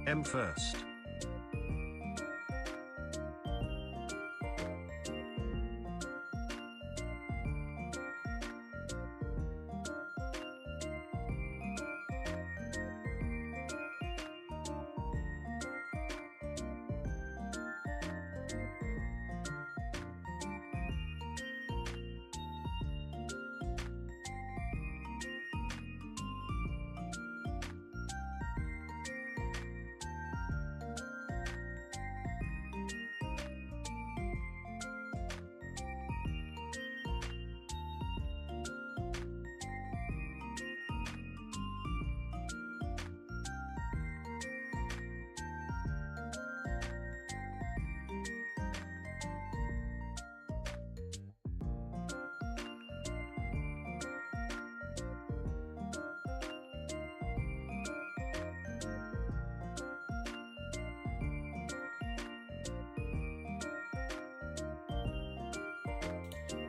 M first.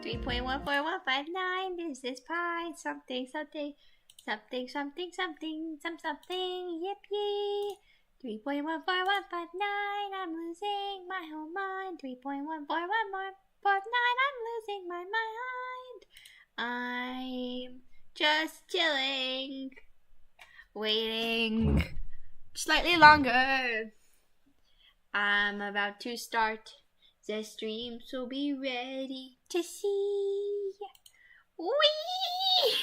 Three point 14159. This is pi something something something something something something. Yippee! 3.14159. I'm losing my whole mind. 3.14149. I'm losing my mind. I'm just chilling, waiting slightly longer. I'm about to start the stream, so be ready to see. Whee!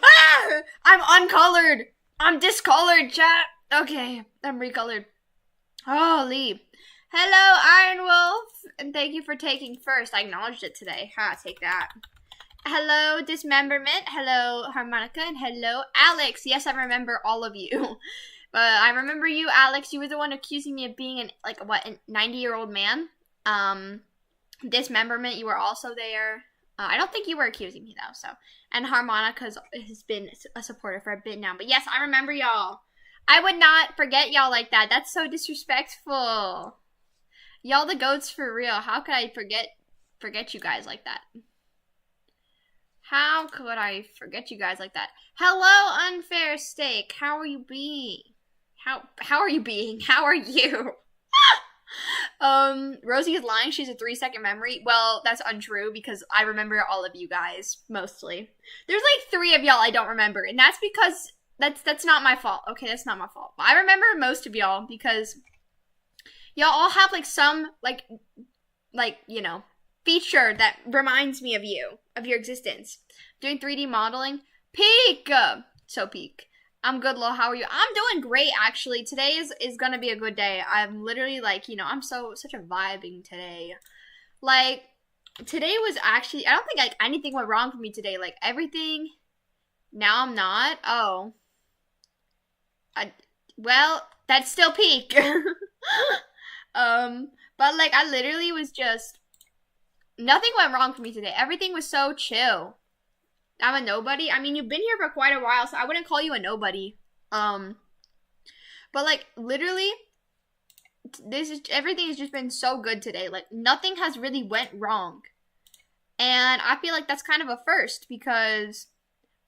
Ah! I'm uncolored. I'm discolored, chat. Okay, I'm recolored. Holy. Hello, Iron Wolf, and thank you for taking first. I acknowledged it today. Ha, take that. Hello, Dismemberment. Hello, Harmonica, and hello, Alex. Yes, I remember all of you. I remember you, Alex. You were the one accusing me of being a 90-year-old man. Dismemberment, you were also there. I don't think you were accusing me, though. And Harmonica has been a supporter for a bit now. But yes, I remember y'all. I would not forget y'all like that. That's so disrespectful. Y'all the goats for real. How could I forget you guys like that? How could I forget you guys like that? Hello, Unfair Steak. How are you being? How are you being? How are you? Rosie is lying. She's a 3-second memory. Well, that's untrue because I remember all of you guys mostly. There's like 3 of y'all I don't remember, and that's because that's not my fault. Okay, that's not my fault. But I remember most of y'all because y'all all have like some like you know feature that reminds me of you, of your existence. Doing 3D modeling. Peak! So peak. I'm good, lol. How are you? I'm doing great, actually. Today is gonna be a good day. I'm literally like, I'm such a vibing today. Like, today was actually, I don't think like anything went wrong for me today. Like, everything, now I'm not. Oh. Well, that's still peak. But like, I literally was just, nothing went wrong for me today. Everything was so chill. I'm a nobody. I mean, you've been here for quite a while, so I wouldn't call you a nobody. But like literally, everything has just been so good today. Like nothing has really went wrong, and I feel like that's kind of a first because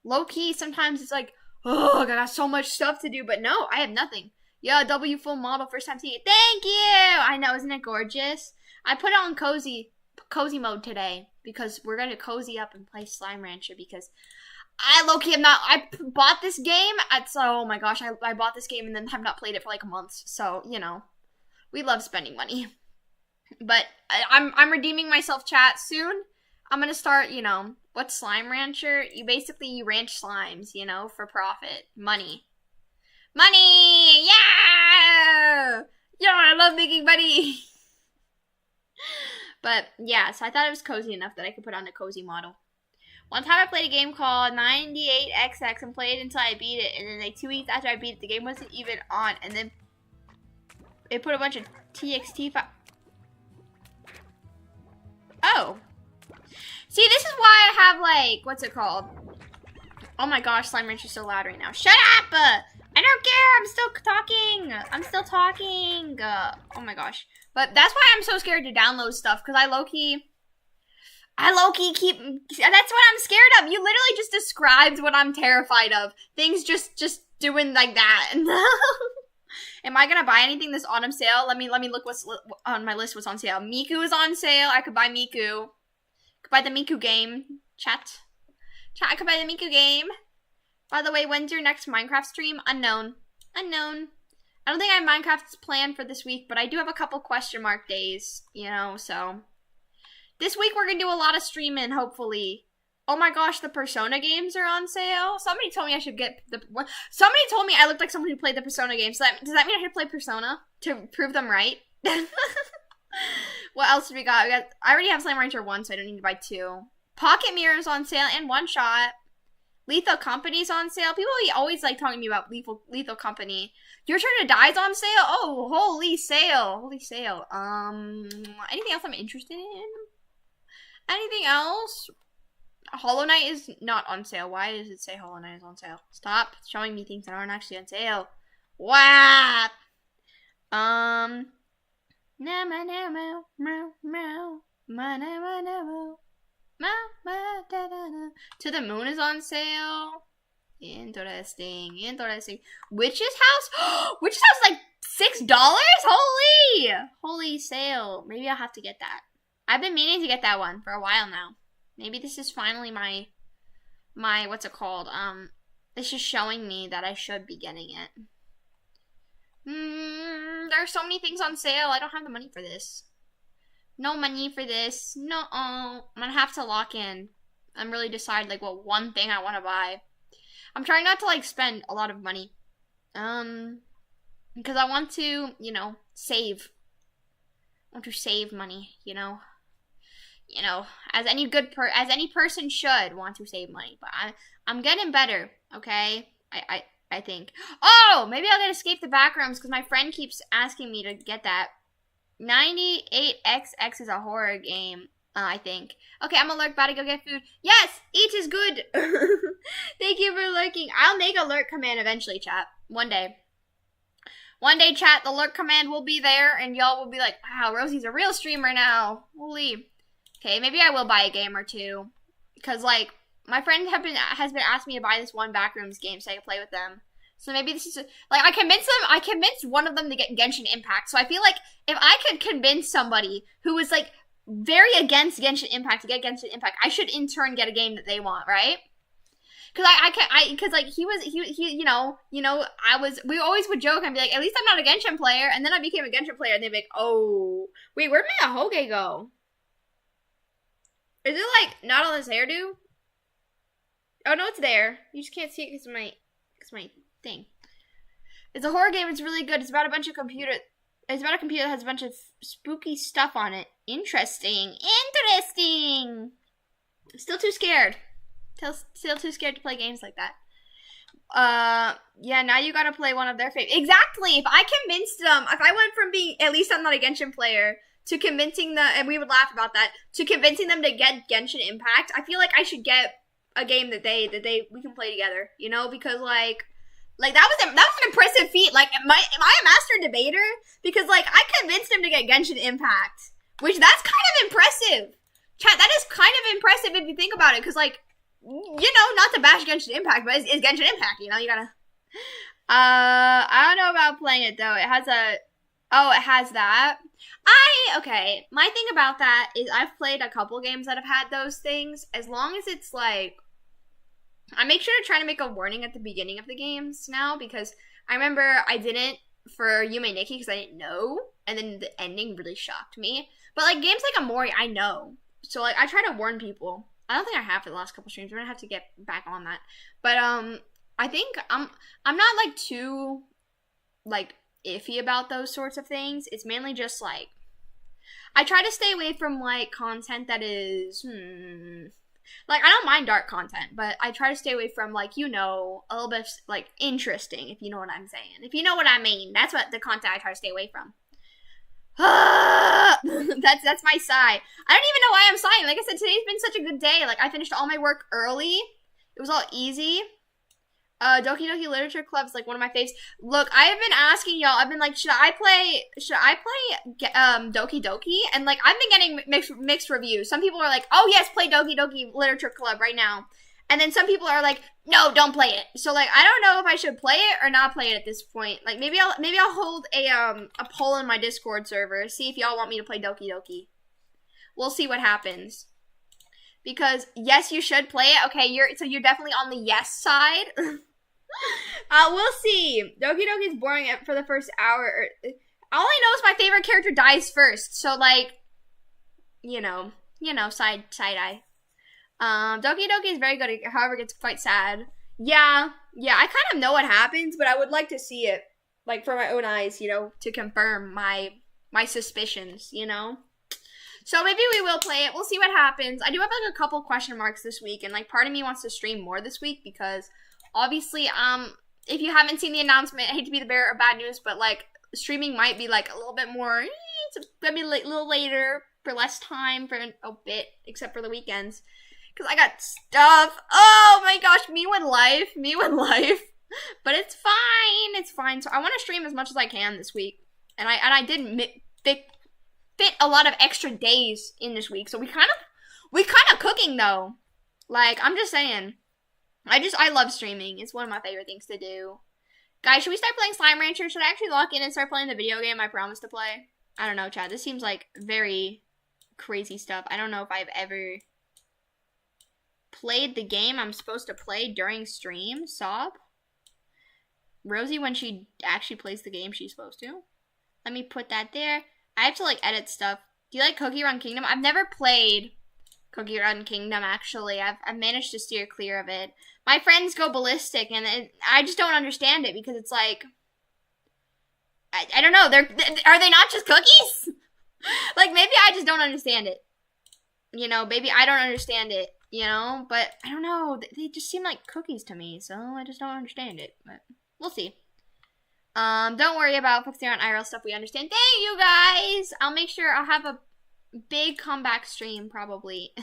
low key sometimes it's like, oh, I got so much stuff to do, but no, I have nothing. Yeah, W full model first time seeing it. Thank you. I know, isn't it gorgeous? I put it on cozy mode today because we're gonna cozy up and play Slimerancher because I low-key am not. I bought this game oh my gosh, I bought this game and then have not played it for like a month. So we love spending money. But I'm redeeming myself, chat. Soon I'm gonna start. What's Slimerancher? You ranch slimes. For profit, money. Yeah, I love making money. But yeah, so I thought it was cozy enough that I could put on a cozy model. One time I played a game called 98XX and played until I beat it. And then like 2 weeks after I beat it, the game wasn't even on. And then it put a bunch of TXT files. Oh. See, this is why I have like, what's it called? Oh my gosh, Slimerancher's so loud right now. Shut up! I don't care, I'm still talking. Oh my gosh. But that's why I'm so scared to download stuff, because I low-key keep, that's what I'm scared of. You literally just described what I'm terrified of. Things just doing like that. Am I gonna buy anything this autumn sale? Let me look what's on my list. What's on sale? Miku is on sale. I could buy Miku. Could buy the Miku game. Chat. I could buy the Miku game. By the way, when's your next Minecraft stream? Unknown. Unknown. I don't think I have Minecraft planned for this week, but I do have a couple question mark days, you know, so. This week we're gonna do a lot of streaming, hopefully. Oh my gosh, the Persona games are on sale. Somebody told me I should get somebody told me I looked like someone who played the Persona games. So does that mean I should play Persona to prove them right? What else do we got? I already have slimerancher 1, so I don't need to buy 2. Pocket Mirror's on sale and One Shot. Lethal Company's on sale. People always like talking to me about Lethal Company. Your Turn to Die's on sale. Oh, holy sale! Holy sale. Anything else I'm interested in? Anything else? Hollow Knight is not on sale. Why does it say Hollow Knight is on sale? Stop showing me things that aren't actually on sale. Wow. To the Moon is on sale. Interesting. Interesting. Witch's House? Witch's House is like $6? Holy sale. Maybe I'll have to get that. I've been meaning to get that one for a while now. Maybe this is finally my what's it called? This is showing me that I should be getting it. There are so many things on sale. I don't have the money for this. No money for this. No. I'm gonna have to lock in and really decide like what one thing I want to buy. I'm trying not to like spend a lot of money. Because I want to, you know, save. I want to save money, you know. You know, as any person should want to save money, but I'm getting better, okay? I think. Oh, maybe I'll get Escape the Backrooms because my friend keeps asking me to get that. 98XX is a horror game, I think. Okay, I'm alert, about to go get food. Yes, eat is good. Thank you for lurking. I'll make alert command eventually, chat. One day. One day, chat, the alert command will be there, and y'all will be like, wow, Rosie's a real streamer now. Holy. Okay, maybe I will buy a game or two. Because, like, my friend has been asking me to buy this one Backrooms game so I can play with them. So maybe this is, like, I convinced one of them to get Genshin Impact. So I feel like if I could convince somebody who was, like, very against Genshin Impact to get Genshin Impact, I should in turn get a game that they want, right? Because because like, he, we always would joke and be like, at least I'm not a Genshin player. And then I became a Genshin player and they'd be like, oh, wait, where'd my Ahoge go? Is it, like, not on this hairdo? Oh, no, it's there. You just can't see it because of my thing. It's a horror game. It's really good. It's about a computer that has a bunch of spooky stuff on it. Interesting. Interesting. Still too scared. Still too scared to play games like that. Yeah, now you gotta play one of their favorites. Exactly. If I convinced them, if I went from being, at least I'm not a Genshin player, to convincing them, and we would laugh about that, to convincing them to get Genshin Impact, I feel like I should get a game that we can play together, you know, because like that was an impressive feat. Like, am I a master debater? Because like I convinced him to get Genshin Impact, which that's kind of impressive. Chat, that is kind of impressive if you think about it, because like, you know, not to bash Genshin Impact, but it's Genshin Impact, you know, you gotta. I don't know about playing it though. It has that. Okay, my thing about that is I've played a couple games that have had those things. As long as it's like, I make sure to try to make a warning at the beginning of the games now, because I remember I didn't for Yume Nikki because I didn't know, and then the ending really shocked me. But like games like Amori, I know, so like I try to warn people. I don't think I have for the last couple streams. We're gonna have to get back on that. But I think I'm not like too like iffy about those sorts of things. It's mainly just like I try to stay away from like content that is like, I don't mind dark content, but I try to stay away from, like, you know, a little bit, like, interesting, if you know what I'm saying. If you know what I mean, that's what the content I try to stay away from. That's my sigh. I don't even know why I'm sighing. Like I said, today's been such a good day. Like, I finished all my work early. It was all easy. Doki Doki Literature Club is like one of my faves. Look, I have been asking y'all. I've been like, should I play Doki Doki? And like, I've been getting mixed reviews. Some people are like, oh yes, play Doki Doki Literature Club right now. And then some people are like, no, don't play it. So like, I don't know if I should play it or not play it at this point. Like maybe I'll hold a poll in my Discord server, see if y'all want me to play Doki Doki. We'll see what happens. Because yes, you should play it. Okay, you're definitely on the yes side. We'll see. Doki Doki is boring for the first hour. All I know is my favorite character dies first. So like, you know, side eye. Doki Doki is very good, however, it gets quite sad. Yeah, I kind of know what happens, but I would like to see it, like, for my own eyes, you know, to confirm my suspicions, you know? So maybe we will play it. We'll see what happens. I do have, like, a couple question marks this week, and, like, part of me wants to stream more this week, because, obviously, if you haven't seen the announcement, I hate to be the bearer of bad news, but, like, streaming might be, like, a little bit more, it's gonna be a little later, for less time, for a bit, except for the weekends. Because I got stuff. Oh my gosh, me with life. But it's fine. So I want to stream as much as I can this week. And I did fit a lot of extra days in this week. So we kind of cooking though. Like, I'm just saying. I love streaming. It's one of my favorite things to do. Guys, should we start playing Slime Rancher? Should I actually lock in and start playing the video game I promised to play? I don't know, Chad. This seems like very crazy stuff. I don't know if I've ever played the game I'm supposed to play during stream. Sob. Rosie, when she actually plays the game she's supposed to. Let me put that there. I have to like edit stuff. Do you like Cookie Run Kingdom? I've never played Cookie Run Kingdom actually. I've managed to steer clear of it. My friends go ballistic and I just don't understand it because it's like I don't know. Are they not just cookies? Like maybe I just don't understand it. You know, maybe I don't understand it. You know, but I don't know. They just seem like cookies to me, so I just don't understand it. But we'll see. Don't worry about focusing on IRL stuff. We understand. Thank you guys. I'll make sure I'll have a big comeback stream probably.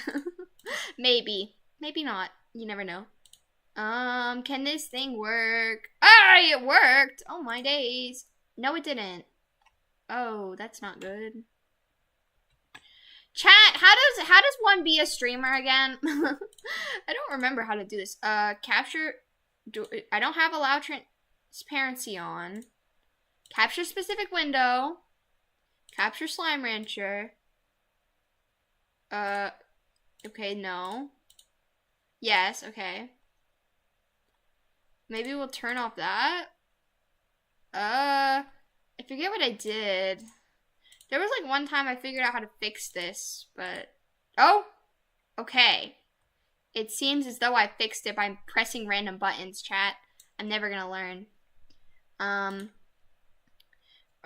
Maybe not. You never know. Can this thing work? Ah, it worked. Oh my days. No, it didn't. Oh, that's not good. Chat, how does one be a streamer again? I don't remember how to do this. Capture, I don't have allow transparency on. Capture specific window. Capture Slime Rancher. Okay, no. Yes, okay. Maybe we'll turn off that. I forget what I did. There was like one time I figured out how to fix this, but... Oh! Okay. It seems as though I fixed it by pressing random buttons, chat. I'm never gonna learn. Are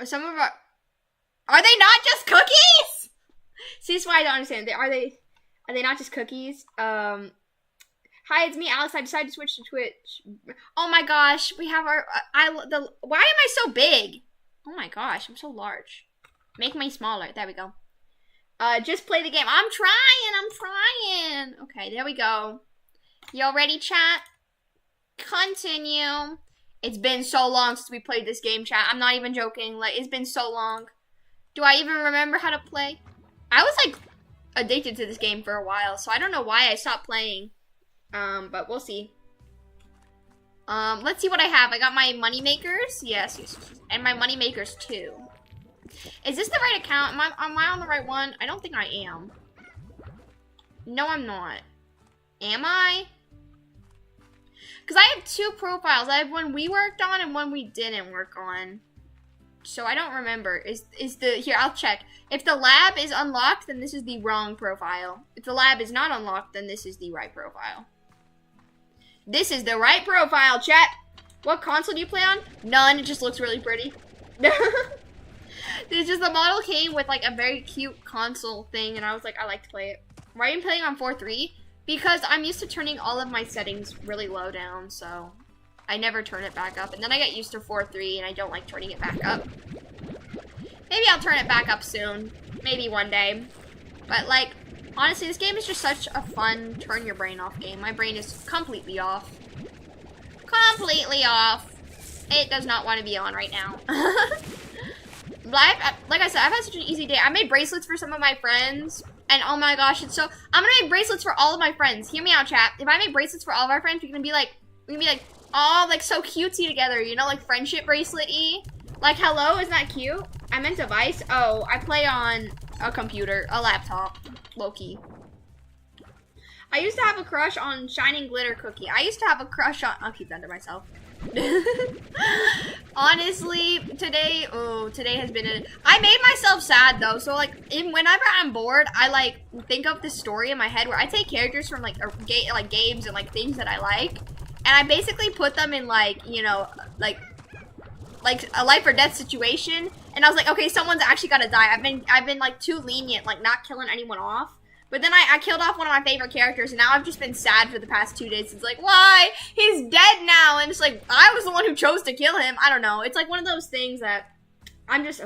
some of our... Are they not just cookies?! See, this is why I don't understand. Are they not just cookies? Hi, it's me, Alex. I decided to switch to Twitch. Oh my gosh, we have our... why am I so big? Oh my gosh, I'm so large. Make me smaller. There we go. Just play the game. I'm trying. Okay, there we go. Y'all ready, chat? Continue. It's been so long since we played this game, chat. I'm not even joking. Like, it's been so long. Do I even remember how to play? I was, like, addicted to this game for a while, so I don't know why I stopped playing. But we'll see. Let's see what I have. I got my money makers. Yes. And my money makers, too. Is this the right account? Am I on the right one? I don't think I am. No, I'm not. Am I? Because I have two profiles. I have one we worked on and one we didn't work on. So I don't remember. Here, I'll check. If the lab is unlocked, then this is the wrong profile. If the lab is not unlocked, then this is the right profile. This is the right profile, chat. What console do you play on? None. It just looks really pretty. There's just the model came with like a very cute console thing, and I was like, I like to play it. Why am I playing on 4.3? Because I'm used to turning all of my settings really low down, so I never turn it back up. And then I get used to 4.3, and I don't like turning it back up. Maybe I'll turn it back up soon. Maybe one day. But like, honestly, this game is just such a fun turn your brain off game. My brain is completely off. Completely off. It does not want to be on right now. Like I said, I've had such an easy day. I made bracelets for some of my friends. And oh my gosh, it's so, I'm gonna make bracelets for all of my friends. Hear me out, chat. If I make bracelets for all of our friends, we're gonna be like, all like so cutesy together, you know, like friendship bracelet-y. Like, hello, isn't that cute? I meant device. Oh, I play on a computer, a laptop, low-key. I used to have a crush on Shining Glitter Cookie. I used to have a crush on, I'll keep that to myself. Honestly, today has been I made myself sad though, so like whenever I'm bored, I like think of this story in my head where I take characters from like games and like things that I like, and I basically put them in like, you know, like a life or death situation, and I was like, okay, someone's actually gotta die. I've been like too lenient, like not killing anyone off. But then I killed off one of my favorite characters, and now I've just been sad for the past 2 days. It's like, why? He's dead now, and it's like, I was the one who chose to kill him. I don't know. It's like one of those things that I'm just,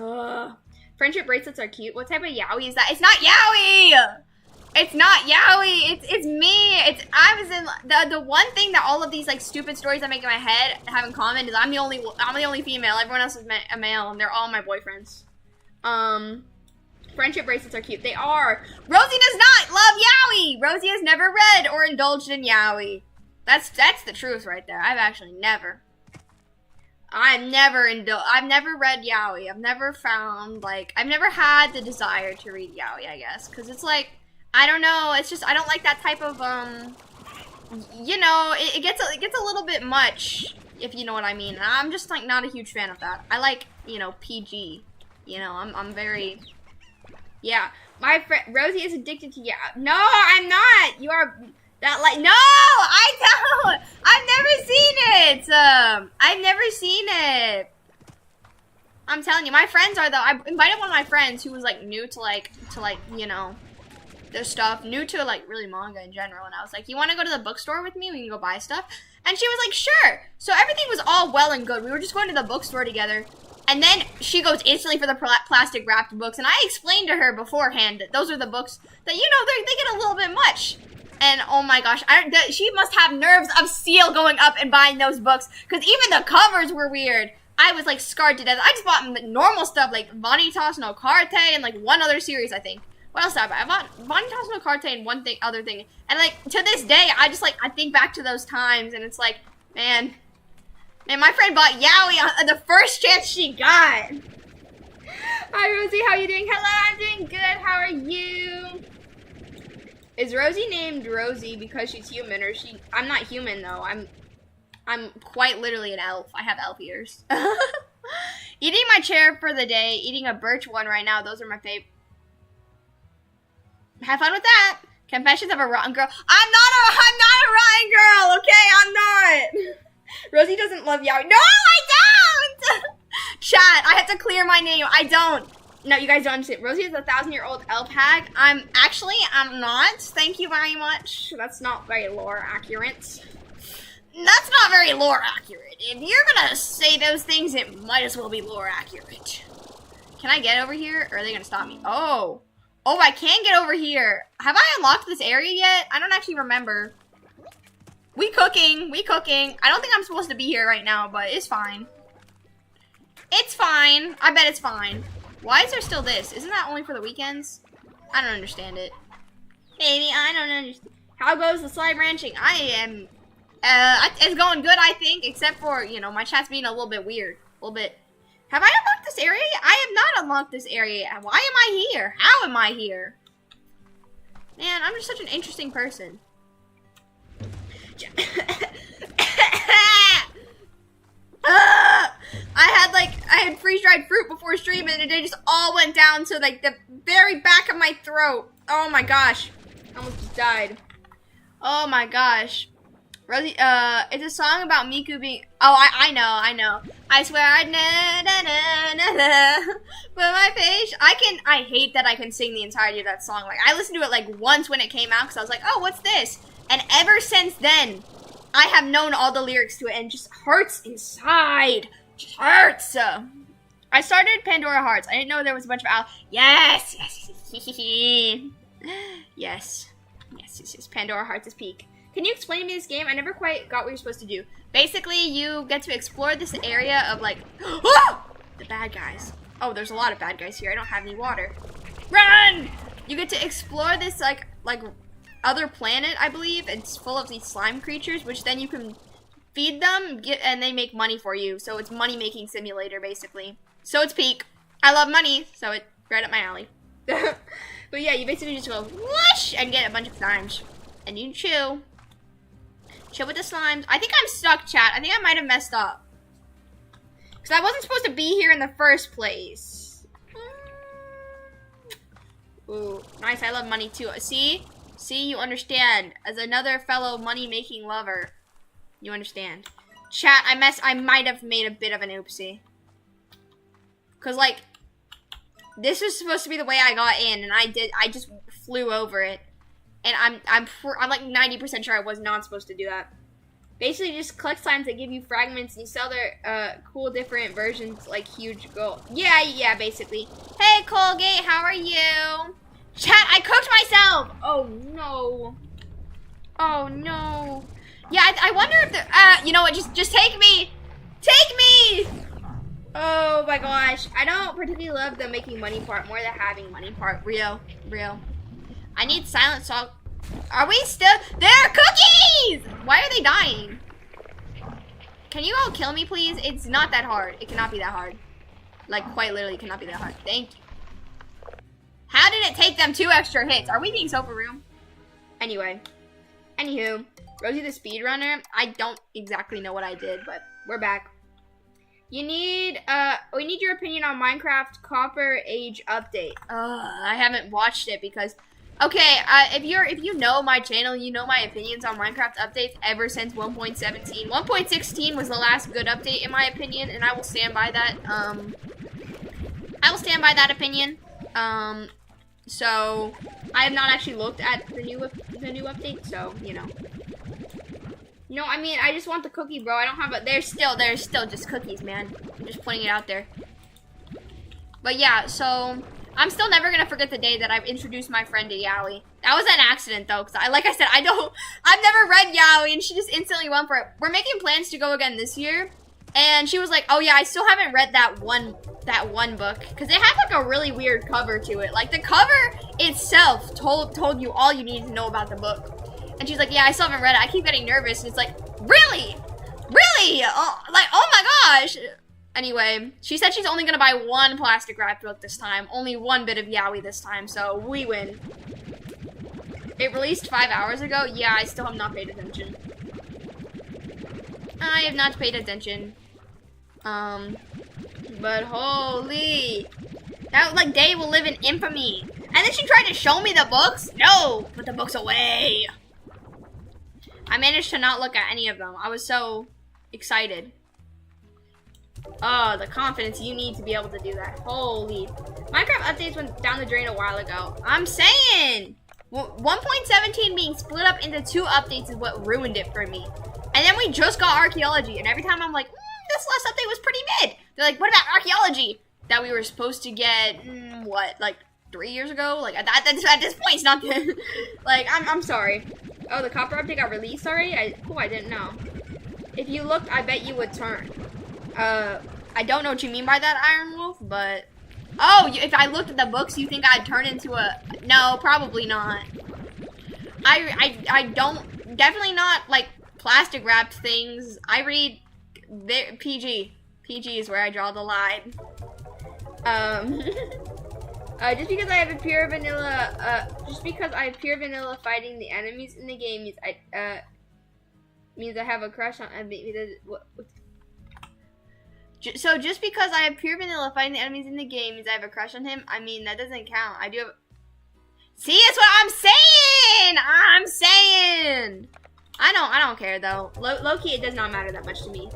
Friendship bracelets are cute. What type of yaoi is that? It's not yaoi! It's not yaoi. It's me. I was in the one thing that all of these like stupid stories I make in my head have in common is I'm the only female. Everyone else is a male, and they're all my boyfriends. Friendship bracelets are cute. They are. Rosie does not love yaoi. Rosie has never read or indulged in yaoi. That's the truth right there. I've never read yaoi. I've never found like I've never had the desire to read yaoi, I guess, because it's like I don't know. It's just I don't like that type of you know, it gets a little bit much, if you know what I mean. I'm just like not a huge fan of that. I like, you know, PG. You know, I'm very. Yeah, my friend Rosie is addicted to No, I'm not. You are that like no, I don't. I've never seen it. I've never seen it. I'm telling you, my friends are though. I invited one of my friends who was like new to like you know this stuff, new to like really manga in general, and I was like, you want to go to the bookstore with me? We can go buy stuff. And she was like, sure. So everything was all well and good. We were just going to the bookstore together. And then she goes instantly for the plastic wrapped books. And I explained to her beforehand that those are the books that, you know, they get a little bit much. And oh my gosh, she must have nerves of steel going up and buying those books. Because even the covers were weird. I was like scarred to death. I just bought normal stuff like Vanitas no Carte and like one other series, I think. What else did I buy? I bought Vanitas no Carte and other thing. And like to this day, I think back to those times and it's like, man, my friend bought yaoi on the first chance she got. Hi, Rosie. How are you doing? Hello, I'm doing good. How are you? Is Rosie named Rosie because she's human, or she? I'm not human though. I'm quite literally an elf. I have elf ears. Eating my chair for the day. Eating a birch one right now. Those are my favorite. Have fun with that. Confessions of a rotten girl. I'm not a rotten girl. Okay, I'm not. Rosie doesn't love yaoi. No, I don't! Chat, I have to clear my name. I don't. No, you guys don't understand. Rosie is a 1,000-year-old elf hag. I'm not. Thank you very much. That's not very lore accurate. That's not very lore accurate. If you're gonna say those things, it might as well be lore accurate. Can I get over here, or are they gonna stop me? Oh, I can get over here. Have I unlocked this area yet? I don't actually remember. We cooking. I don't think I'm supposed to be here right now, but it's fine. It's fine. I bet it's fine. Why is there still this? Isn't that only for the weekends? I don't understand it. Baby, I don't understand. How goes the slime ranching? It's going good, I think, except for, you know, my chat's being a little bit weird. A little bit. Have I unlocked this area yet? I have not unlocked this area yet. Why am I here? How am I here? Man, I'm just such an interesting person. I had freeze-dried fruit before stream and it just all went down to like the very back of my throat. Oh my gosh. I almost just died. Oh my gosh. Rosie, it's a song about Miku being, oh, I know. I swear I'd but my face, I hate that I can sing the entirety of that song. Like, I listened to it like once when it came out because I was like, oh, what's this? And ever since then, I have known all the lyrics to it and it just hurts inside. Just hurts. I started Pandora Hearts. I didn't know there was a bunch of Yes. Yes. Pandora Hearts is peak. Can you explain to me this game? I never quite got what you're supposed to do. Basically, you get to explore this area of like, the bad guys. Oh, there's a lot of bad guys here. I don't have any water. Run! you get to explore this like other planet, I believe. It's full of these slime creatures, which then you can feed them, and they make money for you. So it's money making simulator basically. So it's peak. I love money, so it's right up my alley. But yeah, you basically just go whoosh and get a bunch of slimes, and you chill with the slimes. I think I'm stuck, chat. I think I might have messed up because I wasn't supposed to be here in the first place. Ooh, nice. I love money too. See, you understand. As another fellow money-making lover, you understand. Chat, I might have made a bit of an oopsie. Cause like, this was supposed to be the way I got in, and I just flew over it. And I'm like 90% sure I was not supposed to do that. Basically, just collect slimes that give you fragments, and you sell their cool different versions, like huge gold. Yeah, basically. Hey, Colgate, how are you? Chat, I cooked myself. Oh no. Oh no. Yeah, I wonder if the you know what? Just take me. Take me. Oh my gosh. I don't particularly love the making money part, more the having money part. Real. I need silent salt. Are we still? They're cookies! Why are they dying? Can you all kill me, please? It's not that hard. It cannot be that hard. Like, quite literally, it cannot be that hard. Thank you. How did it take them 2 extra hits? Are we being so for real? Anyway. Anywho. Rosie the speedrunner. I don't exactly know what I did, but we're back. We need your opinion on Minecraft Copper Age update. I haven't watched it because, okay, if you know my channel, you know my opinions on Minecraft updates ever since 1.17. 1.16 was the last good update in my opinion, and I will stand by that. I will stand by that opinion. So I have not actually looked at the new update, so you know. No, I mean, I just want the cookie, bro. I don't have a... There's still just cookies, man. I'm just pointing it out there. But yeah, so... I'm still never gonna forget the day that I've introduced my friend to Yowie. That was an accident, though, because like I said, I've never read Yowie, and she just instantly went for it. We're making plans to go again this year, and she was like, oh yeah, I still haven't read that one book, because it had like a really weird cover to it. Like, the cover itself told you all you needed to know about the book. And she's like, yeah, I still haven't read it. I keep getting nervous. And it's like, really? Really? Oh my gosh. Anyway, she said she's only going to buy 1 plastic wrap book this time. Only 1 bit of Yowie this time. So we win. It released 5 hours ago. Yeah, I still have not paid attention. I have not paid attention. But holy. That like day will live in infamy. And then she tried to show me the books. No, put the books away. I managed to not look at any of them. I was so excited. Oh, the confidence you need to be able to do that. Holy. Minecraft updates went down the drain a while ago. I'm saying. 1.17 being split up into 2 updates is what ruined it for me. And then we just got archaeology. And every time I'm like, this last update was pretty mid. They're like, what about archaeology? That we were supposed to get, what, like 3 years ago? Like, at this point, it's not good. Like, I'm sorry. Oh, the copper update got released already? I didn't know. If you looked, I bet you would turn. I don't know what you mean by that, Iron Wolf, but... Oh, if I looked at the books, you think I'd turn into a... No, probably not. I don't... Definitely not, like, plastic wrapped things. I read... PG. PG is where I draw the line. Just because I have a pure vanilla fighting the enemies in the game means I have a crush on. So just because I have pure vanilla fighting the enemies in the game means I have a crush on him. I mean, that doesn't count. I do have. See, that's what I'm saying. I don't care though. Low key, it does not matter that much to me.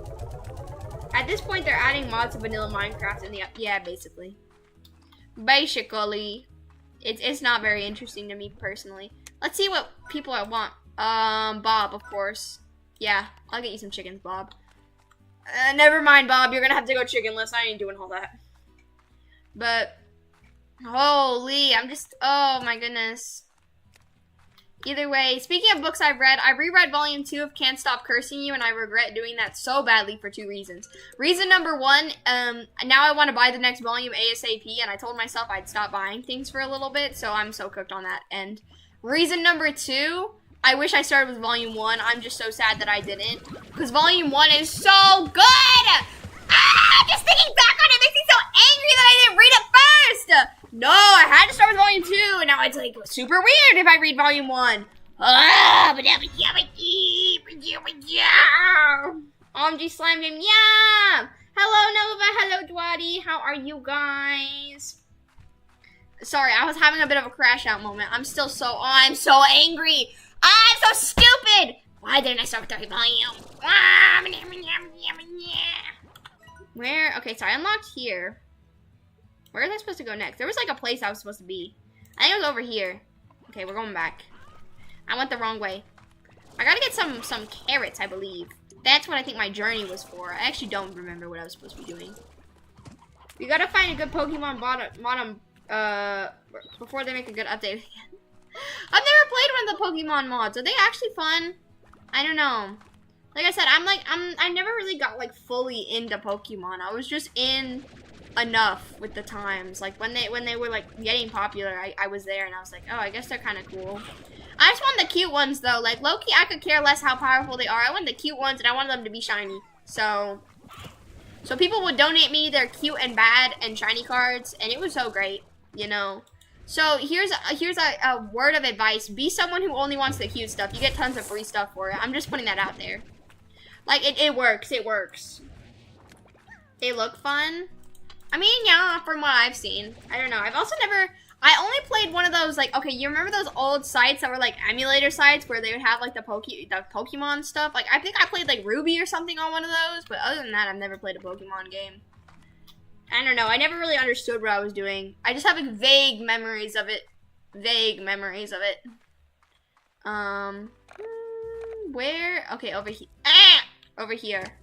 At this point, they're adding mods to vanilla Minecraft in the yeah, basically. Basically, it's not very interesting to me personally. Let's see what people I want. Bob, of course. Yeah, I'll get you some chickens, Bob. Never mind, Bob. You're gonna have to go chickenless. I ain't doing all that. But holy, I'm just. Oh my goodness. Either way, speaking of books I've read, I reread volume 2 of Can't Stop Cursing You, and I regret doing that so badly for 2 reasons. Reason number 1, now I want to buy the next volume ASAP, and I told myself I'd stop buying things for a little bit, so I'm so cooked on that end. Reason number 2, I wish I started with volume 1. I'm just so sad that I didn't, because volume 1 is so good! Just thinking back on it makes me so angry that I didn't read it first! No, I had to start with volume 2, and now it's like super weird if I read volume 1. OMG Slime Game, yeah! Hello Nova, hello Dwadi, how are you guys? Sorry, I was having a bit of a crash out moment. I'm still so, I'm so angry. I'm so stupid. Why didn't I start with 30 volume? Where, okay, so I unlocked here. Where was I supposed to go next? There was like a place I was supposed to be. I think it was over here. Okay, we're going back. I went the wrong way. I gotta get some carrots, I believe. That's what I think my journey was for. I actually don't remember what I was supposed to be doing. We gotta find a good Pokemon bottom before they make a good update again. I've never played one of the Pokemon mods. Are they actually fun? I don't know. Like I said, I never really got like fully into Pokemon. I was just in enough with the times. Like when they were like getting popular, I was there and I was like, oh, I guess they're kind of cool. I just want the cute ones though. Like low-key, I could care less how powerful they are. I want the cute ones and I want them to be shiny. So people would donate me their cute and bad and shiny cards, and it was so great, you know. So here's a word of advice: be someone who only wants the cute stuff. You get tons of free stuff for it. I'm just putting that out there. Like it works. It works. They look fun. I mean, yeah, from what I've seen. I don't know. I only played one of those, like, okay, you remember those old sites that were, like, emulator sites where they would have, like, the Pokemon stuff? Like, I think I played, like, Ruby or something on one of those, but other than that, I've never played a Pokemon game. I don't know. I never really understood what I was doing. I just have, like, vague memories of it. Where? Okay, over here. Over here.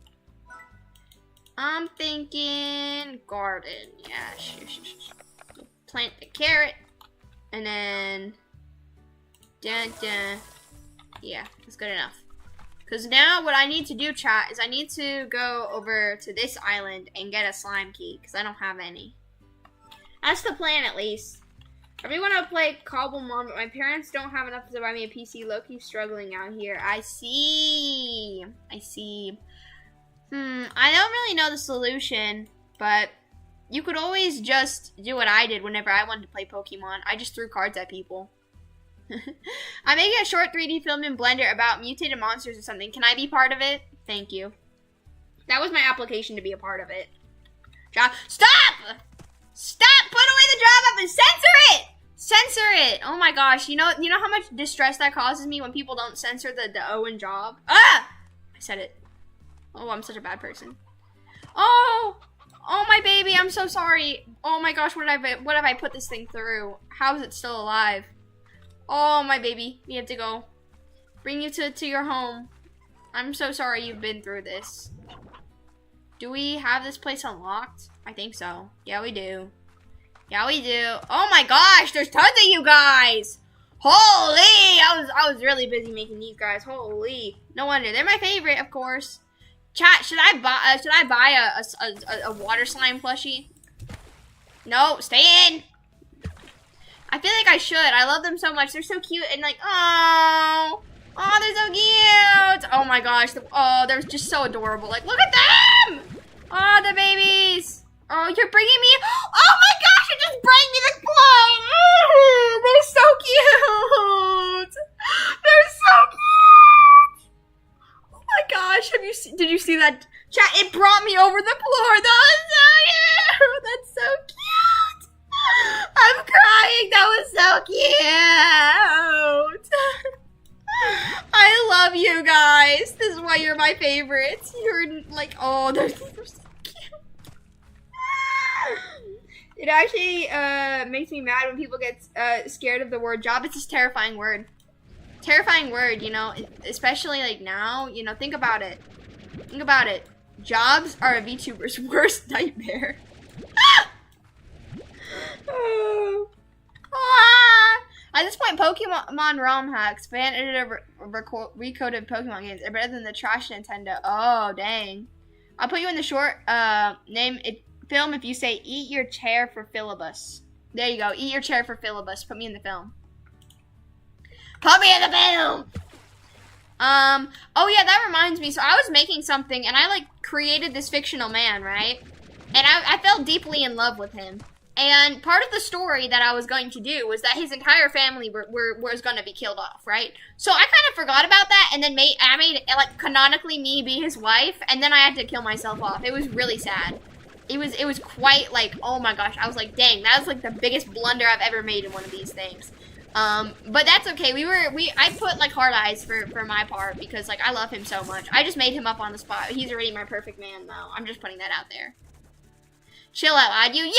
I'm thinking garden. Yeah, sure. Plant the carrot, and then yeah, that's good enough. Because now what I need to do, chat, is I need to go over to this island and get a slime key, because I don't have any. That's the plan, at least. I really want to play Cobblemon, but my parents don't have enough to buy me a PC. Low-key struggling out here. I see. I don't really know the solution, but you could always just do what I did whenever I wanted to play Pokemon. I just threw cards at people. I'm making a short 3D film in Blender about mutated monsters or something. Can I be part of it? Thank you. That was my application to be a part of it. Stop! Stop! Put away the job up and censor it! Censor it! Oh my gosh, you know how much distress that causes me when people don't censor the O in job? Ah! I said it. Oh, I'm such a bad person. Oh, my baby, I'm so sorry. Oh my gosh, what have I put this thing through? How is it still alive? Oh, my baby, we have to go. Bring you to your home. I'm so sorry you've been through this. Do we have this place unlocked? I think so. Yeah, we do. Yeah, we do. Oh my gosh, there's tons of you guys. Holy, I was really busy making these guys. Holy, no wonder. They're my favorite, of course. Chat, should I buy a water slime plushie? No, stay in. I feel like I should. I love them so much. They're so cute and like, oh, they're so cute. Oh my gosh, they're just so adorable. Like, look at them. Oh, the babies. Oh, you're bringing me. Oh my gosh, you're just bringing me this plum. They're so cute. They're so cute. Oh my gosh, did you see that? Chat, it brought me over the floor. That was so cute. That's so cute. I'm crying. That was so cute. I love you guys. This is why you're my favorites. You're like, oh, they're so cute. It actually makes me mad when people get scared of the word job. It's just a terrifying word. Terrifying word, you know, especially like now, you know, think about it. Think about it. Jobs are a VTuber's worst nightmare. At this point, Pokemon ROM hacks, fan editor recoded Pokemon games are better than the trash Nintendo. Oh, dang. I'll put you in the short film if you say, eat your chair for Philibus. There you go. Eat your chair for Philibus. Put me in the film. Put me in the film! Oh yeah, that reminds me. So I was making something, and I, like, created this fictional man, right? And I fell deeply in love with him. And part of the story that I was going to do was that his entire family was going to be killed off, right? So I kind of forgot about that, and then I made like canonically me be his wife, and then I had to kill myself off. It was really sad. It was quite like, oh my gosh, I was like, dang, that was like the biggest blunder I've ever made in one of these things. But that's okay. I put like hard eyes for my part because like I love him so much. I just made him up on the spot. He's already my perfect man though. I'm just putting that out there. Chill out, lad. You, yay!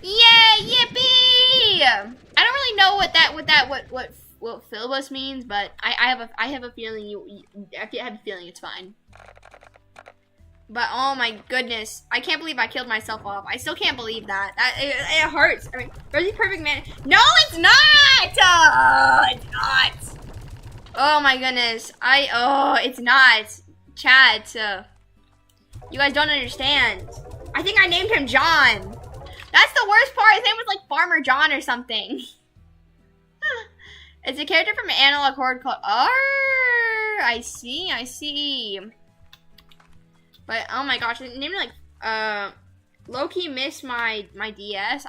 Yay, yippee! I don't really know what Philibus means, but I have a feeling I have a feeling it's fine. But oh my goodness, I can't believe I killed myself off. I still can't believe that. It hurts. I mean, Rosie perfect man. No, it's not. Oh, it's not. Oh my goodness. It's not. Chat. You guys don't understand. I think I named him John. That's the worst part. His name was like Farmer John or something. It's a character from an analog horde called I see. But oh my gosh, it named like low-key miss my DS.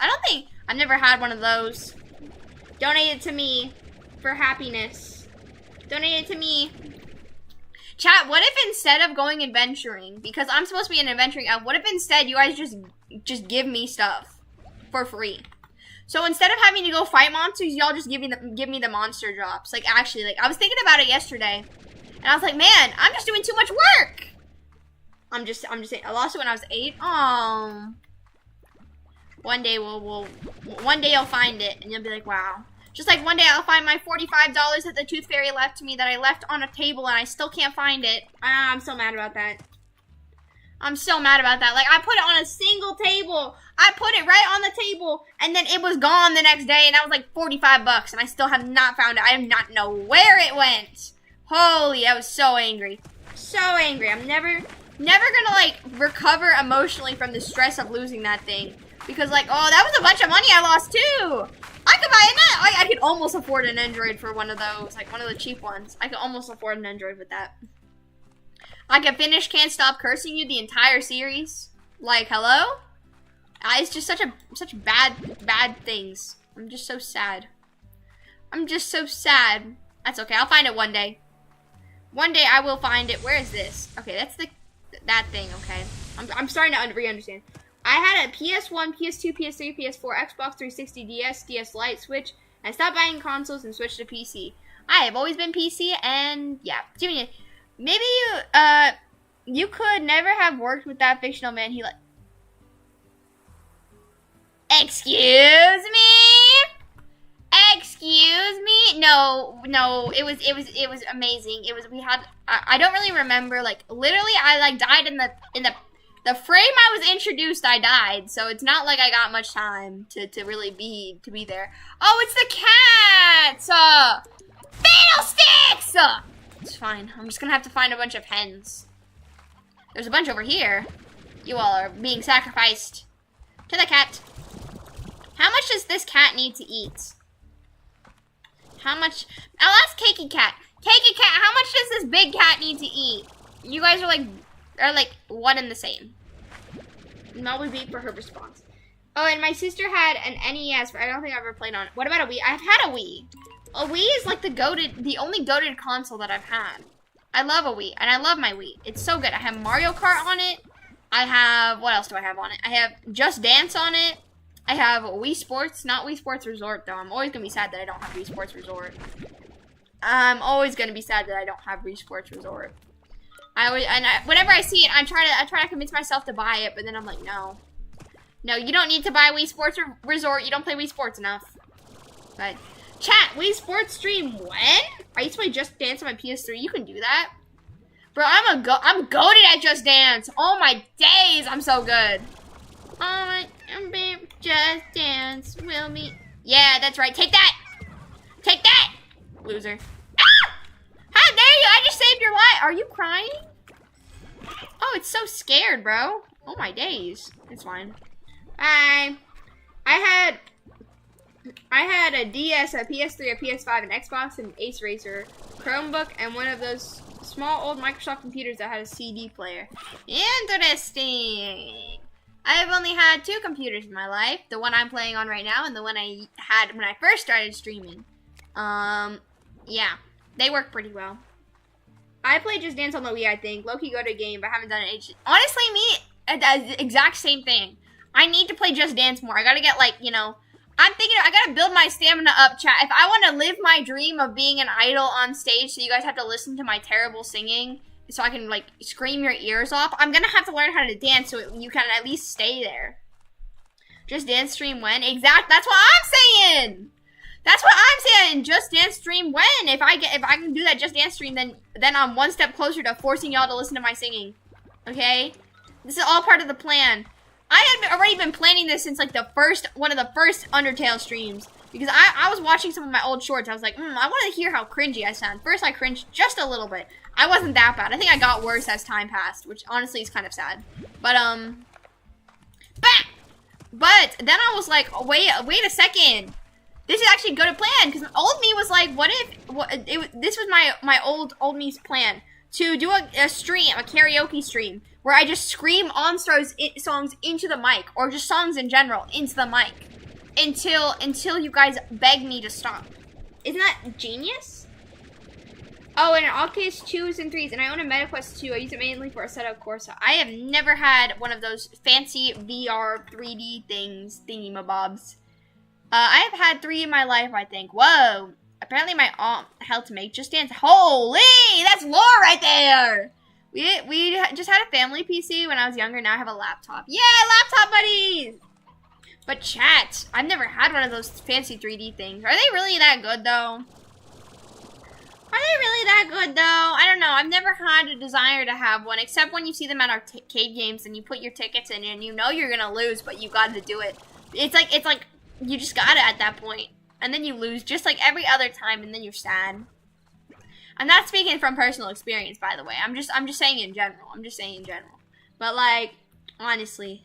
I've never had one of those. Donate it to me for happiness. Donate it to me. Chat, what if instead of going adventuring, because I'm supposed to be an adventuring elf, what if instead you guys just give me stuff for free? So instead of having to go fight monsters, y'all just give me the monster drops. Like actually, like I was thinking about it yesterday, and I was like, man, I'm just doing too much work. I'm just saying. I lost it when I was 8. Oh, one day one day you'll find it, and you'll be like, wow. Just like one day I'll find my $45 that the Tooth Fairy left to me that I left on a table and I still can't find it. I'm so mad about that. I'm so mad about that. Like, I put it on a single table. I put it right on the table, and then it was gone the next day, and that was like $45, and I still have not found it. I do not know where it went. Holy, I was so angry. So angry. I'm never gonna, like, recover emotionally from the stress of losing that thing. Because, like, oh, that was a bunch of money I lost, too. I could buy I could almost afford an Android for one of those, like one of the cheap ones. I could almost afford an Android with that. I could finish Can't Stop Cursing You the entire series. Like, hello? It's just such bad things. I'm just so sad. I'm just so sad. That's okay. I'll find it one day. One day I will find it. Where is this? Okay, that's that thing. Okay, I'm starting to re-understand. I had a PS1, PS2, PS3, PS4, Xbox 360, DS, DS Lite, Switch, and stopped buying consoles and switched to PC. I have always been PC, and yeah. Jimmy, maybe you could never have worked with that fictional man. He like. Excuse me? Excuse me? No, it was amazing. I don't really remember, like, literally I like died in the frame I was introduced, I died, so it's not like I got much time to really be there. Oh, it's the cats! Fiddlesticks! It's fine. I'm just gonna have to find a bunch of hens. There's a bunch over here. You all are being sacrificed to the cat. How much does this cat need to eat? How much? I'll ask Cakey Cat. Cakey Cat, how much does this big cat need to eat? You guys are like one and the same. And that would be for her response. Oh, and my sister had an NES, but I don't think I've ever played on it. What about a Wii? I've had a Wii. A Wii is like the only goated console that I've had. I love a Wii, and I love my Wii. It's so good. I have Mario Kart on it. I have, what else do I have on it? I have Just Dance on it. I have Wii Sports, not Wii Sports Resort, though. I'm always going to be sad that I don't have Wii Sports Resort. I'm always going to be sad that I don't have Wii Sports Resort. Whenever I see it, I try to convince myself to buy it, but then I'm like, no. No, you don't need to buy Wii Sports Resort. You don't play Wii Sports enough. But, chat, Wii Sports stream when? I used to play Just Dance on my PS3. You can do that. Bro, I'm goated at Just Dance. Oh my days, I'm so good. Alright, Just Dance will meet Yeah, that's right. Take that! Take that! Loser. Ah! How dare you? I just saved your life. Are you crying? Oh, it's so scared, bro. Oh my days. It's fine. I had a DS, a PS3, a PS5, an Xbox, an Ace Racer, Chromebook, and one of those small old Microsoft computers that had a CD player. Interesting. I've only had 2 computers in my life. The one I'm playing on right now and the one I had when I first started streaming. Yeah. They work pretty well. I play Just Dance on the Wii, I think. Low-key go to a game, but I haven't done it. Honestly, me, the exact same thing. I need to play Just Dance more. I gotta get, like, you know, I'm thinking I gotta build my stamina up, chat. If I want to live my dream of being an idol on stage so you guys have to listen to my terrible singing so I can, like, scream your ears off, I'm gonna have to learn how to dance so you can at least stay there. Just Dance stream when? That's what I'm saying! That's what I'm saying. Just Dance stream when? If I can do that Just Dance stream, then I'm one step closer to forcing y'all to listen to my singing. Okay? This is all part of the plan. I had already been planning this since like one of the first Undertale streams. Because I was watching some of my old shorts. I was like, I want to hear how cringy I sound. First I cringed just a little bit. I wasn't that bad. I think I got worse as time passed, which honestly is kind of sad. But then I was like, oh, wait a second. This is actually a good plan, because old me was like, this was my old me's plan, to do a stream, a karaoke stream, where I just scream songs into the mic, or just songs in general into the mic, until you guys beg me to stop. Isn't that genius? Oh, and in all case 2s and 3s, and I own a MetaQuest 2. I use it mainly for Assetto Corsa. I have never had one of those fancy VR 3D thingy-mabobs. I have had 3 in my life, I think. Whoa. Apparently my aunt helped make Just Dance. Holy! That's lore right there! We just had a family PC when I was younger. Now I have a laptop. Yeah, laptop buddies! But chat, I've never had one of those fancy 3D things. Are they really that good, though? Are they really that good, though? I don't know. I've never had a desire to have one, except when you see them at arcade games and you put your tickets in and you know you're gonna lose, but you gotta do it. It's like you just got it at that point, and then you lose just like every other time, and then you're sad. I'm not speaking from personal experience, by the way. I'm just saying in general. But like, honestly,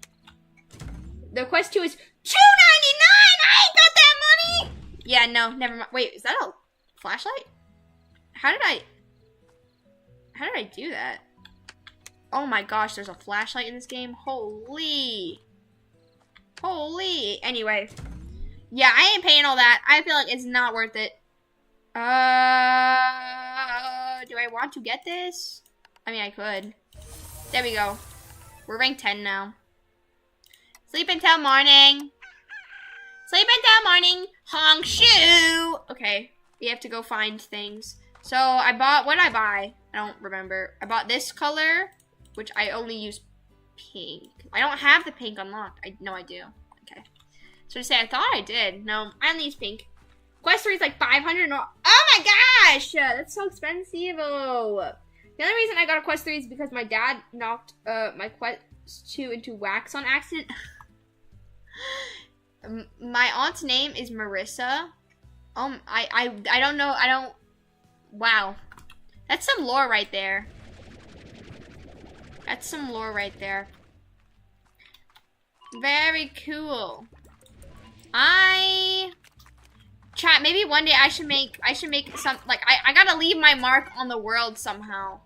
the Quest 2 is $2.99. I ain't got that money. Yeah, no, never mind. Wait, is that a flashlight? How did I do that? Oh my gosh, there's a flashlight in this game. Holy. Anyway. Yeah, I ain't paying all that. I feel like it's not worth it. Do I want to get this? I mean, I could. There we go. We're ranked 10 now. Sleep until morning. Sleep until morning. Honk shoe. Okay, we have to go find things. So I bought, what did I buy? I don't remember. I bought this color, which I only use pink. I don't have the pink unlocked. No, I do. Okay. So to say, I thought I did. No, I only use pink. Quest 3 is like 500. Oh my gosh! That's so expensive. The only reason I got a Quest 3 is because my dad knocked my Quest 2 into wax on accident. My aunt's name is Marissa. I don't know. Wow. That's some lore right there. Very cool. Chat, maybe one day I should make some, like, I gotta leave my mark on the world somehow.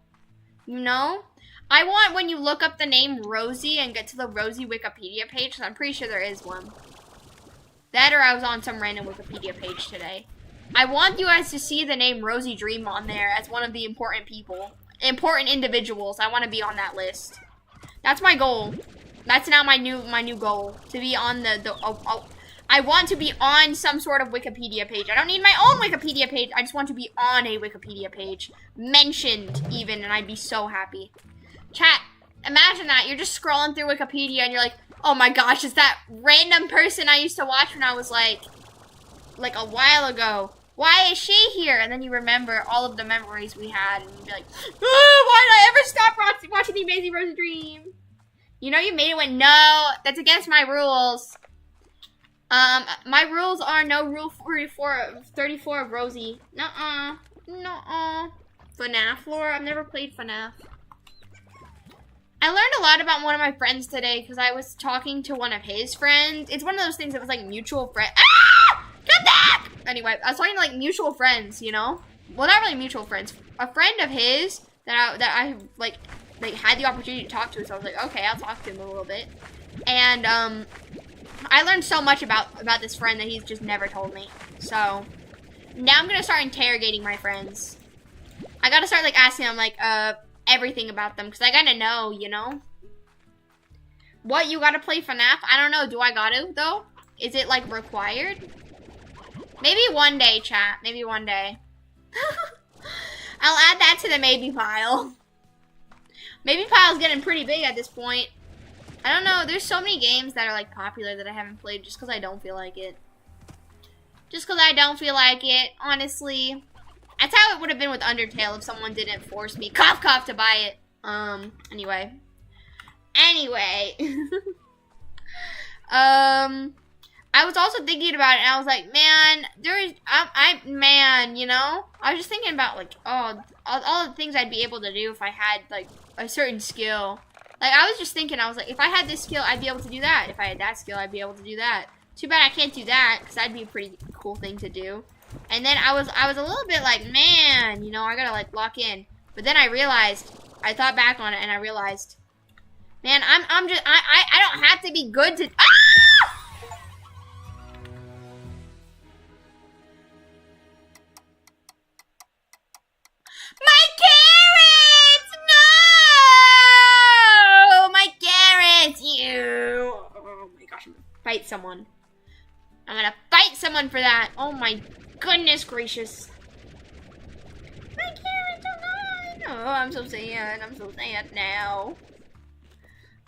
You know? I want when you look up the name Rosie and get to the Rosie Wikipedia page, because I'm pretty sure there is one. That or I was on some random Wikipedia page today. I want you guys to see the name Rosie Dream on there as one of the important individuals. I want to be on that list. That's my goal. That's now my new goal, to be on I want to be on some sort of Wikipedia page. I don't need my own Wikipedia page. I just want to be on a Wikipedia page. Mentioned, even, and I'd be so happy. Chat, imagine that. You're just scrolling through Wikipedia and you're like, oh my gosh, it's that random person I used to watch when I was like a while ago. Why is she here? And then you remember all of the memories we had, and you'd be like, oh, why did I ever stop watching The Amazing Rosie Dream? You know you made it when, no, that's against my rules. My rules are no rule 34 of Rosie. Nuh-uh. Nuh-uh. FNAF lore? I've never played FNAF. I learned a lot about one of my friends today because I was talking to one of his friends. It's one of those things that was like mutual friend. Ah! Come back! Anyway, I was talking to like mutual friends, you know? Well, not really mutual friends. A friend of his that I like had the opportunity to talk to, so I was like, okay, I'll talk to him a little bit. And I learned so much about this friend that he's just never told me. So now I'm gonna start interrogating my friends. I gotta start like asking them like everything about them because I gotta know, you know. What, you gotta play FNAF? I don't know. Do I gotta though? Is it like required? Maybe one day, chat. Maybe one day. I'll add that to the maybe pile. Maybe pile's getting pretty big at this point. I don't know. There's so many games that are like popular that I haven't played just because I don't feel like it. Just because I don't feel like it, honestly. That's how it would have been with Undertale if someone didn't force me, cough cough, to buy it. Anyway. I was also thinking about it, and I was like, man, man, you know? I was just thinking about, like, all the things I'd be able to do if I had, like, a certain skill. Like, I was just thinking, I was like, if I had this skill, I'd be able to do that. If I had that skill, I'd be able to do that. Too bad I can't do that, because that'd be a pretty cool thing to do. And then I was a little bit like, man, you know, I gotta, like, lock in. But then I realized, I thought back on it, and I realized, man, I don't have to be good to, ah! My carrots! No! My carrots, you! Oh my gosh, I'm gonna fight someone. I'm gonna fight someone for that. Oh my goodness gracious. My carrots are gone! Oh, I'm so sad. I'm so sad now.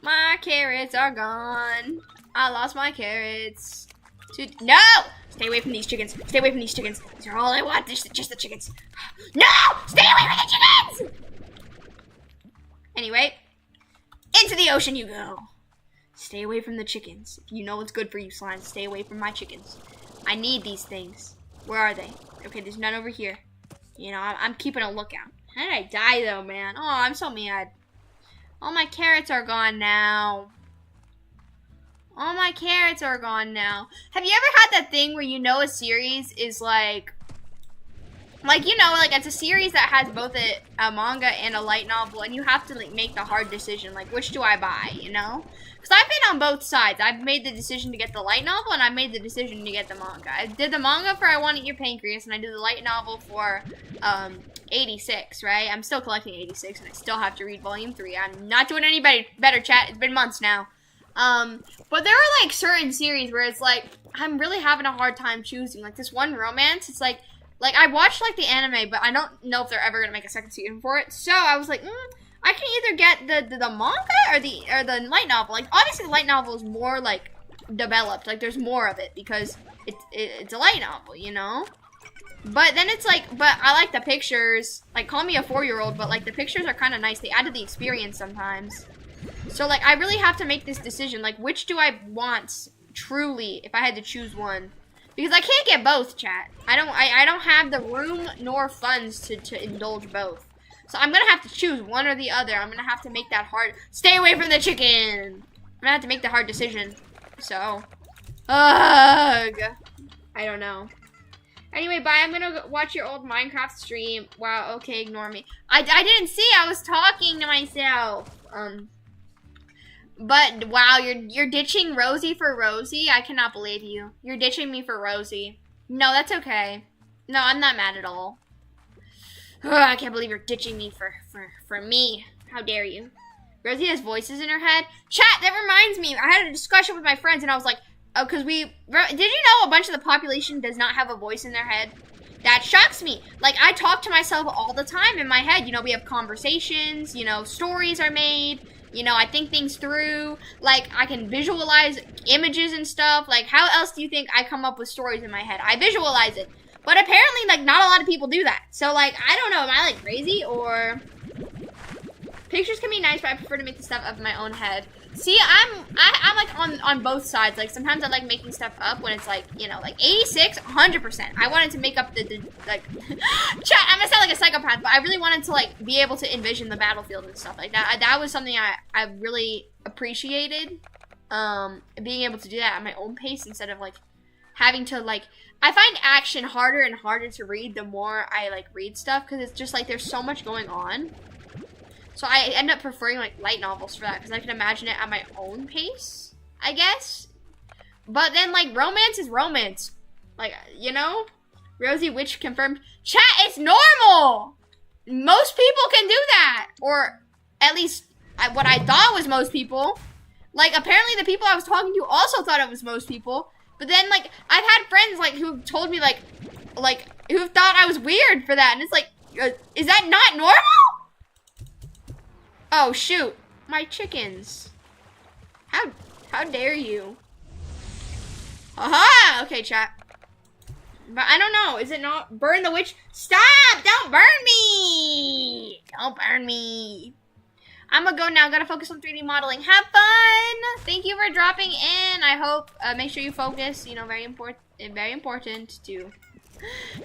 My carrots are gone. I lost my carrots. No! Stay away from these chickens. Stay away from these chickens. These are all I want. Just the chickens. No! Stay away from the chickens! Anyway, into the ocean you go. Stay away from the chickens. If you know what's good for you, slime, stay away from my chickens. I need these things. Where are they? Okay, there's none over here. You know, I'm keeping a lookout. How did I die, though, man? Oh, I'm so mad. All my carrots are gone now. All my carrots are gone now. Have you ever had that thing where you know a series is like you know, like it's a series that has both a manga and a light novel, and you have to like make the hard decision, like which do I buy, you know? Because I've been on both sides. I've made the decision to get the light novel, and I made the decision to get the manga. I did the manga for I Want to Eat Your Pancreas, and I did the light novel for 86, right? I'm still collecting 86, and I still have to read volume 3. I'm not doing any better, chat. It's been months now. But there are like certain series where it's like I'm really having a hard time choosing. Like this one romance, it's like I watched like the anime, but I don't know if they're ever gonna make a second season for it. So I was like, I can either get the manga or the light novel. Like obviously the light novel is more like developed. Like there's more of it because it's a light novel, you know. But then it's like, but I like the pictures. Like call me a 4-year-old, but like the pictures are kind of nice. They add to the experience sometimes. So, like, I really have to make this decision. Like, which do I want, truly, if I had to choose one? Because I can't get both, chat. I don't have the room nor funds to indulge both. So, I'm gonna have to choose one or the other. I'm gonna have to make that hard... Stay away from the chicken! I'm gonna have to make the hard decision. So, ugh. I don't know. Anyway, bye. I'm gonna go watch your old Minecraft stream. Wow, okay, ignore me. I didn't see. I was talking to myself. But wow, you're ditching Rosie for Rosie? I cannot believe you. You're ditching me for Rosie. No, that's okay. No, I'm not mad at all. Ugh, I can't believe you're ditching me for me. How dare you? Rosie has voices in her head. Chat, that reminds me. I had a discussion with my friends and I was like, oh, because did you know a bunch of the population does not have a voice in their head? That shocks me. Like, I talk to myself all the time in my head. You know, we have conversations, you know, stories are made. You know, I think things through. Like, I can visualize images and stuff. Like, how else do you think I come up with stories in my head? I visualize it. But apparently, like, not a lot of people do that. So, like, I don't know. Am I, like, crazy? Or... Pictures can be nice, but I prefer to make the stuff up in my own head. See, I'm like, on both sides. Like, sometimes I like making stuff up when it's like, you know, like 86, 100%. I wanted to make up the like, chat, I'm gonna sound like a psychopath, but I really wanted to, like, be able to envision the battlefield and stuff like that. That was something I really appreciated, being able to do that at my own pace instead of, like, having to, like, I find action harder and harder to read the more I, like, read stuff, because it's just, like, there's so much going on. So I end up preferring, like, light novels for that, because I can imagine it at my own pace, I guess. But then, like, romance is romance. Like, you know? Rosie Witch confirmed. Chat, it's normal! Most people can do that! Or, at least, what I thought was most people. Like, apparently the people I was talking to also thought it was most people. But then, like, I've had friends, like, who told me, like, who thought I was weird for that. And it's like, is that not normal? Oh, shoot. My chickens. How dare you? Aha! Okay, chat. But I don't know. Is it not? Burn the witch? Stop! Don't burn me! Don't burn me. I'm gonna go now. Gotta focus on 3D modeling. Have fun! Thank you for dropping in. I hope, make sure you focus. You know, very important to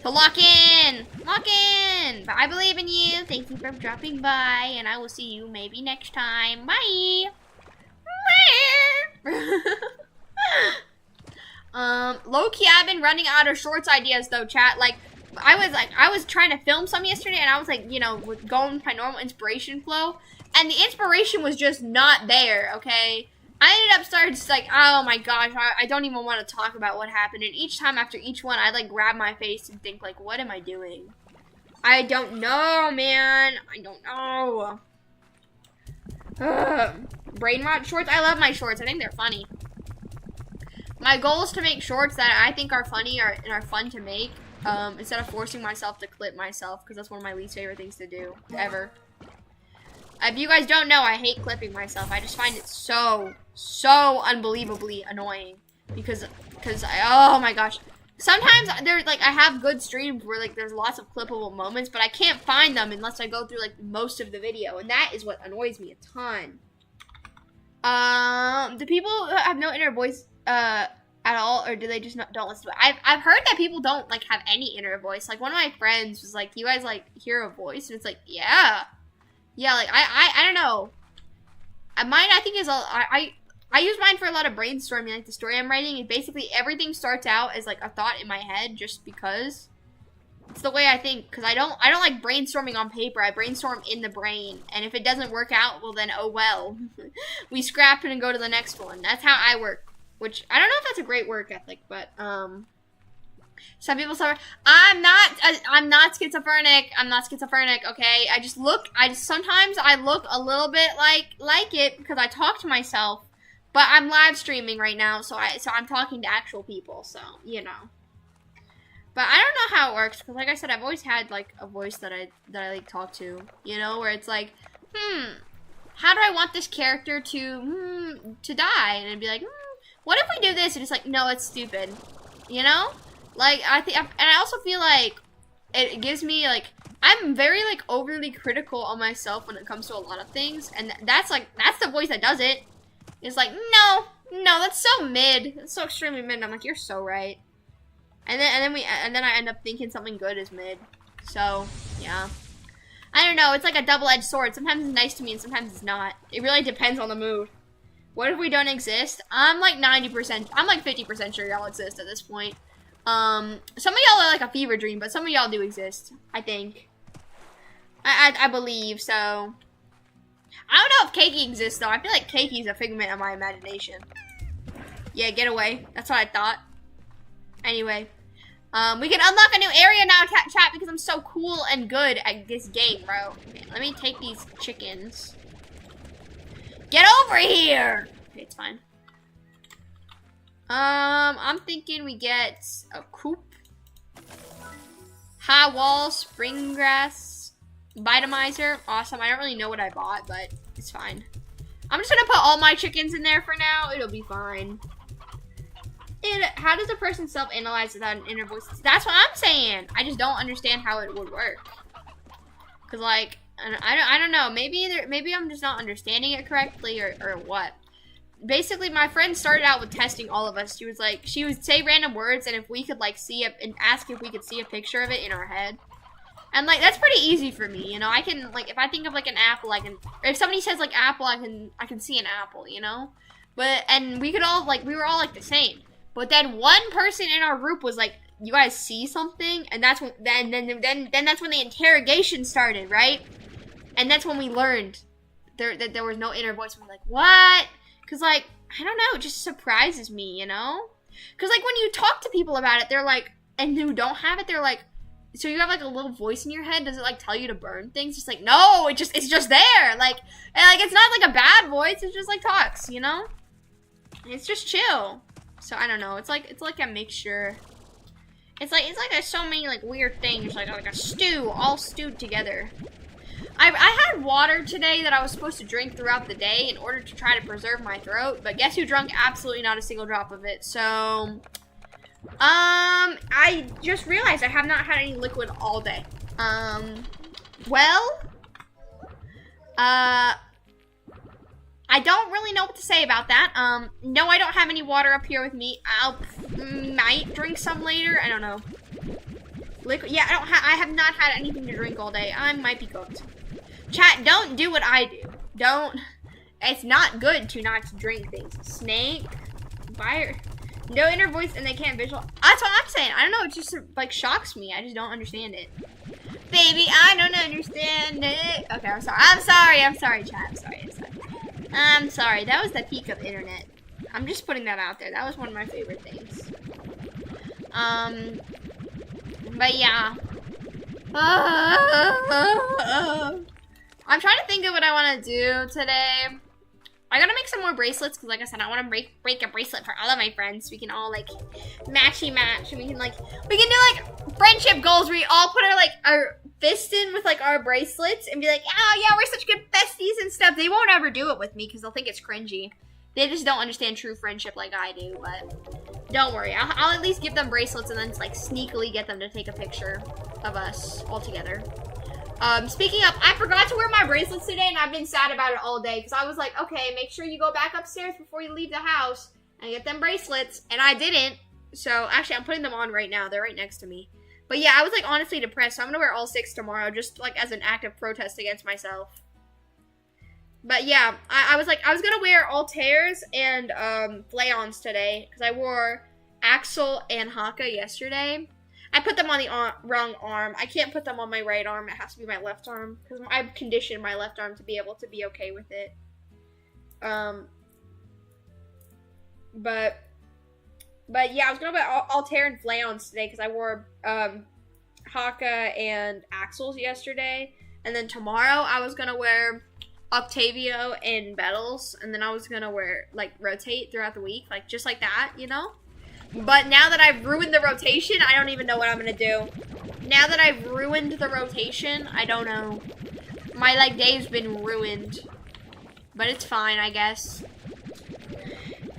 lock in. Lock in! But I believe in you. Thank you for dropping by. And I will see you maybe next time. Bye! Low-key, I've been running out of shorts ideas though, chat. Like, I was trying to film some yesterday, and I was like, you know, going with my normal inspiration flow, and the inspiration was just not there. Okay, I ended up starting just like, oh my gosh, I don't even want to talk about what happened. And each time after each one, I like grab my face and think like, what am I doing? I don't know, man. I don't know. Brain rot shorts. I love my shorts. I think they're funny. My goal is to make shorts that I think are funny and are fun to make, instead of forcing myself to clip myself, because that's one of my least favorite things to do, ever. If you guys don't know, I hate clipping myself. I just find it so unbelievably annoying, because oh my gosh. Sometimes there's like, I have good streams where like there's lots of clippable moments, but I can't find them unless I go through like most of the video, and that is what annoys me a ton. Do people have no inner voice at all, or do they just don't listen to it? I've heard that people don't like have any inner voice. Like, one of my friends was like, you guys like hear a voice? And it's like, yeah, like I don't know. Mine, I think, is I use mine for a lot of brainstorming. Like, the story I'm writing, and basically everything starts out as like a thought in my head, just because it's the way I think. Because I don't like brainstorming on paper. I brainstorm in the brain, and if it doesn't work out, well then, oh well. We scrap it and go to the next one. That's how I work. Which, I don't know if that's a great work ethic, but, some people say, I'm not schizophrenic. I'm not schizophrenic, okay? Sometimes I look a little bit like it because I talk to myself, but I'm live streaming right now, so I'm talking to actual people, so, you know. But I don't know how it works, because like I said, I've always had, like, a voice that I like, talk to, you know, where it's like, how do I want this character to die? And it'd be like, what if we do this? And it's like, no, it's stupid. You know? Like, and I also feel like it gives me, like, I'm very, like, overly critical on myself when it comes to a lot of things. And that's the voice that does it. It's like, no, that's so mid. That's so extremely mid. And I'm like, you're so right. And then I end up thinking something good is mid. So, yeah. I don't know. It's like a double-edged sword. Sometimes it's nice to me and sometimes it's not. It really depends on the mood. What if we don't exist? I'm like 90%, I'm like 50% sure y'all exist at this point. Some of y'all are like a fever dream, but some of y'all do exist, I think. I believe, so. I don't know if Keiki exists, though. I feel like Keiki's a figment of my imagination. Yeah, get away. That's what I thought. Anyway. We can unlock a new area now, chat, because I'm so cool and good at this game, bro. Okay, let me take these chickens. Get over here! Okay, it's fine. I'm thinking we get a coop. High wall, spring grass, vitamizer. Awesome. I don't really know what I bought, but it's fine. I'm just gonna put all my chickens in there for now. It'll be fine. How does a person self-analyze without an inner voice? That's what I'm saying. I just don't understand how it would work. Cause like, I don't know. Maybe I'm just not understanding it correctly, or what. basically my friend started out with testing all of us. She would say random words, and if we could like see it, and ask if we could see a picture of it in our head. And like that's pretty easy for me, you know. I can like if I think of like an apple, or if somebody says like apple, I can see an apple, you know. And we were all like the same. But then one person in our group was like, "You guys see something?" And that's when then that's when the interrogation started, right? And that's when we learned that there was no inner voice. We're like, what? Because, like, I don't know. It just surprises me, you know? Because, like, when you talk to people about it, they're like, and who don't have it, they're like, so you have, like, a little voice in your head? Does it, like, tell you to burn things? It's like, no, it's just there. Like, and, like, it's not, like, a bad voice. It's just, like, talks, you know? It's just chill. So, I don't know. It's like a mixture. It's like there's so many, like, weird things. Like a stew, all stewed together. I had water today that I was supposed to drink throughout the day in order to try to preserve my throat, but guess who drank absolutely not a single drop of it? So, I just realized I have not had any liquid all day. Well, I don't really know what to say about that. No, I don't have any water up here with me. Might drink some later. I don't know. Liquid? Yeah, I have not had anything to drink all day. I might be cooked. Chat, don't do what I do. Don't. It's not good to not drink things. Snake, fire, no inner voice, and they can't visualize. That's what I'm saying. I don't know. It just like shocks me. I just don't understand it. Baby, I don't understand it. Okay, I'm sorry. I'm sorry, chat. I'm sorry. That was the peak of internet. I'm just putting that out there. That was one of my favorite things. But yeah. I'm trying to think of what I want to do today. I gotta make some more bracelets because, like I said, I want to break a bracelet for all of my friends. We can all like matchy match, and we can do like friendship goals where we all put our fist in with like our bracelets and be like, oh yeah, we're such good besties and stuff. They won't ever do it with me because they'll think it's cringy. They just don't understand true friendship like I do. But don't worry, I'll at least give them bracelets and then like sneakily get them to take a picture of us all together. Speaking of, I forgot to wear my bracelets today, and I've been sad about it all day, because I was like, okay, make sure you go back upstairs before you leave the house and get them bracelets, and I didn't. So, actually, I'm putting them on right now. They're right next to me. But yeah, I was, like, honestly depressed, so I'm gonna wear all 6 tomorrow, just, like, as an act of protest against myself. But yeah, I was gonna wear Altairs and, Flayons today, because I wore Axel and Haka yesterday. I put them on the wrong arm. I can't put them on my right arm. It has to be my left arm, because I've conditioned my left arm to be able to be okay with it. But yeah, I was gonna wear Altair and Flayons today, because I wore Haka and Axel's yesterday, and then tomorrow I was gonna wear Octavio and Bettles, and then I was gonna wear rotate throughout the week, just like that, you know. But now that I've ruined the rotation, I don't even know what I'm gonna do. Now that I've ruined the rotation, I don't know. My day's been ruined. But it's fine, I guess.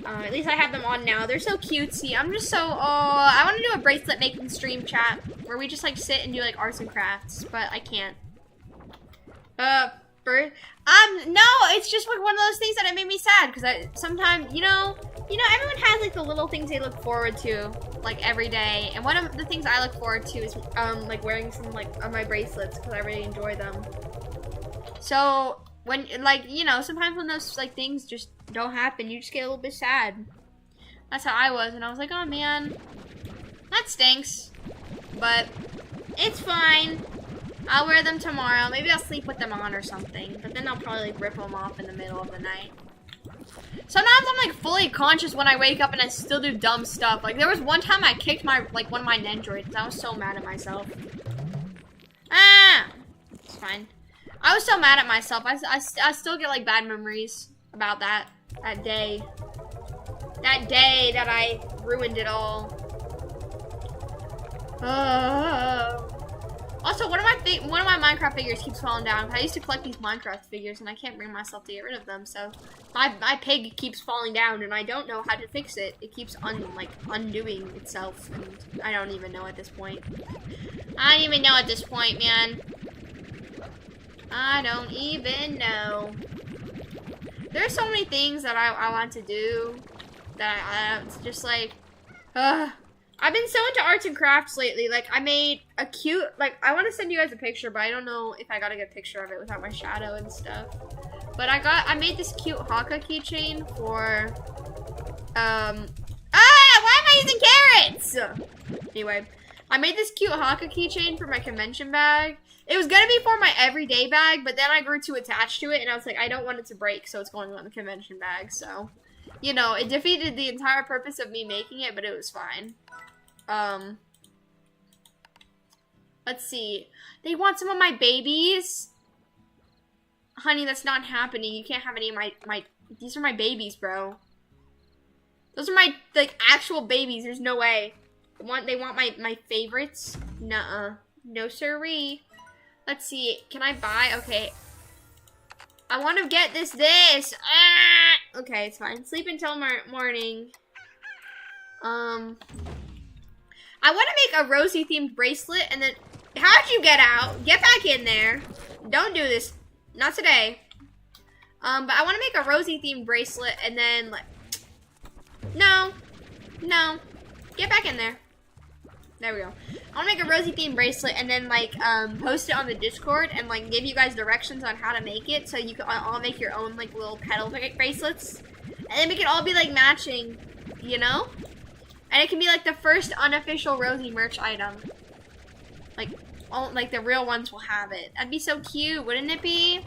At least I have them on now. They're so cutesy. I'm just so, I want to do a bracelet making stream chat where we just sit and do arts and crafts, but I can't. No, it's just one of those things that it made me sad, because sometimes, you know, everyone has the little things they look forward to every day, and one of the things I look forward to is wearing some of my bracelets, because I really enjoy them. So when you know, sometimes when those things just don't happen, you just get a little bit sad. That's how I was, and I was like, oh man, that stinks, but it's fine. I'll wear them tomorrow. Maybe I'll sleep with them on or something. But then I'll probably rip them off in the middle of the night. Sometimes I'm fully conscious when I wake up and I still do dumb stuff. There was one time I kicked my one of my Nendroids. I was so mad at myself. It's fine. I was so mad at myself. I still get bad memories about that day. That day that I ruined it all. Also, one of my Minecraft figures keeps falling down. I used to collect these Minecraft figures, and I can't bring myself to get rid of them. So my pig keeps falling down, and I don't know how to fix it. It keeps undoing itself, and I don't even know at this point. I don't even know at this point, man. I don't even know. There's so many things that I want to do that it's just like, I've been so into arts and crafts lately. Like, I made a cute, like, I want to send you guys a picture, but I don't know if I got a good picture of it without my shadow and stuff. But I made this cute Haka keychain for, why am I using carrots? Anyway, I made this cute Haka keychain for my convention bag. It was gonna be for my everyday bag, but then I grew too attached to it, and I was like, I don't want it to break, so it's going on the convention bag, so. You know, it defeated the entire purpose of me making it, but it was fine. Let's see. They want some of my babies. Honey, that's not happening. You can't have any of my these are my babies, bro. Those are my, like, actual babies. There's no way. They want my favorites? Nuh-uh. No siree. Let's see. Can I buy? Okay. I want to get this. Ah! Okay, it's fine. Sleep until morning. I want to make a Rosie themed bracelet, and then how'd you get out? Get back in there. Don't do this. Not today. But I want to make a Rosie themed bracelet, and then like, no, get back in there. There we go. I want to make a Rosie themed bracelet, and then like post it on the Discord, and like give you guys directions on how to make it, so you can all make your own like little petal bracelets, and then we can all be like matching, you know. And it can be like the first unofficial Rosie merch item. Like the real ones will have it. That'd be so cute, wouldn't it be?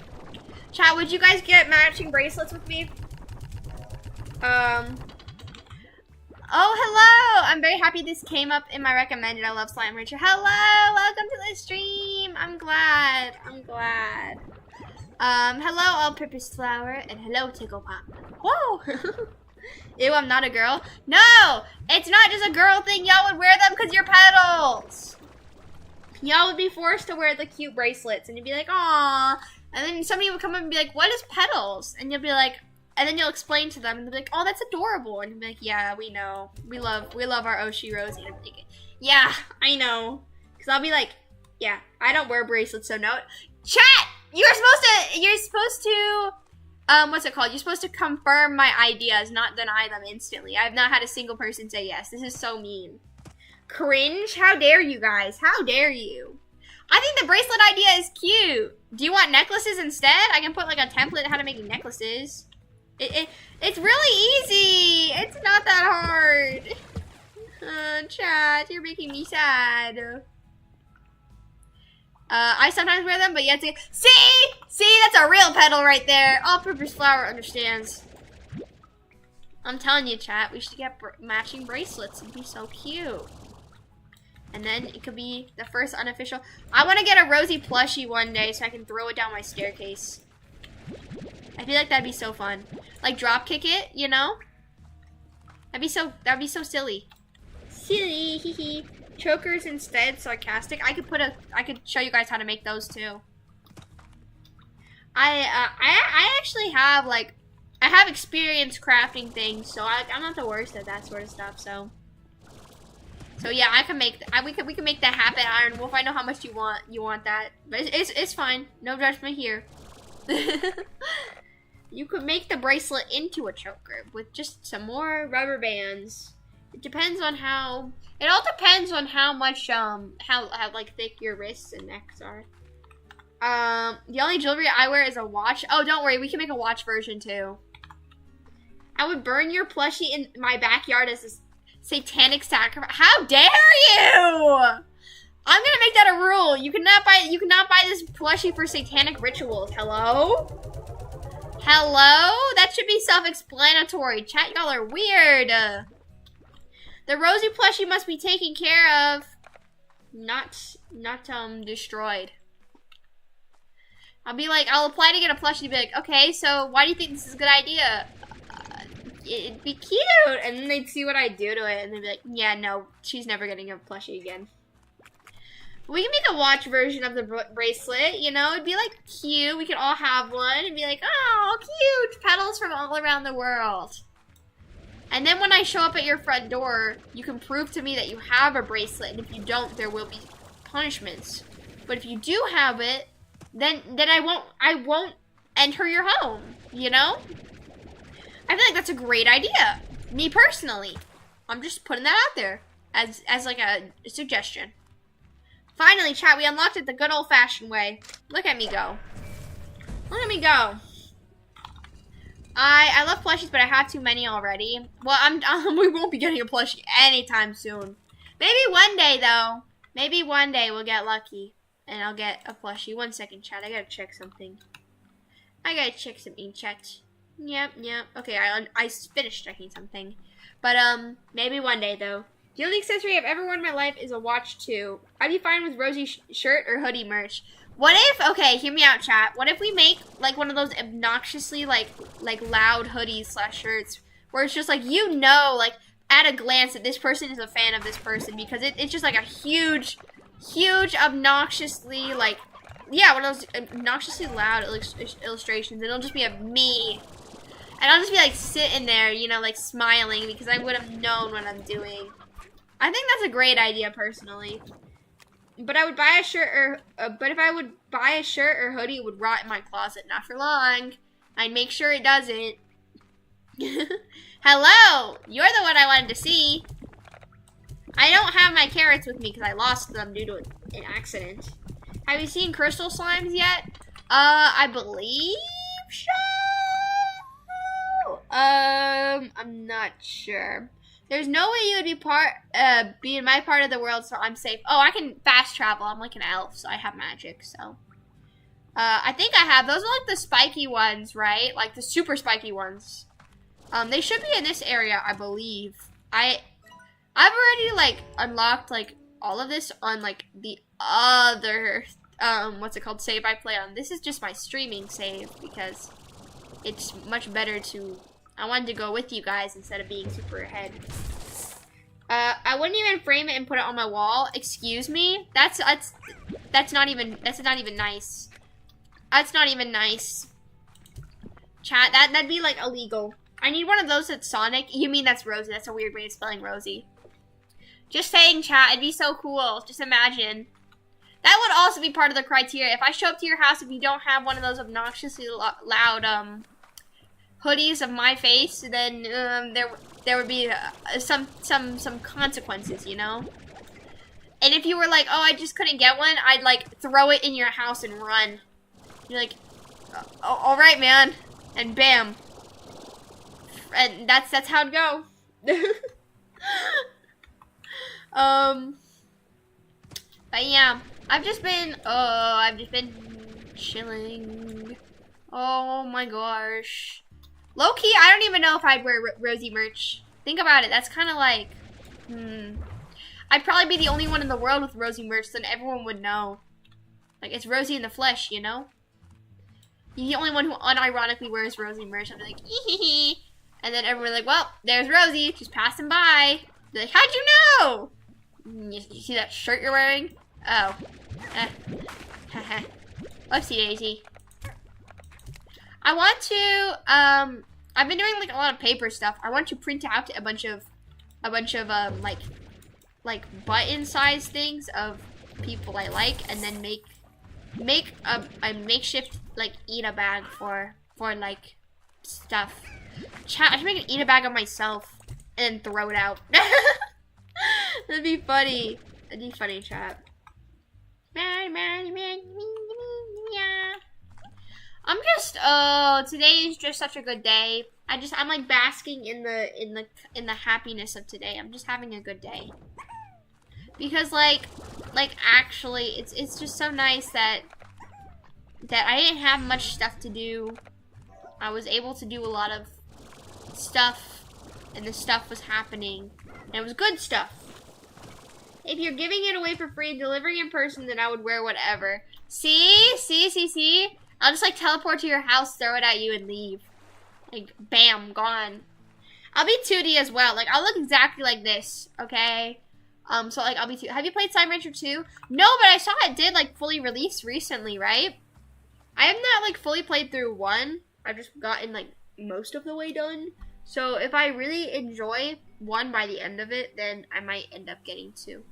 Chat, would you guys get matching bracelets with me? Oh, hello! I'm very happy this came up in my recommended. I love slimerancher. Hello! Welcome to the stream! I'm glad. Hello, all-purpose flower, and hello, Tickle Pop. Whoa! Ew, I'm not a girl. No! It's not just a girl thing. Y'all would wear them because you're petals. Y'all would be forced to wear the cute bracelets, and you'd be like, "Aw." And then somebody would come up and be like, "What is petals?" And you'll be like, and then you'll explain to them, and they'll be like, "Oh, that's adorable." And you'll be like, "Yeah, we know. We love our Oshi Rosie." And I'm thinking, "Yeah, I know." Because I'll be like, "Yeah, I don't wear bracelets, so no." Chat! You're supposed to, what's it called? You're supposed to confirm my ideas, not deny them instantly. I have not had a single person say yes. This is so mean. Cringe? How dare you guys? How dare you? I think the bracelet idea is cute. Do you want necklaces instead? I can put like a template on how to make necklaces. It's really easy. It's not that hard. Chat, you're making me sad. I sometimes wear them, but you have to see, that's a real petal right there. All-purpose flower understands. I'm telling you, chat, we should get matching bracelets. It'd be so cute. And then it could be the first unofficial. I want to get a Rosie plushie one day so I can throw it down my staircase. I feel like that'd be so fun. Like drop kick it, you know? That'd be so silly. Silly, hee hee. Chokers instead, sarcastic. I could show you guys how to make those too. I actually have like, I have experience crafting things, so I'm not the worst at that sort of stuff. So yeah, I can make. We can make that happen, Iron Wolf. I know how much you want that, but it's fine. No judgment here. You could make the bracelet into a choker with just some more rubber bands. It depends on how. It all depends on how much how like thick your wrists and necks are. The only jewelry I wear is a watch. Oh, don't worry, we can make a watch version too. I would burn your plushie in my backyard as a satanic sacrifice. How dare you! I'm gonna make that a rule. You cannot buy this plushie for satanic rituals. Hello? Hello? That should be self-explanatory. Chat, y'all are weird. The Rosie plushie must be taken care of, not destroyed. I'll apply to get a plushie to be like, okay, so why do you think this is a good idea? It'd be cute, and then they'd see what I do to it, and they'd be like, yeah, no, she's never getting a plushie again. We can make a watch version of the bracelet, you know? It'd be like cute. We could all have one and be like, oh, cute, petals from all around the world. And then when I show up at your front door, you can prove to me that you have a bracelet, and if you don't, there will be punishments. But if you do have it, then I won't enter your home, you know? I feel like that's a great idea. Me personally. I'm just putting that out there as like a suggestion. Finally, chat, we unlocked it the good old-fashioned way. Look at me go. Look at me go. I love plushies, but I have too many already. Well, we won't be getting a plushie anytime soon. Maybe one day, though. Maybe one day we'll get lucky, and I'll get a plushie. 1 second, chat. I gotta check something. I gotta check something, chat. Yep. Okay, I finished checking something. But, maybe one day, though. The only accessory I've ever worn in my life is a watch, too. I'd be fine with Rosie shirt or hoodie merch. What if, okay, hear me out, chat. What if we make, like, one of those obnoxiously, like loud hoodies / shirts, where it's just, like, you know, like, at a glance that this person is a fan of this person, because it's just, like, a huge, obnoxiously, like, yeah, one of those obnoxiously loud illustrations. It'll just be of me. And I'll just be, like, sitting there, you know, like, smiling, because I would have known what I'm doing. I think that's a great idea, personally. But I would buy a shirt or, but if I would buy a shirt or hoodie, it would rot in my closet. Not for long. I'd make sure it doesn't. Hello! You're the one I wanted to see. I don't have my carrots with me because I lost them due to an accident. Have you seen crystal slimes yet? I believe so. I'm not sure. There's no way you would be in my part of the world, so I'm safe. Oh, I can fast travel. I'm like an elf, so I have magic, so. I think I have. Those are like the spiky ones, right? Like the super spiky ones. They should be in this area, I believe. I've already like unlocked like all of this on like the other, what's it called, save I play on. This is just my streaming save because it's much better to, I wanted to go with you guys instead of being super ahead. I wouldn't even frame it and put it on my wall. Excuse me? That's not even nice. That's not even nice. Chat, that'd be like illegal. I need one of those that's Sonic. You mean that's Rosie? That's a weird way of spelling Rosie. Just saying, chat, it'd be so cool. Just imagine. That would also be part of the criteria. If I show up to your house, if you don't have one of those obnoxiously loud, hoodies of my face, then there would be some consequences, you know. And if you were like, oh, I just couldn't get one, I'd like throw it in your house and run. You're like, all right, man, and bam, and that's how it'd go. But yeah, I've just been chilling. Oh my gosh. Low-key, I don't even know if I'd wear Rosie merch. Think about it. That's kind of like, I'd probably be the only one in the world with Rosie merch, then everyone would know. Like, it's Rosie in the flesh, you know? You're the only one who unironically wears Rosie merch. I'd be like, hee. And then everyone's like, well, there's Rosie. She's passing by. They're like, how'd you know? You see that shirt you're wearing? Oh. Oopsie daisy. I want to, I've been doing like a lot of paper stuff. I want to print out a bunch of like button size things of people I like, and then make a makeshift like eat-a bag for like stuff. Chat, I should make an eat-a bag of myself and then throw it out. That'd be funny. That'd be funny, chat. I'm just, today is just such a good day. I'm like basking in the happiness of today. I'm just having a good day. Because like actually, it's just so nice that I didn't have much stuff to do. I was able to do a lot of stuff, and the stuff was happening, and it was good stuff. If you're giving it away for free and delivering in person, then I would wear whatever. See? I'll just like teleport to your house, throw it at you, and leave. Like, bam, gone. I'll be 2D as well. Like, I'll look exactly like this, okay? So like, I'll be 2D. Have you played Slimerancher 2? No, but I saw it did like fully release recently, right? I have not like fully played through 1. I've just gotten like most of the way done. So if I really enjoy 1 by the end of it, then I might end up getting 2.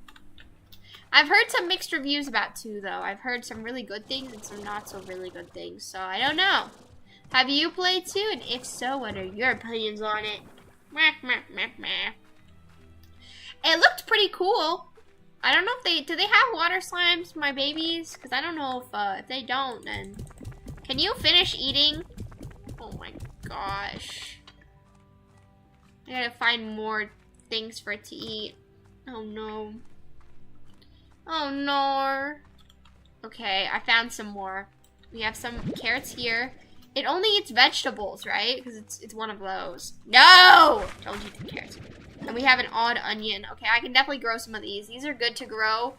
I've heard some mixed reviews about 2, though. I've heard some really good things and some not so really good things. So I don't know. Have you played too? And if so, what are your opinions on it? It looked pretty cool. I don't know if do they have water slimes, my babies? Because I don't know if they don't, then. Can you finish eating? Oh my gosh. I gotta find more things for it to eat. Oh no. Oh no. Okay, I found some more. We have some carrots here. It only eats vegetables, right? Because it's one of those. No! Don't eat the carrots. And we have an odd onion. Okay, I can definitely grow some of these. These are good to grow.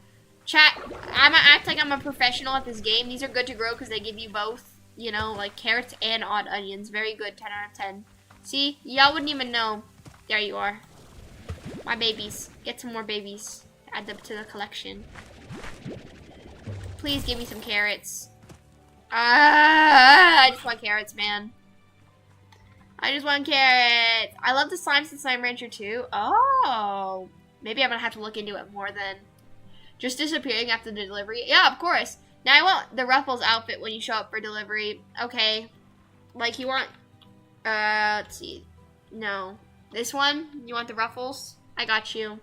Chat, I'm gonna act like I'm a professional at this game. These are good to grow because they give you both, you know, like carrots and odd onions. Very good, 10 out of 10. See, y'all wouldn't even know. There you are. My babies. Get some more babies. Add them to the collection. Please give me some carrots. I just want carrots, man. I just want carrots. I love the slimes in Slimerancher too. Oh. Maybe I'm gonna have to look into it more than just disappearing after the delivery. Yeah, of course. Now I want the Ruffles outfit when you show up for delivery. Okay. Like you want, let's see. No. This one? You want the Ruffles? I got you.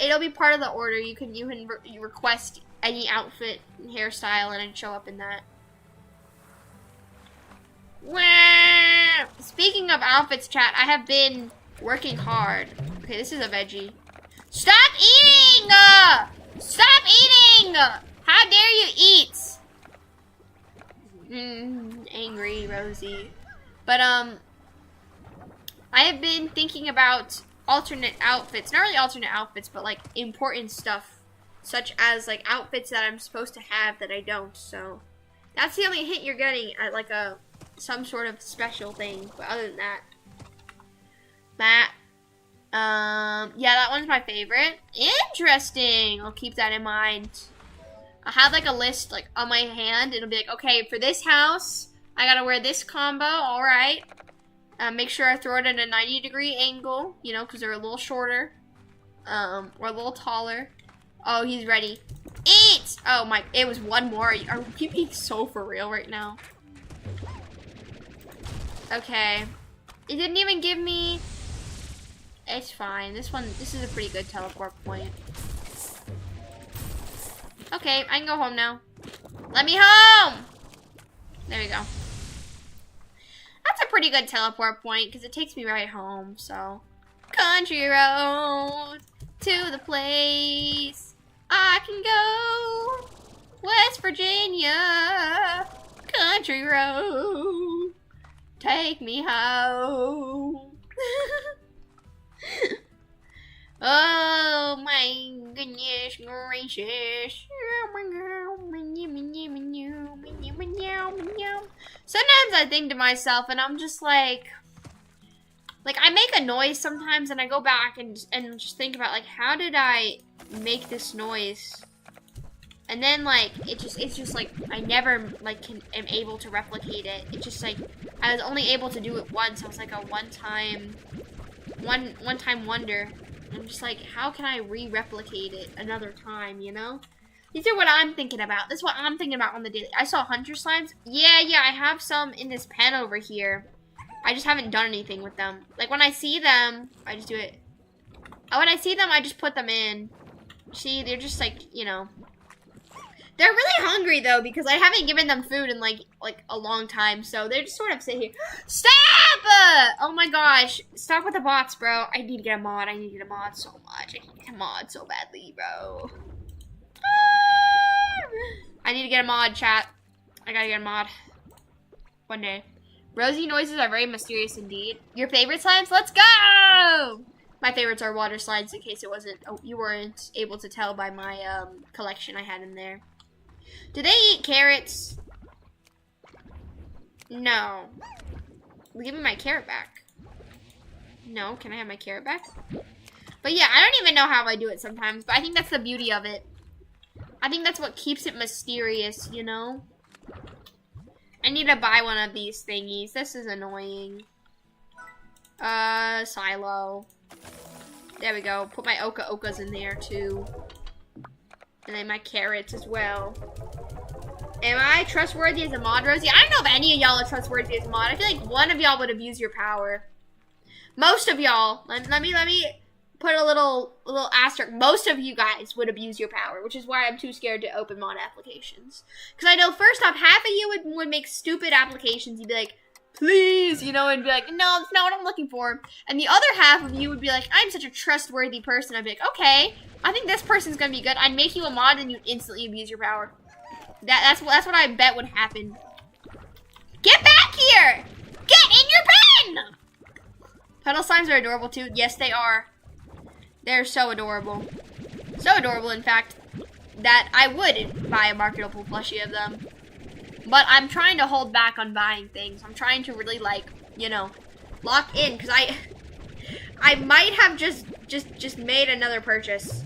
It'll be part of the order. You can request any outfit and hairstyle and it'd show up in that. Speaking of outfits, chat, I have been working hard. Okay, this is a veggie. Stop eating! Stop eating! How dare you eat? Angry Rosie. But I have been thinking about alternate outfits. Not really alternate outfits, but like important stuff. Such as like outfits that I'm supposed to have that I don't. So that's the only hint you're getting at like some sort of special thing. But other than that, yeah, that one's my favorite. Interesting. I'll keep that in mind. I have like a list like on my hand. It'll be like, okay, for this house, I gotta wear this combo. All right. Make sure I throw it at a 90-degree angle, you know, because they're a little shorter, or a little taller. Oh, he's ready. Eat! Oh my, it was one more. Are we being so for real right now? Okay. It didn't even give me... It's fine. This is a pretty good teleport point. Okay, I can go home now. Let me home! There we go. That's a pretty good teleport point because it takes me right home, so. Country road to the place I can go. West Virginia. Country road. Take me home. Oh my goodness gracious. Sometimes I think to myself and I'm just like I make a noise sometimes and I go back and just think about like how did I make this noise? And then like it's just like I never like am able to replicate it. It's just like I was only able to do it once. I was like a one time wonder. I'm just like, how can I re-replicate it another time, you know? These are what I'm thinking about. This is what I'm thinking about on the daily. I saw hunter slimes. Yeah, I have some in this pen over here. I just haven't done anything with them. Like when I see them, I just do it. When I see them, I just put them in. See, they're just like, you know. They're really hungry though because I haven't given them food in like a long time, so they just sort of sit here. Stop! Oh my gosh! Stop with the bots, bro. I need to get a mod. I need to get a mod so much. I need to get a mod so badly, bro. I need to get a mod, chat. I gotta get a mod. One day. Rosie noises are very mysterious indeed. Your favorite slimes? Let's go! My favorites are water slides. In case you weren't able to tell by my collection I had in there. Do they eat carrots? No. Give me my carrot back. No, can I have my carrot back? But yeah, I don't even know how I do it sometimes, but I think that's the beauty of it. I think that's what keeps it mysterious, you know? I need to buy one of these thingies. This is annoying. Silo. There we go. Put my okas in there too. And then my carrots as well. Am I trustworthy as a mod, Rosie? I don't know if any of y'all are trustworthy as a mod. I feel like one of y'all would abuse your power. Most of y'all, let me put a little asterisk. Most of you guys would abuse your power, which is why I'm too scared to open mod applications. Because I know first off, half of you would make stupid applications. You'd be like, please, you know, and be like, no, that's not what I'm looking for. And the other half of you would be like, I'm such a trustworthy person. I'd be like, okay, I think this person's gonna be good. I'd make you a mod and you'd instantly abuse your power. That's what I bet would happen. Get back here! Get in your pen! Petal slimes are adorable too. Yes, they are. They're so adorable. So adorable, in fact, that I would buy a marketable plushie of them. But I'm trying to hold back on buying things. I'm trying to really, like, you know, lock in, because I might have just made another purchase.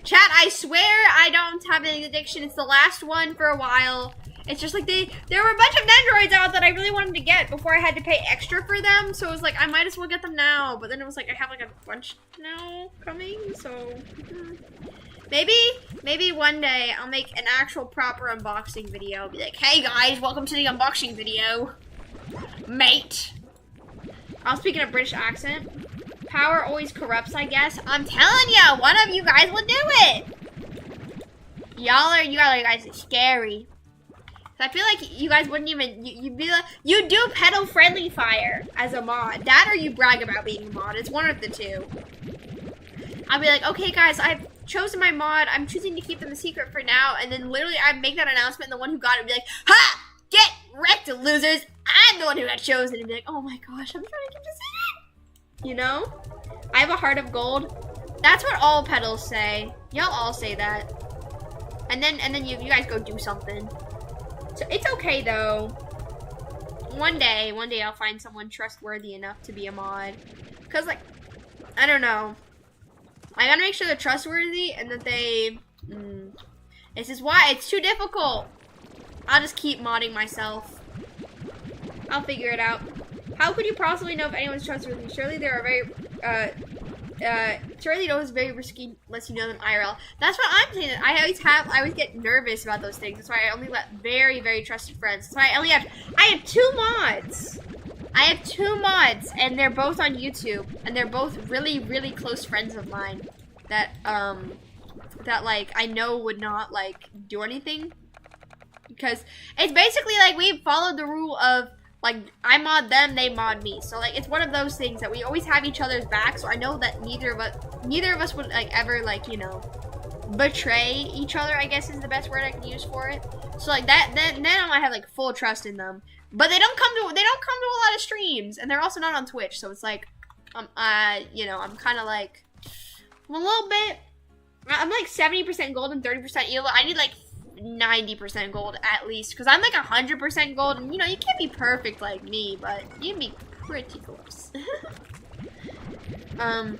Chat, I swear I don't have an addiction. It's the last one for a while. It's just like there were a bunch of Nendoroids out that I really wanted to get before I had to pay extra for them. So it was like, I might as well get them now. But then it was like, I have like a bunch now coming. So maybe one day I'll make an actual proper unboxing video. I'll be like, hey guys, welcome to the unboxing video, mate. I'm speaking a British accent. Power always corrupts, I guess. I'm telling ya, one of you guys will do it. You guys are scary. So I feel like you guys wouldn't even, you'd be like, you do pedal friendly fire as a mod. That or you brag about being a mod. It's one of the two. I'll be like, okay guys, I've chosen my mod. I'm choosing to keep them a secret for now. And then literally I'd make that announcement and the one who got it would be like, ha! Get wrecked, losers. I'm the one who got chosen. And be like, oh my gosh, I'm trying to keep this secret. You know? I have a heart of gold. That's what all pedals say. Y'all all say that. And then you guys go do something. So it's okay though. One day I'll find someone trustworthy enough to be a mod. Cause like, I don't know. I gotta make sure they're trustworthy and that they, this is why it's too difficult. I'll just keep modding myself. I'll figure it out. How could you possibly know if anyone's trustworthy? Surely there are surely those very risky unless you know them IRL. That's what I'm saying. I always get nervous about those things. That's why I only let very, very trusted friends. That's why I have 2 mods. I have 2 mods and they're both on YouTube and they're both really, really close friends of mine that like I know would not like do anything. Because it's basically like we followed the rule of like, I mod them, they mod me. So like, it's one of those things that we always have each other's back. So I know that neither of us would like ever like, you know, betray each other, I guess is the best word I can use for it. So like that, then I might have like full trust in them. But they don't come to a lot of streams, and they're also not on Twitch. So it's like, you know, I'm kind of like, I'm a little bit. I'm like 70% gold and 30% yellow. I need like 90% gold at least, because I'm like 100% gold, and you know, you can't be perfect like me, but you can be pretty close. But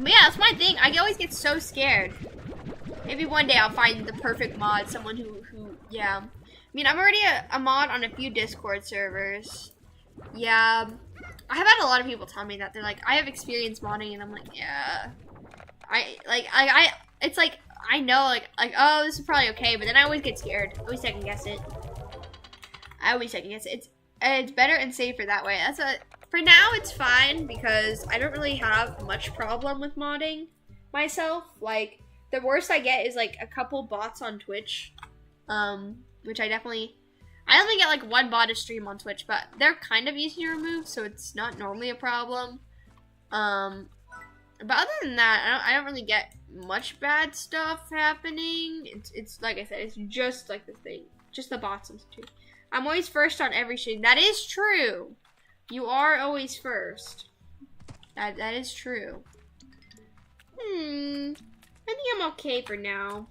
yeah, that's my thing. I always get so scared. Maybe one day I'll find the perfect mod, someone who yeah. I mean, I'm already a mod on a few Discord servers. Yeah, I have had a lot of people tell me that. They're like, I have experience modding, and I'm like, yeah. It's like, I know, like, oh, this is probably okay, but then I always get scared. I always second guess it. It's better and safer that way. For now, it's fine, because I don't really have much problem with modding myself. Like, the worst I get is, like, a couple bots on Twitch, which I only get, like, 1 bot a stream on Twitch, but they're kind of easy to remove, so it's not normally a problem. But other than that, I don't really get much bad stuff happening. It's like I said, it's just like the thing, just the bots and stuff. I'm always first on every stream. That is true. You are always first. That is true. I think I'm okay for now.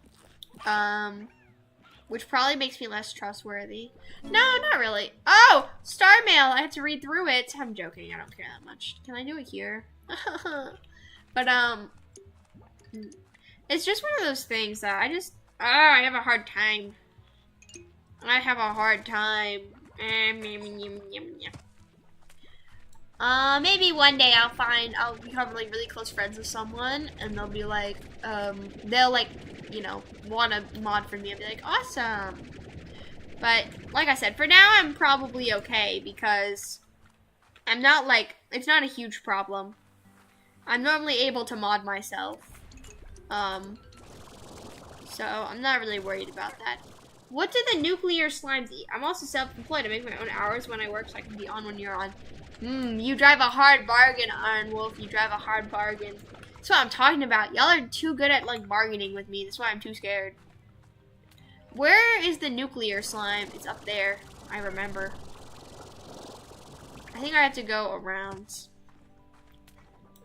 Which probably makes me less trustworthy. No, not really. Oh, Star Mail. I had to read through it. I'm joking. I don't care that much. Can I do it here? But it's just one of those things that I have a hard time. Maybe one day I'll become like really close friends with someone, and they'll be like, they'll like, you know, want a mod from me and be like, awesome. But, like I said, for now, I'm probably okay because I'm not, like, it's not a huge problem. I'm normally able to mod myself. So, I'm not really worried about that. What do the nuclear slimes eat? I'm also self-employed. I make my own hours when I work so I can be on when you're on. You drive a hard bargain, Iron Wolf. You drive a hard bargain. That's what I'm talking about. Y'all are too good at, like, bargaining with me. That's why I'm too scared. Where is the nuclear slime? It's up there. I remember. I think I have to go around.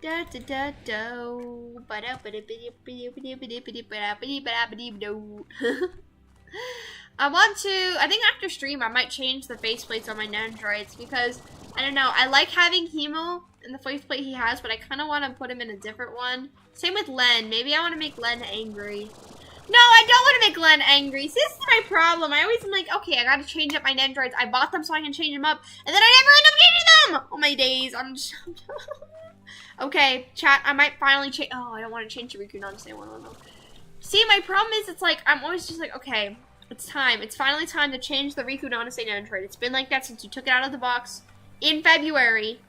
Da da da do. I think after stream I might change the faceplates on my Nandroids because I don't know, I like having Hemo in the faceplate he has, but I kind of want to put him in a different one. Same with Len. Maybe I want to make Len angry. No, I don't want to make Len angry. See, this is my problem. I always am like, okay, I gotta change up my Nandroids. I bought them so I can change them up, and then I never end up changing them! Oh my days, I'm just... Okay, chat, I might finally change... Oh, I don't want to change to Riku Namaste one. See, my problem is, it's like, I'm always just like, okay, it's time. It's finally time to change the Riku Namaste Nandroid. It's been like that since you took it out of the box in February.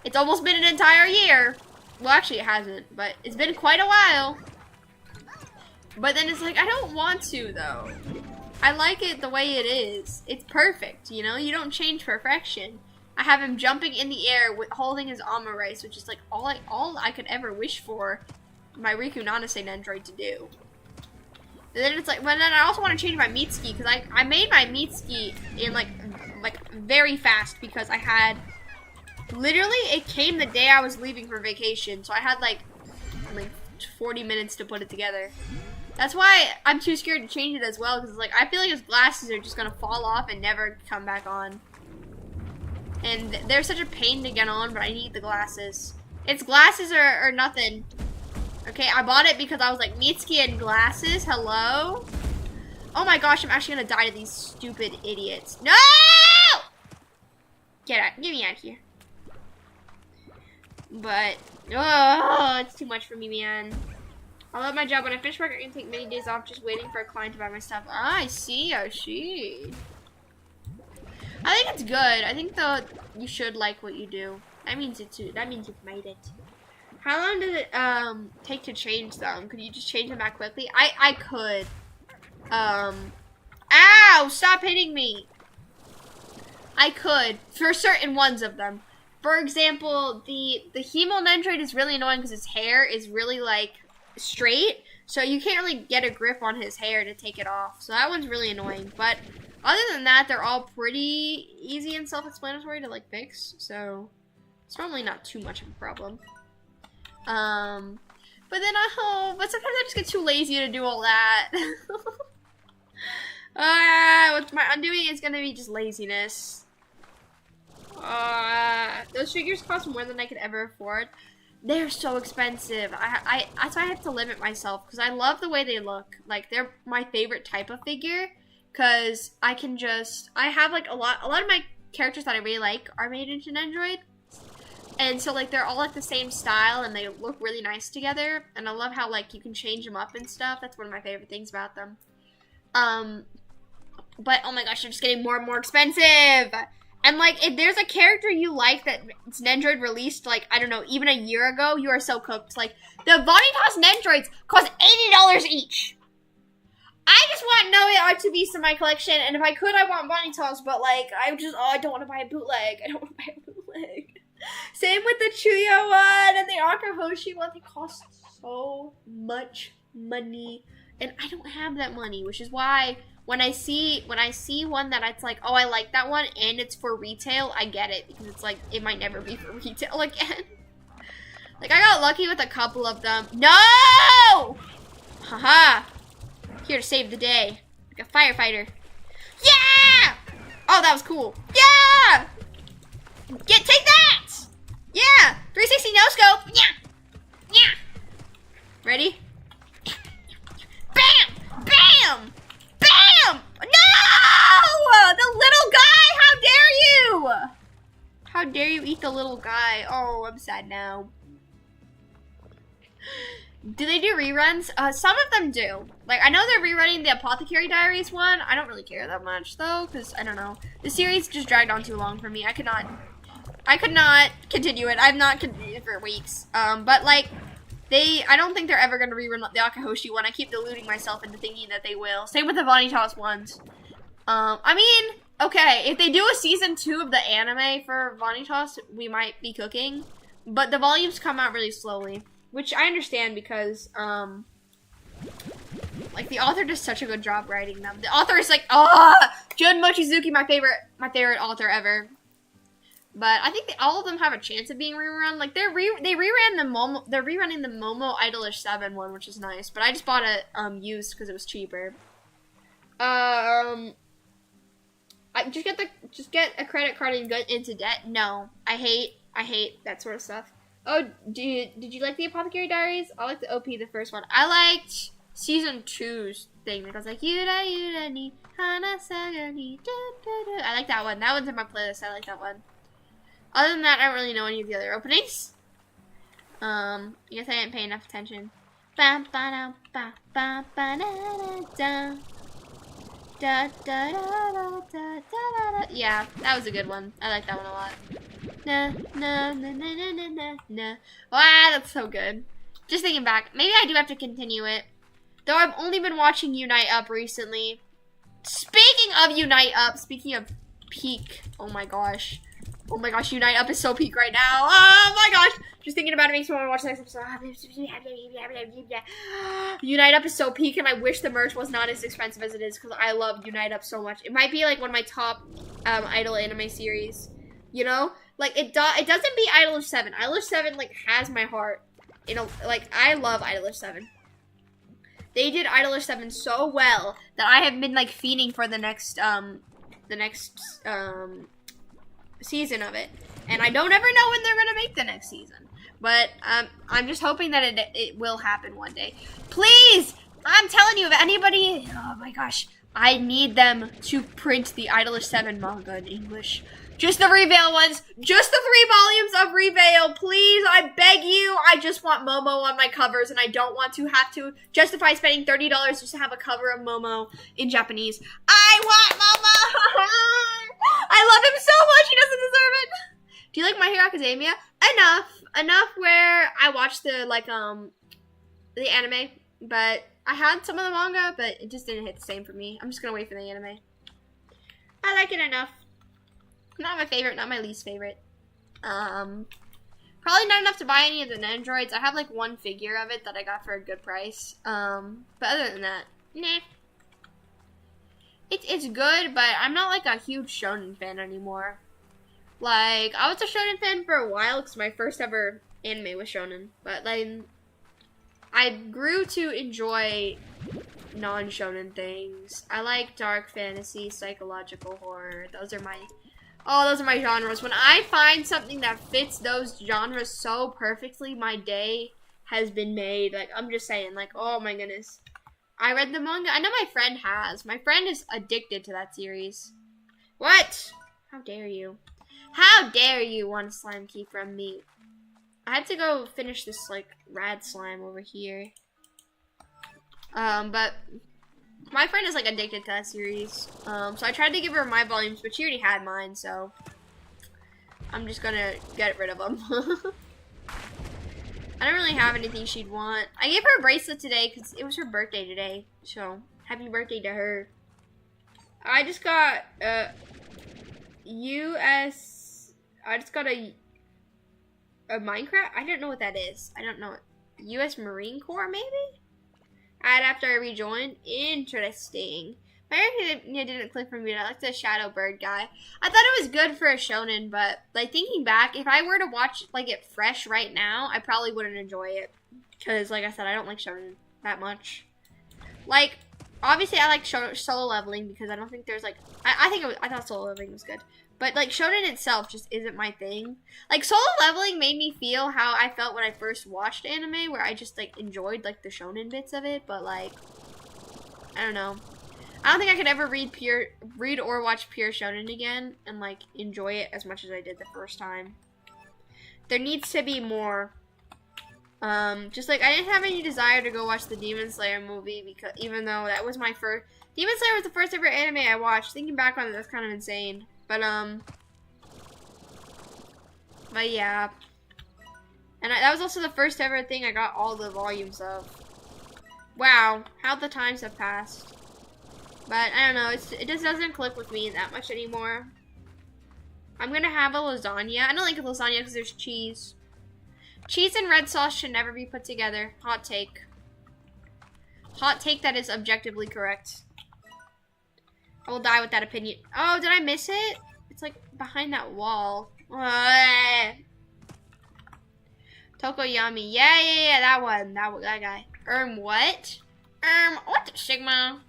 It's almost been an entire year. Well, actually, it hasn't, but it's been quite a while. But then it's like, I don't want to, though. I like it the way it is. It's perfect, you know? You don't change perfection. I have him jumping in the air with holding his Amma Rice, which is like all I could ever wish for my Riku Namaste Nandroid to do. And then it's like, but then I also want to change my Mitsuki, because I made my Mitsuki in like very fast, because I had, literally, it came the day I was leaving for vacation, so I had like 40 minutes to put it together. That's why I'm too scared to change it as well, because like I feel like his glasses are just gonna fall off and never come back on. And they're such a pain to get on, but I need the glasses. It's glasses or nothing. Okay, I bought it because I was like, Mitsuki and glasses, hello? Oh my gosh, I'm actually gonna die to these stupid idiots. No! Get out, get me out of here. But, oh, it's too much for me, man. I love my job. When I finish work, I can take many days off just waiting for a client to buy my stuff. Ah, I see, I see. I think it's good. I think though you should like what you do. That means you've made it. How long does it take to change them? Could you just change them back quickly? I could. Ow! Stop hitting me. I could for certain ones of them. For example, the Hemo Nandroid is really annoying because his hair is really like straight, so you can't really get a grip on his hair to take it off. So that one's really annoying. But other than that, they're all pretty easy and self-explanatory to like fix. So it's normally not too much of a problem. But then but sometimes I just get too lazy to do all that. What my undoing is gonna be just laziness. Those figures cost more than I could ever afford. They're so expensive. That's why I have to limit myself, because I love the way they look. Like, they're my favorite type of figure, because I have like a lot of my characters that I really like are made into an Android. And so like they're all like the same style and they look really nice together. And I love how like you can change them up and stuff. That's one of my favorite things about them. But oh my gosh, they're just getting more and more expensive. And like if there's a character you like that Nandroid released like, I don't know, even a year ago, you are so cooked. Like the Vanitas Nandroids cost $80 each. I just want Noe to be in my collection, and if I could, I want Vanitas, but like I don't want to buy a bootleg. I don't want to buy a bootleg. Same with the Chuya one and the Akahoshi one. They cost so much money, and I don't have that money, which is why when I see one that it's like, oh, I like that one, and it's for retail, I get it, because it's like it might never be for retail again. Like I got lucky with a couple of them. No! Haha! Here to save the day, like a firefighter. Yeah! Oh, that was cool. Yeah! Take that! Yeah! 360 no scope. Yeah! Yeah! Ready? Bam! Bam! Bam! No! The little guy! How dare you! How dare you eat the little guy? Oh, I'm sad now. Do they do reruns? Some of them do. Like, I know they're rerunning the Apothecary Diaries one. I don't really care that much, though, because, I don't know. The series just dragged on too long for me. I could not continue it. I've not continued it for weeks. But, like, I don't think they're ever going to rerun the Akahoshi one. I keep deluding myself into thinking that they will. Same with the Vanitas ones. I mean, okay, if they do a season 2 of the anime for Vanitas, we might be cooking. But the volumes come out really slowly. Which I understand because, like, the author does such a good job writing them. The author is like, Jun Mochizuki, my favorite author ever. But I think all of them have a chance of being rerun. Like, they're rerunning the Momo Idolish 7 one, which is nice. But I just bought it used because it was cheaper. Just get a credit card and get into debt. No, I hate that sort of stuff. Oh, did you like the Apothecary Diaries? I liked the OP, the first one. I liked season 2's thing because like Yuda ni Hana Saga ni da da da. I like that one. That one's in my playlist. I like that one. Other than that, I don't really know any of the other openings. I guess I didn't pay enough attention. Ba ba da ba ba ba da da da da da da da da. Yeah, that was a good one. I like that one a lot. Na na na na na na na na. Wow, that's so good. Just thinking back, maybe I do have to continue it. Though I've only been watching Unite Up recently. Speaking of Unite Up, speaking of peak, oh my gosh, Unite Up is so peak right now. Oh my gosh, just thinking about it makes me want to watch the next episode. Unite Up is so peak, and I wish the merch was not as expensive as it is because I love Unite Up so much. It might be like one of my top idol anime series. You know, like it doesn't beat Idolish 7. Idolish 7 like has my heart. You know, like I love Idolish 7. They did Idolish 7 so well that I have been like fiending for the next season of it, and I don't ever know when they're gonna make the next season. But I'm just hoping that it will happen one day. Please, I'm telling you, if anybody, oh my gosh, I need them to print the Idolish 7 manga in English. Just the Reveal ones. Just the 3 volumes of Reveal. Please, I beg you. I just want Momo on my covers, and I don't want to have to justify spending $30 just to have a cover of Momo in Japanese. I want Momo! I love him so much. He doesn't deserve it. Do you like My Hero Academia? Enough where I watched the, like, the anime, but I had some of the manga, but it just didn't hit the same for me. I'm just gonna wait for the anime. I like it enough. Not my favorite, not my least favorite. Probably not enough to buy any of the Nendroids. I have like one figure of it that I got for a good price. But other than that, nah. It's good, but I'm not like a huge shonen fan anymore. Like, I was a shonen fan for a while because my first ever anime was shonen. But like, I grew to enjoy non-shonen things. I like dark fantasy, psychological horror. Those are my genres. When I find something that fits those genres so perfectly, my day has been made. Like, I'm just saying, like, oh my goodness. I read the manga. I know my friend has. My friend is addicted to that series. What? How dare you? How dare you want a slime key from me? I had to go finish this, like, rad slime over here. But my friend is like addicted to that series. So I tried to give her my volumes, but she already had mine, so I'm just gonna get rid of them. I don't really have anything she'd want. I gave her a bracelet today because it was her birthday today. So happy birthday to her. I just got I just got a Minecraft. I don't know what that is. I don't know. U.S. Marine Corps maybe? After I rejoined. Interesting. My idea didn't click for me. I like the Shadow Bird guy. I thought it was good for a shonen, but like thinking back, if I were to watch like it fresh right now, I probably wouldn't enjoy it. Because like I said, I don't like shonen that much. Like, obviously I like Solo Leveling because I don't think there's like I thought Solo Leveling was good. But like shonen itself just isn't my thing. Like Solo Leveling made me feel how I felt when I first watched anime, where I just like enjoyed like the shonen bits of it, but like I don't know. I don't think I could ever read or watch pure shonen again and like enjoy it as much as I did the first time. There needs to be more Just like I didn't have any desire to go watch the Demon Slayer movie because even though that was my first, Demon Slayer was the first ever anime I watched. Thinking back on it, that's kind of insane. But yeah. And that was also the first ever thing I got all the volumes of. Wow, how the times have passed. But I don't know, it just doesn't click with me that much anymore. I'm gonna have a lasagna. I don't like a lasagna because there's cheese. Cheese and red sauce should never be put together. Hot take. Hot take that is objectively correct. I will die with that opinion. Oh, did I miss it? It's like behind that wall. Tokoyami. Yeah, that one. That guy. What? What the Sigma?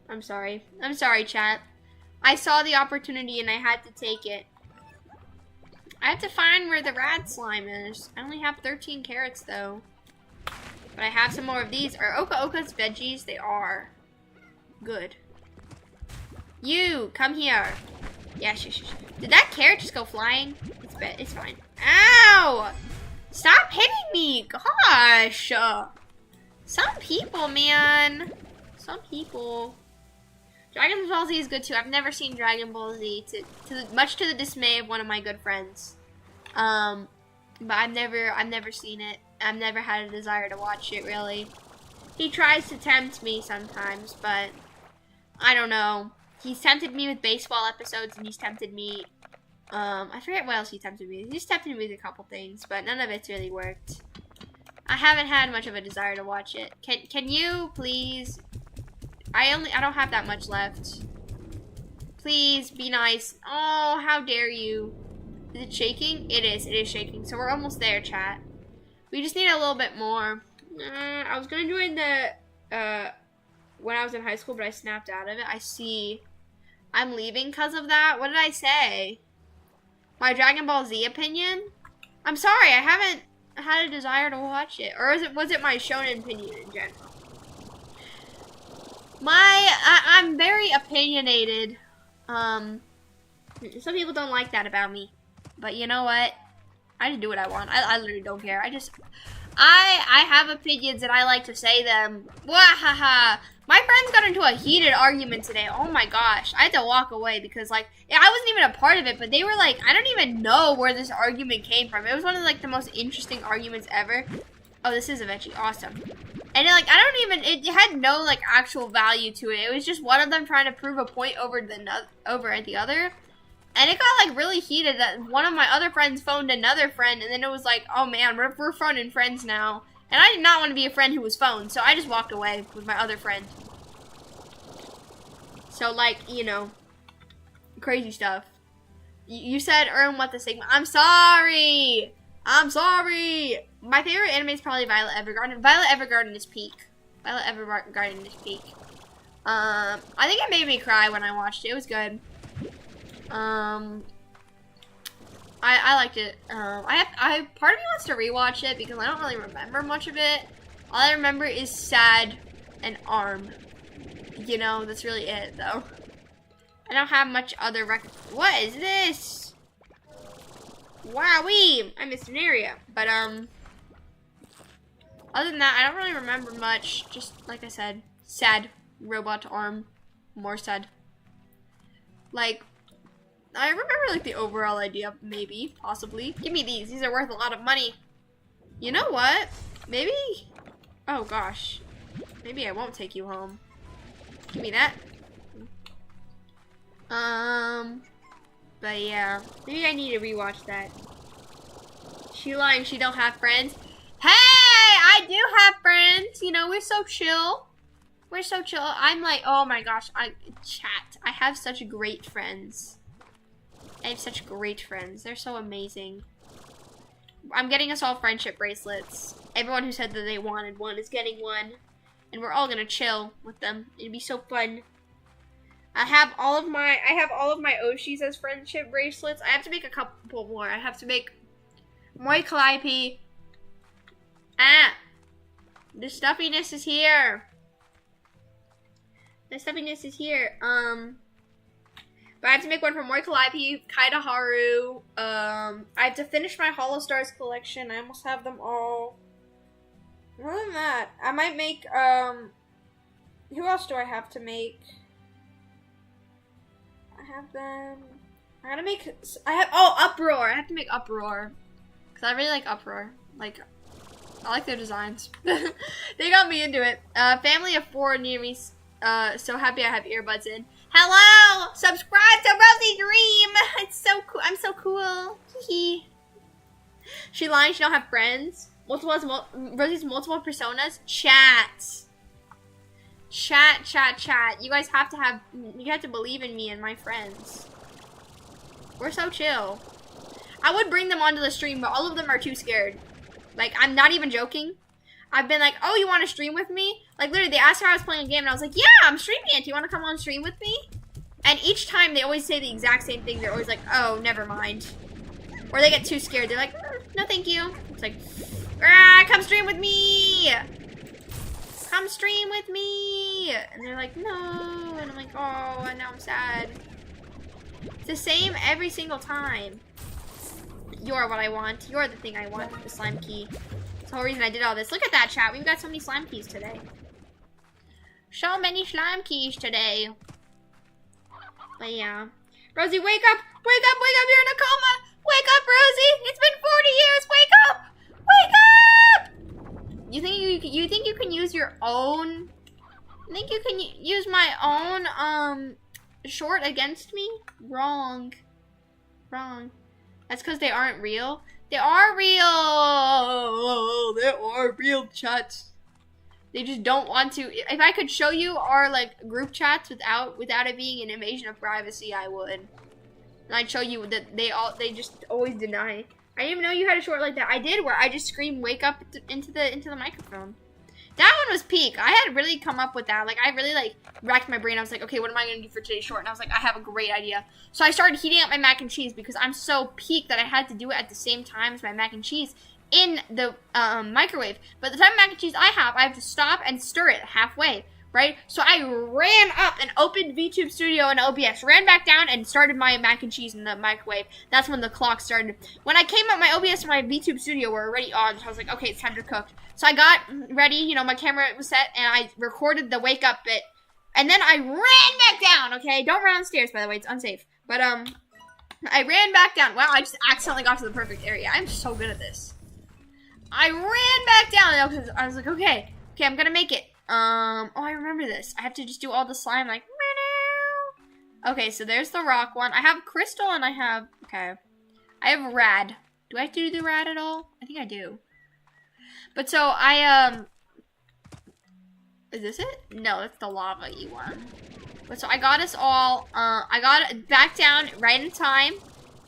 I'm sorry. I'm sorry, chat. I saw the opportunity and I had to take it. I have to find where the rad slime is. I only have 13 carrots though. But I have some more of these. Are Oka Oka's veggies? They are. Good. You, come here. Yeah, shush. Did that carrot just go flying? It's fine. Ow! Stop hitting me! Gosh! Some people, man. Some people. Dragon Ball Z is good too. I've never seen Dragon Ball Z, much to the dismay of one of my good friends. But I've never seen it. I've never had a desire to watch it really. He tries to tempt me sometimes, but I don't know. He's tempted me with baseball episodes, and he's tempted me. I forget what else he tempted me. He's tempted me with a couple things, but none of it's really worked. I haven't had much of a desire to watch it. Can you please? I don't have that much left. Please be nice. Oh, how dare you? Is it shaking? It is shaking. So we're almost there, chat. We just need a little bit more. I was gonna join the when I was in high school, but I snapped out of it. I see. I'm leaving because of that. What did I say? My Dragon Ball Z opinion? I'm sorry, I haven't had a desire to watch it. Or was it my shonen opinion in general? I'm very opinionated. Some people don't like that about me. But you know what? I just do what I want. I literally don't care. I have opinions and I like to say them. Wahaha. My friends got into a heated argument today. Oh my gosh. I had to walk away because like, I wasn't even a part of it, but they were like, I don't even know where this argument came from. It was one of like the most interesting arguments ever. Oh, this is a veggie. Awesome. And like, it had no like actual value to it. It was just one of them trying to prove a point over the other. And it got like really heated that one of my other friends phoned another friend, and then it was like, oh man, we're phoning friends now. And I did not want to be a friend who was phoned, so I just walked away with my other friend. So like, you know, crazy stuff. You said what the Sigma. I'm sorry. My favorite anime is probably Violet Evergarden. Violet Evergarden is peak. I think it made me cry when I watched it. It was good. I liked it. Part of me wants to rewatch it because I don't really remember much of it. All I remember is Sad and Arm. You know, that's really it though. I don't have much other What is this? Wowee! I missed an area. But other than that, I don't really remember much. Just like I said, Sad, Robot Arm, more sad. Like, I remember like the overall idea, maybe, possibly. Give me these. These are worth a lot of money. You know what? Maybe. Oh gosh. Maybe I won't take you home. Give me that. But yeah, maybe I need to rewatch that. She lying. She don't have friends. Hey, I do have friends. You know, we're so chill. We're so chill. I'm like, oh my gosh, chat. I have such great friends. I have such great friends. They're so amazing. I'm getting us all friendship bracelets. Everyone who said that they wanted one is getting one. And we're all gonna chill with them. It'd be so fun. I have all of my Oshis as friendship bracelets. I have to make a couple more. I have to make Moi Calliope. The stuffiness is here. The stuffiness is here. But I have to make one for Moi Calliope, Kaida Haru. I have to finish my Hollow Stars collection. I almost have them all. Other than that, I might make, who else do I have to make? I have them. Uproar. I have to make Uproar. Because I really like Uproar. Like, I like their designs. They got me into it. Family of 4 near me. So happy I have earbuds in. Hello! Subscribe to Rosie Dream! It's so cool. I'm so cool. Hee. She lying, she don't have friends. Rosie's multiple personas. Chat. Chat. You guys have to believe in me and my friends. We're so chill. I would bring them onto the stream, but all of them are too scared. Like, I'm not even joking. I've been like, oh, you want to stream with me? Like, literally, they asked her if I was playing a game, and I was like, yeah, I'm streaming it. Do you want to come on stream with me? And each time, they always say the exact same thing. They're always like, oh, never mind. Or they get too scared. They're like, no, thank you. It's like, come stream with me. Come stream with me. And they're like, no. And I'm like, oh, and now I'm sad. It's the same every single time. You're what I want. You're the thing I want. The slime key. That's the whole reason I did all this. Look at that, chat. We've got so many slime keys today. So many slime keys today. But yeah. Rosie, wake up! Wake up! Wake up! You're in a coma! Wake up, Rosie! It's been 40 years! Wake up! Wake up! You think you can use your own? You think you can use my own short against me? Wrong. That's because they aren't real. They are real. They are real chats. They just don't want to. If I could show you our like group chats without it being an invasion of privacy, I would. And I'd show you that they just always deny. I didn't even know you had a short like that. I did, where I just scream "wake up" into the microphone. That one was peak. I had really come up with that. Like, I really, like, racked my brain. I was like, okay, what am I going to do for today's short? And I was like, I have a great idea. So I started heating up my mac and cheese because I'm so peak that I had to do it at the same time as my mac and cheese in the microwave. But the type of mac and cheese I have to stop and stir it halfway, right? So I ran up and opened VTube Studio and OBS, ran back down and started my mac and cheese in the microwave. That's when the clock started. When I came up, my OBS and my VTube Studio were already on, so I was like, okay, it's time to cook. So I got ready, you know, my camera was set, and I recorded the wake up bit. And then I ran back down, okay? Don't run downstairs, by the way, it's unsafe. But, I ran back down. Wow, I just accidentally got to the perfect area. I'm so good at this. I ran back down, because I was like, okay, I'm gonna make it. Oh, I remember this. I have to just do all the slime, like, okay, so there's the rock one. I have crystal, and I have, okay. I have rad. Do I have to do the rad at all? I think I do. But so is this it? No, that's the lava-y one. But so I got us all, I got it back down right in time,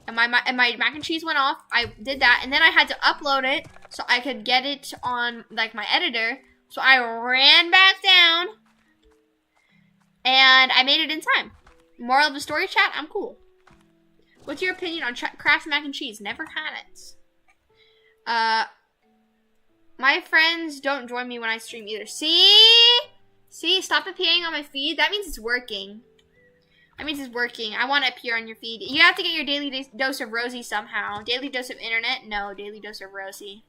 and my mac and cheese went off. I did that, and then I had to upload it so I could get it on, like, my editor. So I ran back down, and I made it in time. Moral of the story, chat, I'm cool. What's your opinion on Kraft mac and cheese? Never had it. My friends don't join me when I stream either. See, stop appearing on my feed. That means it's working. I want to appear on your feed. You have to get your daily dose of Rosie somehow. Daily dose of internet? No, daily dose of Rosie.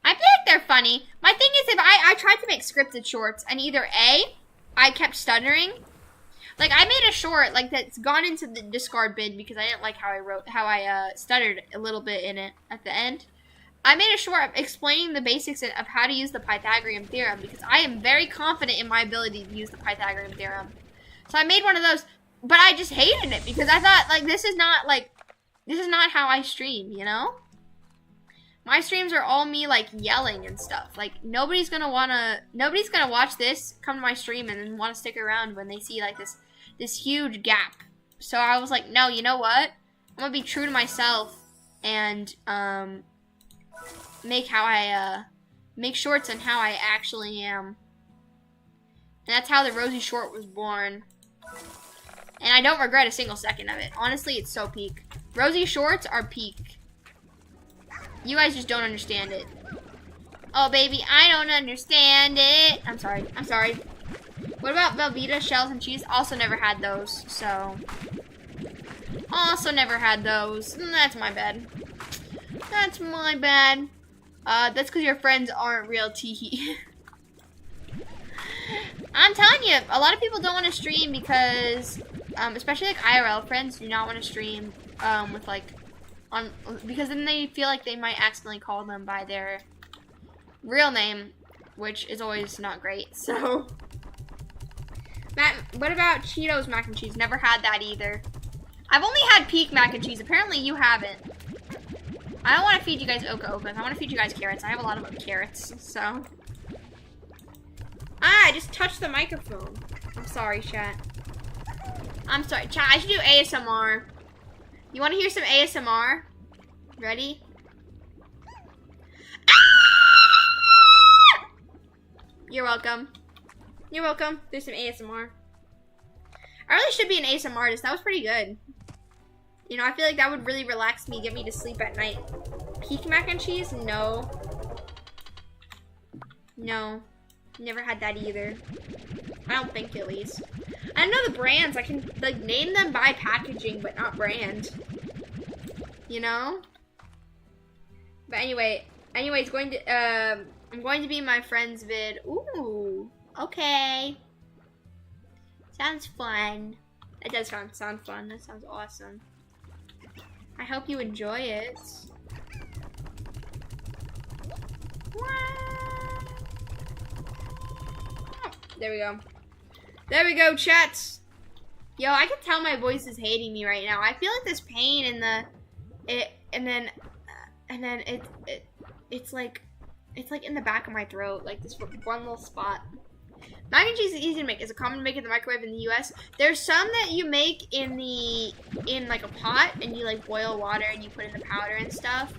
I feel like they're funny. My thing is, if I tried to make scripted shorts, and either A, I kept stuttering. Like, I made a short, like, that's gone into the discard bin because I didn't like how I stuttered a little bit in it at the end. I made a short explaining the basics of how to use the Pythagorean theorem because I am very confident in my ability to use the Pythagorean theorem. So I made one of those, but I just hated it because I thought, like, this is not how I stream, you know? My streams are all me, like, yelling and stuff. Like, nobody's gonna watch this, come to my stream, and then want to stick around when they see, like, this huge gap. So I was like, no, you know what? I'm gonna be true to myself and, make shorts on how I actually am. And that's how the Rosie short was born. And I don't regret a single second of it. Honestly, it's so peak. Rosie shorts are peak. You guys just don't understand it. Oh, baby, I don't understand it. I'm sorry. What about Velveeta, shells, and cheese? Also never had those, so. Also never had those. That's my bad. That's because your friends aren't real teehee. I'm telling you, a lot of people don't want to stream because, especially like IRL friends do not want to stream, with like, because then they feel like they might accidentally call them by their real name, which is always not great, so. Matt, what about Cheetos mac and cheese? Never had that either. I've only had Peak mac and cheese. Apparently you haven't. I don't want to feed you guys Oka-Okas. I want to feed you guys carrots. I have a lot of carrots, so. I just touched the microphone. I'm sorry, chat. I'm sorry, chat. I should do ASMR. You want to hear some ASMR? Ready? You're welcome. You're welcome. There's some ASMR. I really should be an ASMR artist. That was pretty good. You know, I feel like that would really relax me, get me to sleep at night. Peak mac and cheese? No. No. Never had that either. I don't think, at least. I don't know the brands. I can, like, name them by packaging, but not brand. You know? But anyway, it's going to, I'm going to be in my friend's vid. Ooh, okay. Sounds fun. That does sound fun. That sounds awesome. I hope you enjoy it. There we go. There we go, chats. Yo, I can tell my voice is hating me right now. I feel like this pain in the, it's like in the back of my throat, like this one little spot. Mac and cheese is easy to make. It's a common to make in the microwave in the US. There's some that you make in like a pot and you like boil water and you put in the powder and stuff.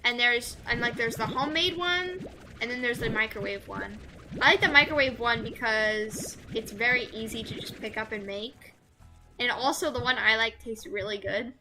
And there's the homemade one and then there's the microwave one. I like the microwave one because it's very easy to just pick up and make. And also the one I like tastes really good.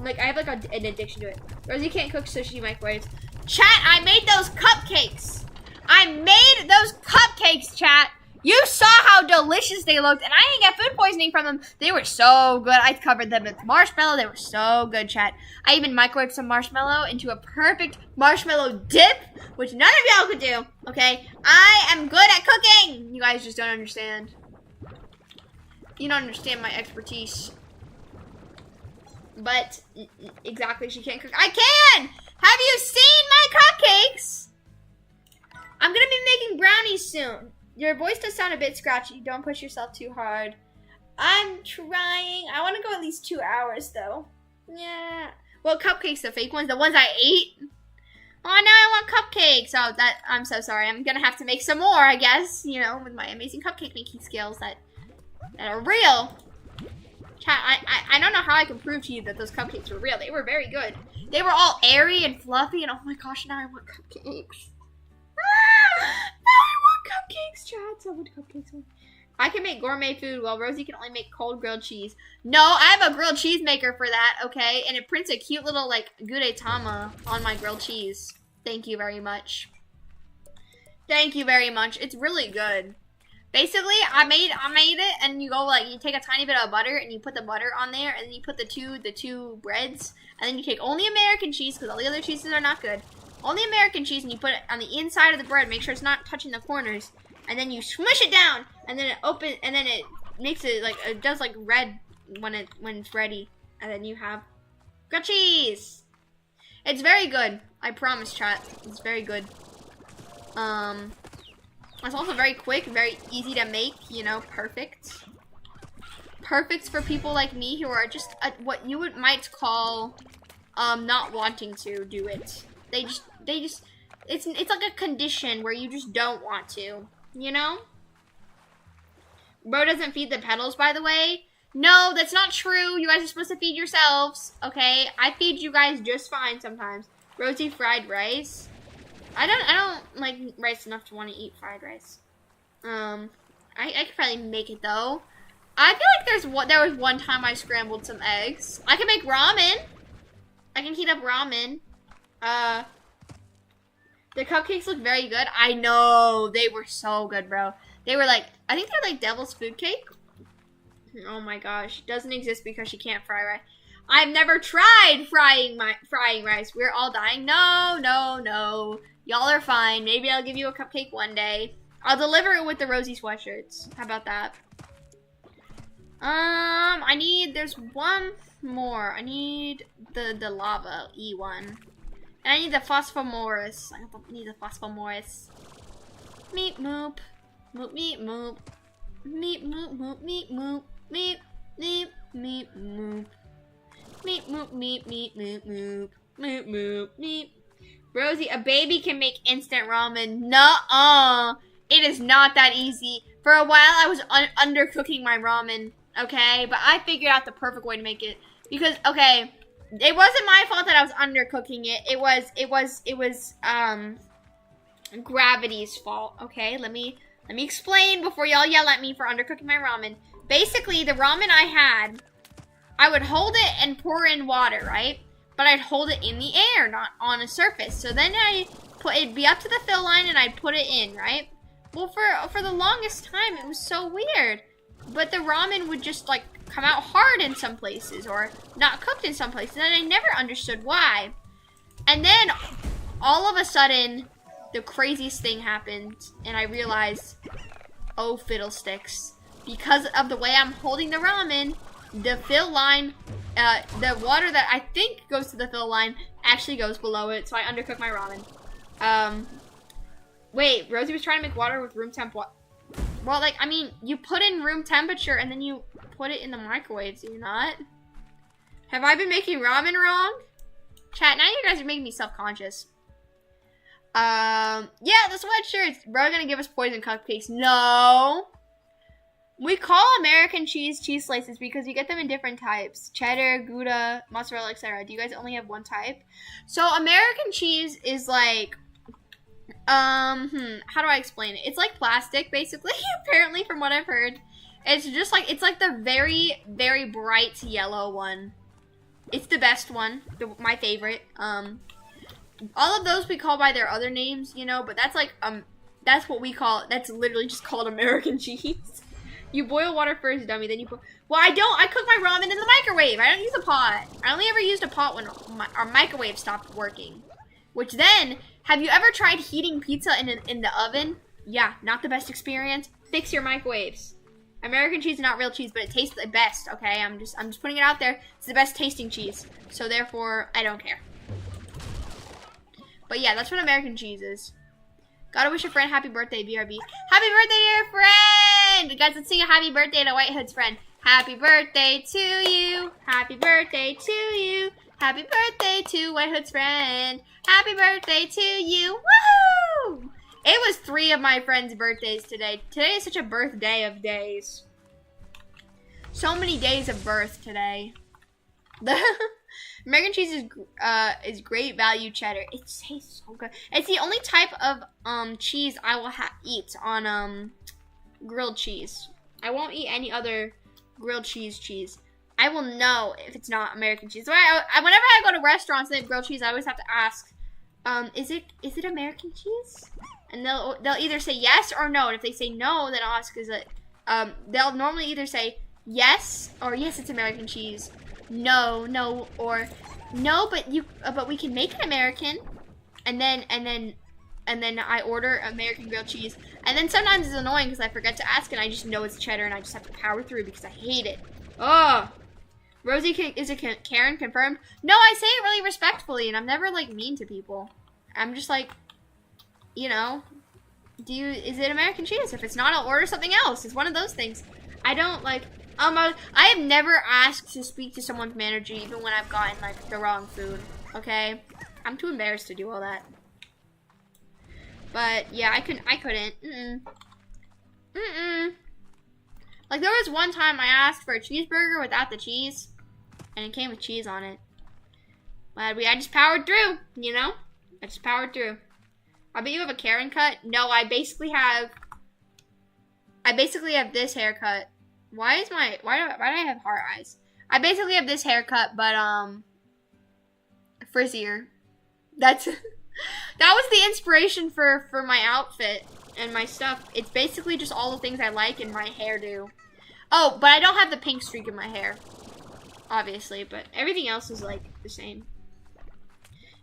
Like I have like an addiction to it. Rosie can't cook, so she microwaves. Chat, I made those cupcakes. I made those cupcakes, chat. You saw how delicious they looked, and I didn't get food poisoning from them. They were so good. I covered them with marshmallow. They were so good, chat. I even microwaved some marshmallow into a perfect marshmallow dip, which none of y'all could do, okay? I am good at cooking. You guys just don't understand. You don't understand my expertise. But, exactly, she can't cook. I can! Have you seen my cupcakes? I'm gonna be making brownies soon. Your voice does sound a bit scratchy. Don't push yourself too hard. I'm trying. I want to go at least 2 hours, though. Yeah. Well, cupcakes, the fake ones, the ones I ate. Oh, now I want cupcakes. Oh, I'm so sorry. I'm going to have to make some more, I guess, you know, with my amazing cupcake making skills that are real. Chat, I don't know how I can prove to you that those cupcakes were real. They were very good. They were all airy and fluffy, and oh my gosh, now I want cupcakes. Cupcakes, chat. So what cupcakes are? I can make gourmet food while Rosie can only make cold grilled cheese. No, I have a grilled cheese maker for that, okay? And it prints a cute little, like, Gudetama on my grilled cheese. Thank you very much. Thank you very much. It's really good. Basically, I made it, and you go, like, you take a tiny bit of butter, and you put the butter on there, and then you put the two breads, and then you take only American cheese, because all the other cheeses are not good. Only American cheese, and you put it on the inside of the bread. Make sure it's not touching the corners, and then you smush it down, and then it makes it like it does like red when it's ready, and then you have grilled cheese. It's very good. I promise, chat. It's very good. It's also very quick, very easy to make. You know, perfect. Perfect for people like me who are just what you might call not wanting to do it. They just, it's like a condition where you just don't want to, you know? Bro doesn't feed the pedals, by the way. No, that's not true. You guys are supposed to feed yourselves, okay? I feed you guys just fine sometimes. Rosie fried rice. I don't like rice enough to want to eat fried rice. I could probably make it though. I feel like there was one time I scrambled some eggs. I can make ramen. I can heat up ramen. The cupcakes look very good. I know. They were so good, bro. They were like, I think they're like devil's food cake. Oh my gosh. Doesn't exist because she can't fry rice. I've never tried frying rice. We're all dying. No, no, no. Y'all are fine. Maybe I'll give you a cupcake one day. I'll deliver it with the Rosie sweatshirts. How about that? There's one more. I need the lava E1. And I need the phosphomorus. I need the phosphomorus. Meep moop. Moop meep moop. Meep moop moop meep moop. Meep meep meep moop. Meep moop meep meep moop moop. Moop moop meep. Rosie, a baby can make instant ramen. Nuh-uh. It is not that easy. For a while, I was undercooking my ramen, okay? But I figured out the perfect way to make it. Because, okay, it wasn't my fault that I was undercooking it. It was gravity's fault, okay? Let me explain before y'all yell at me for undercooking my ramen. Basically, the ramen I had, I would hold it and pour in water, right? But I'd hold it in the air, not on a surface. So then it'd be up to the fill line and I'd put it in, right? Well, for the longest time, it was so weird. But the ramen would just, like, come out hard in some places or not cooked in some places. And I never understood why. And then, all of a sudden, the craziest thing happened. And I realized, oh, fiddlesticks. Because of the way I'm holding the ramen, the fill line, the water that I think goes to the fill line actually goes below it. So I undercooked my ramen. Wait, Rosie was trying to make water with room temp. Well, like, I mean, you put in room temperature and then you put it in the microwave, do you not? Have I been making ramen wrong? Chat, now you guys are making me self-conscious. Yeah, the sweatshirts. Bro, gonna give us poison cupcakes. No. We call American cheese slices because you get them in different types. Cheddar, Gouda, mozzarella, etc. Do you guys only have one type? So, American cheese is like... how do I explain it? It's like plastic, basically, apparently, from what I've heard. It's just like, it's like the very, very bright yellow one. It's the best one, my favorite. All of those we call by their other names, you know, but that's like, that's what we call, that's literally just called American cheese. You boil water first, dummy, then you put, well, I cook my ramen in the microwave. I don't use a pot. I only ever used a pot when our microwave stopped working. Which then, have you ever tried heating pizza in the oven? Yeah, not the best experience. Fix your microwaves. American cheese is not real cheese, but it tastes the best, okay? I'm just putting it out there. It's the best tasting cheese. So therefore, I don't care. But yeah, that's what American cheese is. Gotta wish a friend happy birthday, BRB. Happy birthday, dear friend! Guys, let's sing a happy birthday to White Hood's friend. Happy birthday to you. Happy birthday to you. Happy birthday to White Hood's friend. Happy birthday to you. Woohoo! It was 3 of my friends' birthdays today. Today is such a birthday of days. So many days of birth today. The American cheese is great value cheddar. It tastes so good. It's the only type of cheese I will eat on grilled cheese. I won't eat any other grilled cheese. I will know if it's not American cheese. So whenever I go to restaurants and they have grilled cheese, I always have to ask, is it American cheese? And they'll either say yes or no. And if they say no, then I'll ask, is it? They'll normally either say yes or yes, it's American cheese. No, or no, but we can make it American. And then I order American grilled cheese. And then sometimes it's annoying because I forget to ask and I just know it's cheddar and I just have to power through because I hate it. Oh. Rosie, is it Karen confirmed? No, I say it really respectfully, and I'm never, like, mean to people. I'm just like, you know, is it American cheese? If it's not, I'll order something else. It's one of those things. I don't, like, I have never asked to speak to someone's manager even when I've gotten, like, the wrong food, okay? I'm too embarrassed to do all that. But, yeah, I couldn't. Like, there was one time I asked for a cheeseburger without the cheese, and it came with cheese on it. But I just powered through, you know? I just powered through. I bet you have a Karen cut. No, I basically have this haircut. Why do I have heart eyes? I basically have this haircut, but frizzier. That was the inspiration for my outfit and my stuff. It's basically just all the things I like and my hairdo. Oh, but I don't have the pink streak in my hair. obviously, but everything else is like the same.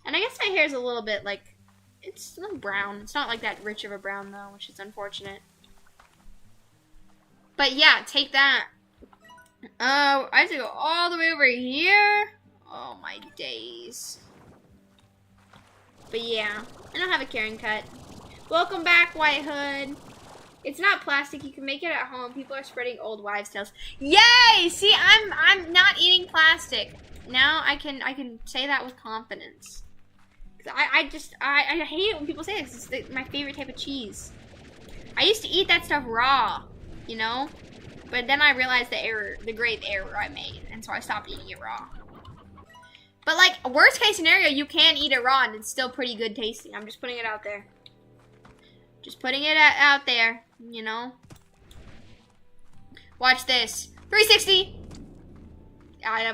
And I guess my hair is a little bit like, it's like brown. It's not like that rich of a brown though, which is unfortunate. But yeah, take that. Oh, I have to go all the way over here. Oh my days. But yeah, I don't have a Karen cut. Welcome back, White Hood. It's not plastic. You can make it at home. People are spreading old wives' tales. Yay! See, I'm not eating plastic. Now I can say that with confidence. I hate it when people say this. It's my favorite type of cheese. I used to eat that stuff raw, you know? But then I realized the grave error I made, and so I stopped eating it raw. But like, worst case scenario, you can eat it raw and it's still pretty good tasting. I'm just putting it out there. Just putting it out there, you know? Watch this. 360! I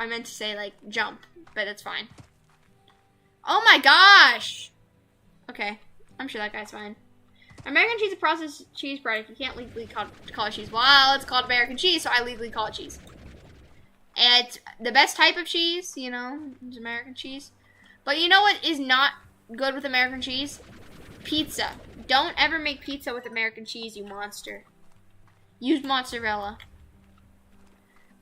meant to say like jump, but that's fine. Oh my gosh! Okay, I'm sure that guy's fine. American cheese is a processed cheese product. You can't legally call it cheese. Well, it's called American cheese, so I legally call it cheese. And it's the best type of cheese, you know, it's American cheese. But you know what is not good with American cheese? Pizza. Don't ever make pizza with American cheese, you monster. Use mozzarella.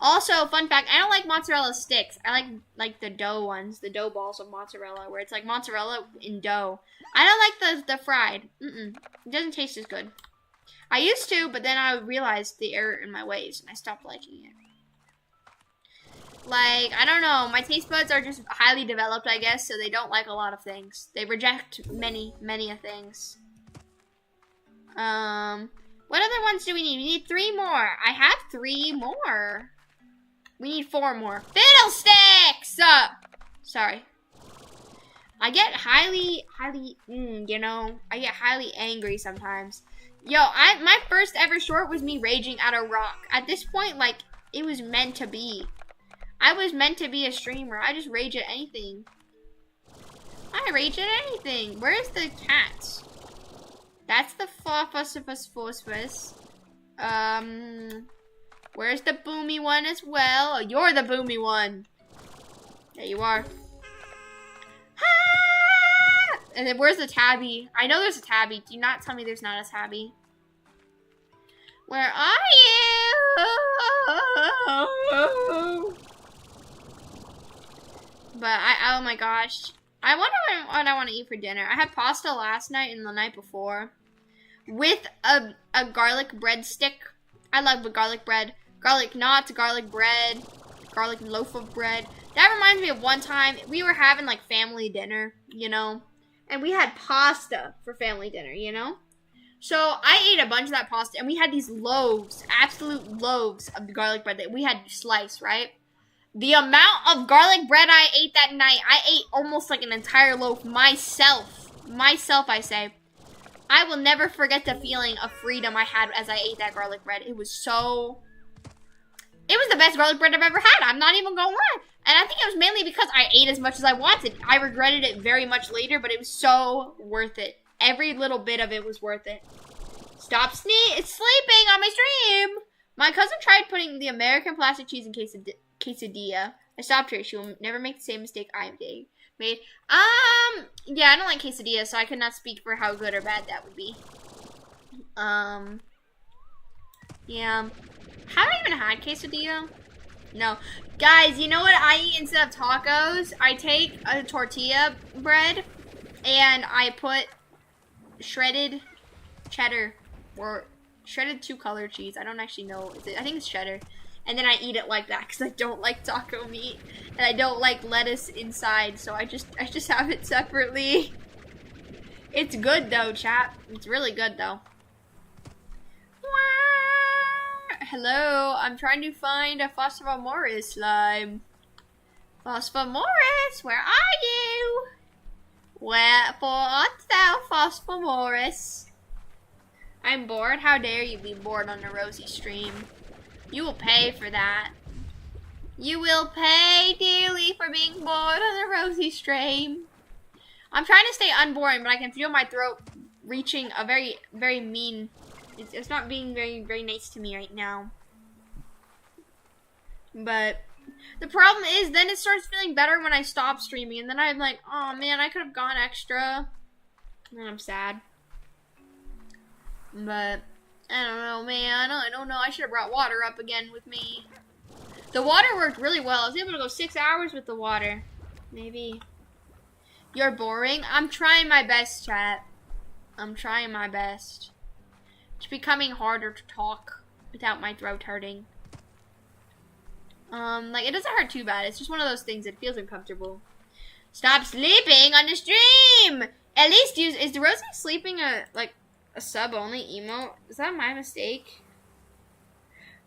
Also, fun fact, I don't like mozzarella sticks. I like the dough ones, the dough balls of mozzarella, where it's like mozzarella in dough. I don't like the fried. It doesn't taste as good. I used to, but then I realized the error in my ways, and I stopped liking it. Like, I don't know, my taste buds are just highly developed, I guess, so they don't like a lot of things. They reject many of things. What other ones do we need? We need 3 more. I have 3 more. We need 4 more. Fiddlesticks! Sorry. I get highly, you know, I get highly angry sometimes. Yo, my first ever short was me raging at a rock. At this point, like, it was meant to be. I was meant to be a streamer. I just rage at anything. I rage at anything. Where's the cats? That's the phosphorus. Where's the boomy one as well? Oh, you're the boomy one. There you are. Ah! And then where's the tabby? I know there's a tabby. Do not tell me there's not a tabby. Where are you? But oh my gosh. I wonder what I want to eat for dinner. I had pasta last night and the night before with a garlic breadstick. I love garlic bread. Garlic knots, garlic bread, garlic loaf of bread. That reminds me of one time we were having like family dinner, you know, and we had pasta for family dinner, you know. So I ate a bunch of that pasta and we had these loaves, absolute loaves of the garlic bread that we had to slice, right? The amount of garlic bread I ate that night, I ate almost like an entire loaf myself. I say. I will never forget the feeling of freedom I had as I ate that garlic bread. It was the best garlic bread I've ever had. I'm not even gonna lie. And I think it was mainly because I ate as much as I wanted. I regretted it very much later, but it was so worth it. Every little bit of it was worth it. Stop sleeping on my stream. My cousin tried putting the American plastic cheese in quesadilla. I stopped her. She will never make the same mistake I made. Yeah, I don't like quesadilla, so I could not speak for how good or bad that would be. Yeah. Have I even had quesadilla? No. Guys, you know what I eat instead of tacos? I take a tortilla bread and I put shredded cheddar or shredded 2-color cheese. I don't actually know. I think it's cheddar. And then I eat it like that because I don't like taco meat and I don't like lettuce inside, so I just have it separately. It's good though, chat. It's really good though. Hello, I'm trying to find a Phosphorus slime. Phosphorus, where are you? Wherefore art thou, Phosphorus? I'm bored. How dare you be bored on the Rosie stream? You will pay for that. You will pay dearly for being bored on the Rosie stream. I'm trying to stay unboring, but I can feel my throat reaching a very, very mean. It's not being very, very nice to me right now. But The problem is, then it starts feeling better when I stop streaming, and then I'm like, oh man, I could have gone extra. And I'm sad. But, I don't know, man. I don't know. I should have brought water up again with me. The water worked really well. I was able to go 6 hours with the water. Maybe. You're boring? I'm trying my best, chat. I'm trying my best. It's becoming harder to talk without my throat hurting. Like, it doesn't hurt too bad. It's just one of those things that feels uncomfortable. Stop sleeping on the stream! At least is the Rosie sleeping a sub-only emote? Is that my mistake?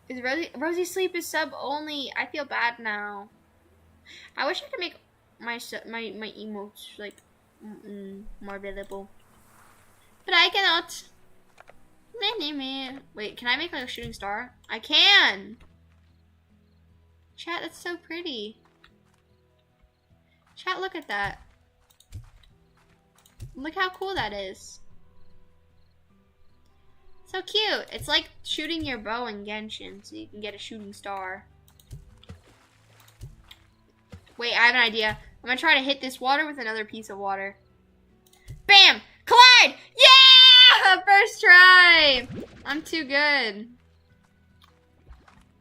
Is Rosie sleep is sub-only? I feel bad now. I wish I could make my emotes, like, more visible. But I cannot. Wait, can I make like a shooting star? I can! Chat, that's so pretty. Chat, look at that. Look how cool that is. So cute. It's like shooting your bow in Genshin, so you can get a shooting star. Wait, I have an idea. I'm gonna try to hit this water with another piece of water. Bam! Collide! Yeah! First try! I'm too good.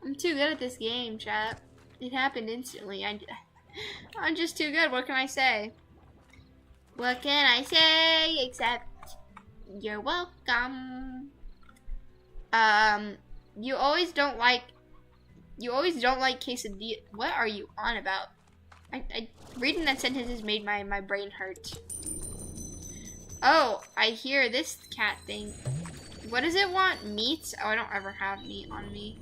I'm too good at this game, chat. It happened instantly. I'm just too good. What can I say? What can I say except you're welcome? You always don't like quesadilla. What are you on about? Reading that sentence has made my brain hurt. Oh, I hear this cat thing. What does it want? Meat? Oh, I don't ever have meat on me.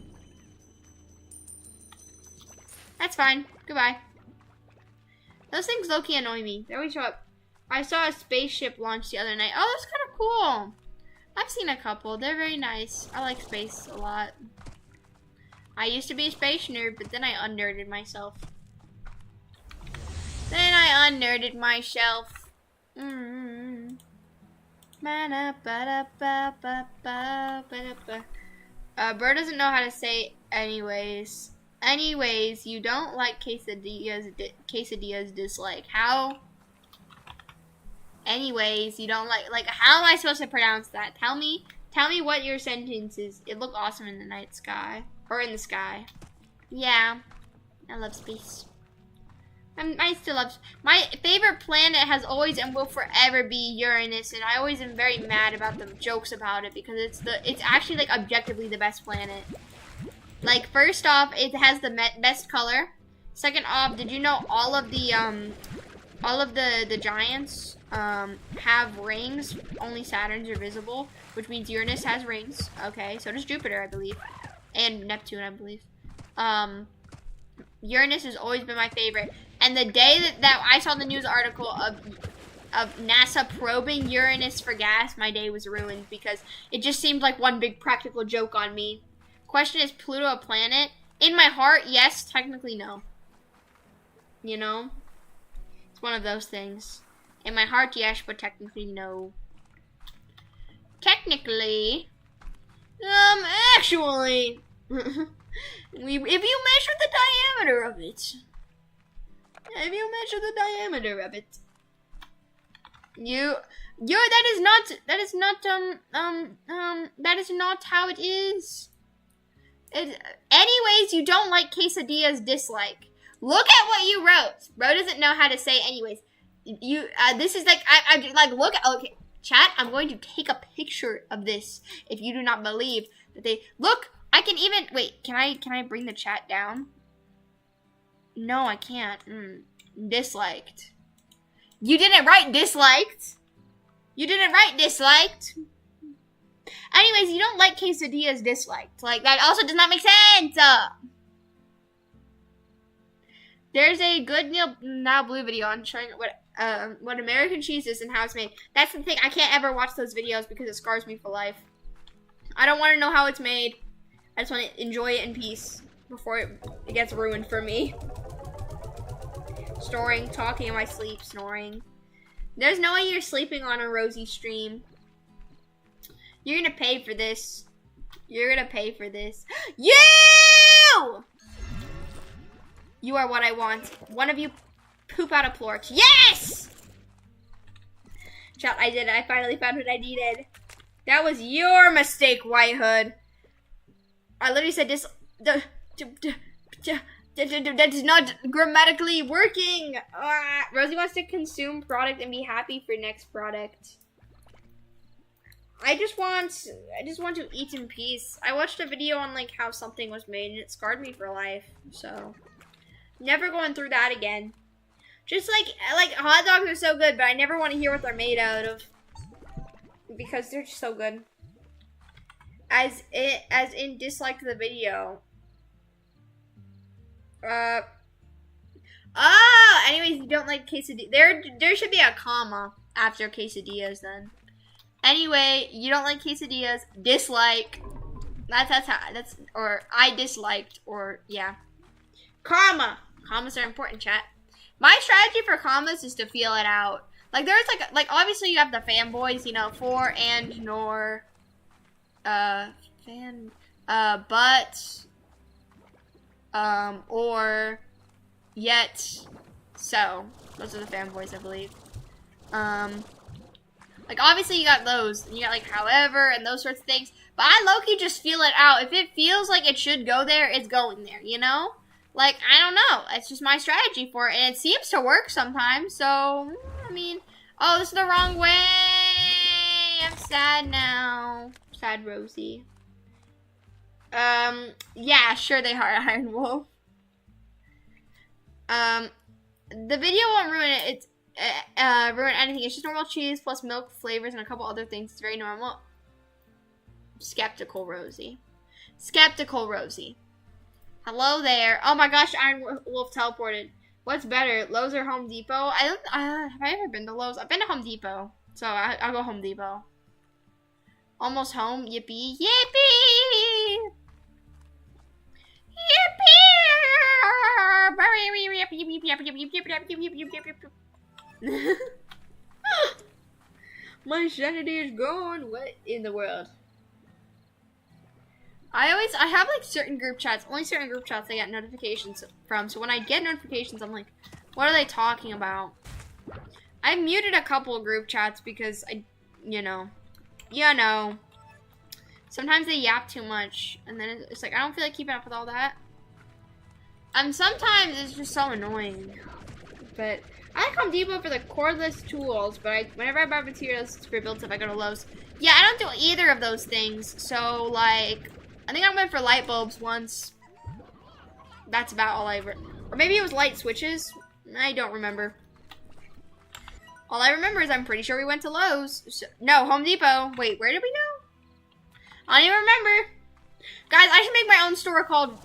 That's fine. Goodbye. Those things low-key annoy me. They always show up. I saw a spaceship launch the other night. Oh, that's kind of cool. I've seen a couple. They're very nice. I like space a lot. I used to be a space nerd, but then I unnerded myself. Bird doesn't know how to say anyways. Anyways, you don't like quesadillas dislike. How? Anyways, you don't like how am I supposed to pronounce that? Tell me what your sentence is. It looked awesome in the night sky. Or in the sky. Yeah. I love space. I still love my favorite planet has always and will forever be Uranus, and I always am very mad about the jokes about it because it's actually like objectively the best planet. Like, first off, it has the best color. Second off, did you know all of the giants have rings? Only Saturn's are visible, which means Uranus has rings. Okay, so does Jupiter, I believe, and Neptune, I believe. Uranus has always been my favorite. And the day that I saw the news article of NASA probing Uranus for gas, my day was ruined because it just seemed like one big practical joke on me. Question, is Pluto a planet? In my heart, yes. Technically, no. You know? It's one of those things. In my heart, yes, but technically, no. Technically. Actually. If you measure the diameter of it. That is not how it is. Anyways, you don't like quesadillas dislike. Look at what you wrote. Bro doesn't know how to say anyways. This is like, I like, look at, okay, chat, I'm going to take a picture of this if you do not believe that look, I can even, wait, can I bring the chat down? No, I can't. Disliked. You didn't write disliked. Anyways, you don't like quesadillas disliked. Like, that also does not make sense. There's a good Now Blue video on showing what American cheese is and how it's made. That's the thing. I can't ever watch those videos because it scars me for life. I don't want to know how it's made. I just want to enjoy it in peace before it gets ruined for me. Snoring, talking in my sleep, snoring. There's no way you're sleeping on a Rosie stream. You're gonna pay for this. You! You are what I want. One of you poop out a porch. Yes! Chat, I did it. I finally found what I needed. That was your mistake, White Hood. I literally said this. That is not grammatically working. Rosie wants to consume product and be happy for next product. I just want to eat in peace. I watched a video on like how something was made and it scarred me for life. So never going through that again. Just like hot dogs are so good, but I never want to hear what they're made out of because they're just so good. As in dislike the video. Anyways, you don't like quesadillas. There should be a comma after quesadillas then. Anyway, you don't like quesadillas. Dislike. Or I disliked, or yeah. Comma. Commas are important, chat. My strategy for commas is to feel it out. Like there's like obviously you have the fanboys, you know, for and nor, but, or, yet, so. Those are the fanboys, I believe. Like obviously you got those, and you got like however and those sorts of things. But I low-key just feel it out. If it feels like it should go there, it's going there, you know? Like, I don't know. It's just my strategy for it. And it seems to work sometimes. So, I mean, oh, this is the wrong way. I'm sad now. Sad Rosie. Yeah, sure they are, Iron Wolf. The video won't ruin it. It's, ruin anything. It's just normal cheese plus milk flavors and a couple other things. It's very normal. Skeptical Rosie. Skeptical Rosie. Hello there. Oh my gosh, Iron Wolf teleported. What's better, Lowe's or Home Depot? Have I ever been to Lowe's? I've been to Home Depot. So I'll go Home Depot. Almost home. Yippee. Yippee! Yippee! My sanity is gone. What in the world? I have like certain group chats, only certain group chats I get notifications from. So when I get notifications, I'm like, what are they talking about? I muted a couple of group chats because you know, sometimes they yap too much, and then it's like I don't feel like keeping up with all that. Sometimes it's just so annoying. But I like Home Depot for the cordless tools, but whenever I buy materials for build stuff, I go to Lowe's. Yeah, I don't do either of those things. So like, I think I went for light bulbs once. That's about all I ever. Or maybe it was light switches. I don't remember. All I remember is I'm pretty sure we went to Lowe's. So, no, Home Depot. Wait, where did we go? I don't even remember. Guys, I should make my own store called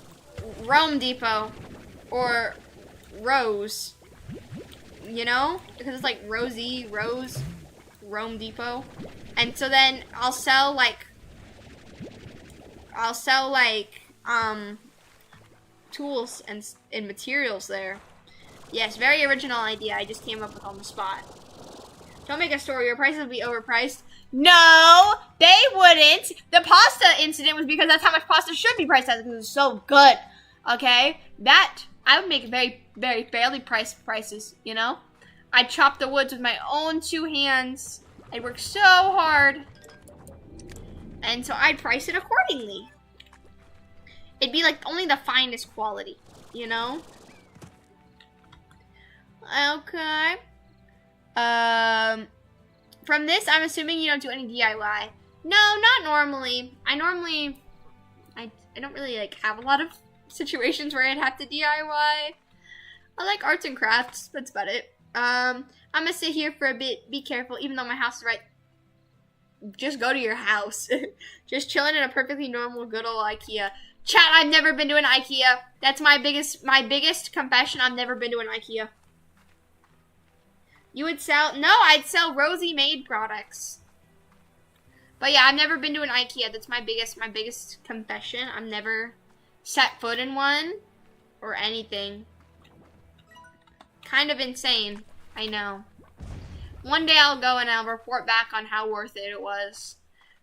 Rome Depot. Or Rose. You know? Because it's like Rosie, Rose, Rome Depot. And so then I'll sell like tools and materials there. Yes, very original idea. I just came up with on the spot. Don't make a store. Your prices will be overpriced. No, they wouldn't. The pasta incident was because that's how much pasta should be priced at because it's so good. Okay, that I would make very, very fairly priced prices. You know, I'd chop the woods with my own 2 hands. I'd work so hard, and so I'd price it accordingly. It'd be like only the finest quality, you know? Okay. From this, I'm assuming you don't do any DIY. No, not normally. I don't really like have a lot of situations where I'd have to DIY. I like arts and crafts. That's about it. I'm gonna sit here for a bit. Be careful, even though my house is right. Just go to your house. Just chilling in a perfectly normal, good old IKEA. Chat, I've never been to an IKEA. That's my biggest confession. I've never been to an IKEA. You would sell? No, I'd sell Rosie made products. But yeah, I've never been to an IKEA. That's my biggest confession. I've never set foot in one or anything. Kind of insane. I know. One day I'll go and I'll report back on how worth it was.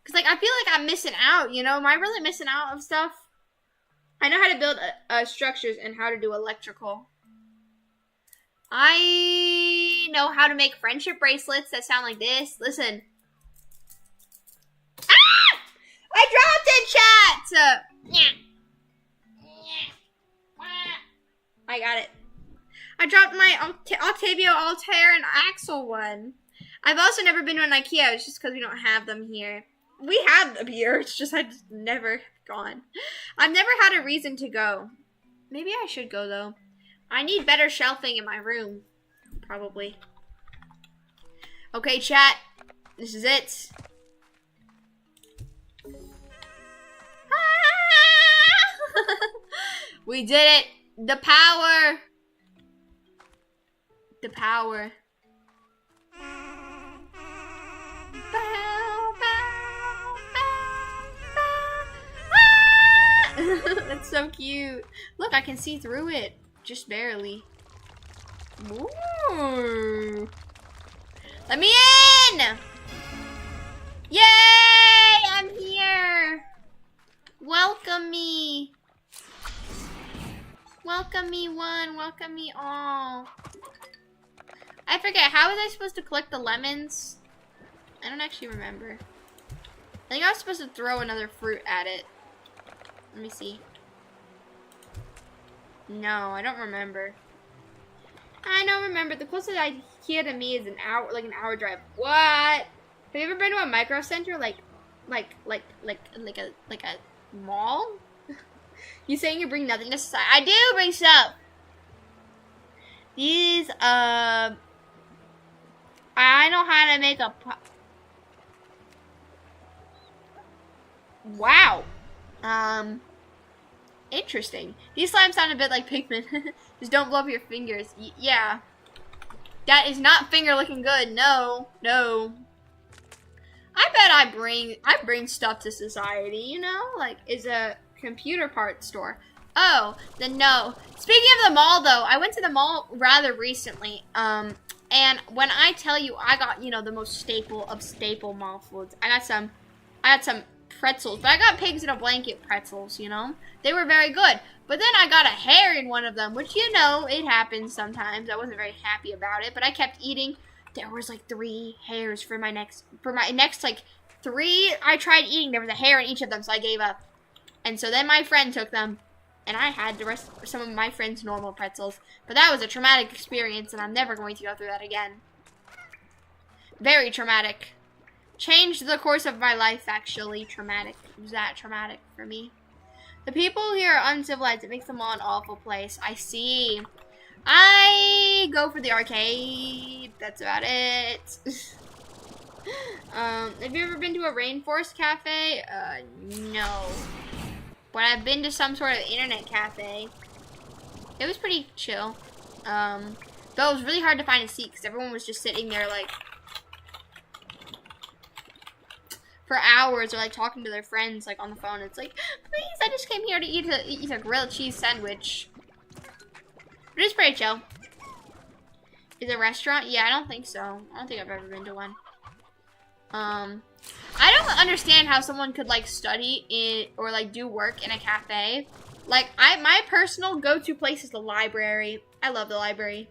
Cause like I feel like I'm missing out, you know? Am I really missing out of stuff? I know how to build structures and how to do electrical. I know how to make friendship bracelets that sound like this. Listen. Ah! I dropped it, chat! I got it. I dropped my Octavio, Altair, and Axel one. I've also never been to an IKEA. It's just because we don't have them here. We have them here. It's just I just never gone. I've never had a reason to go. Maybe I should go, though. I need better shelving in my room. Probably. Okay, chat. This is it. We did it. The power. The power. That's so cute. Look, I can see through it. Just barely. Ooh. Let me in! Yay! I'm here! Welcome me! Welcome me one, welcome me all. I forget, how was I supposed to collect the lemons? I don't actually remember. I think I was supposed to throw another fruit at it. Let me see. No, I don't remember. I don't remember. The closest IKEA to me is an hour, like an hour drive. What? Have you ever been to a micro center, like a mall? You saying you bring nothing to society? I do bring stuff. These I know how to make a. Wow. Interesting. These slimes sound a bit like Pikmin. Just don't blow up your fingers. Yeah. That is not finger looking good. No. No. I bet I bring stuff to society, you know? Like, is a computer parts store. Oh, then no. Speaking of the mall, though, I went to the mall rather recently. And when I tell you I got, you know, the most staple of staple mall foods, I got some pretzels, but I got pigs in a blanket pretzels, you know? They were very good. But then I got a hair in one of them, which, you know, it happens sometimes. I wasn't very happy about it, but I kept eating. There was like 3 hairs for my next like 3 I tried eating. There was a hair in each of them, so I gave up. And so then my friend took them, and I had some of my friend's normal pretzels. But that was a traumatic experience, and I'm never going to go through that again. Very traumatic. Changed the course of my life, actually. Traumatic. It was that traumatic for me. The people here are uncivilized. It makes them all an awful place. I see. I go for the arcade. That's about it. Have you ever been to a rainforest cafe? No. But I've been to some sort of internet cafe. It was pretty chill. Though it was really hard to find a seat because everyone was just sitting there like for hours or like talking to their friends like on the phone. It's like, please, I just came here to eat a grilled cheese sandwich. But it's pretty chill. Is it a restaurant? Yeah, I don't think so. I don't think I've ever been to one. I don't understand how someone could like study in or like do work in a cafe. Like my personal go-to place is the library. I love the library.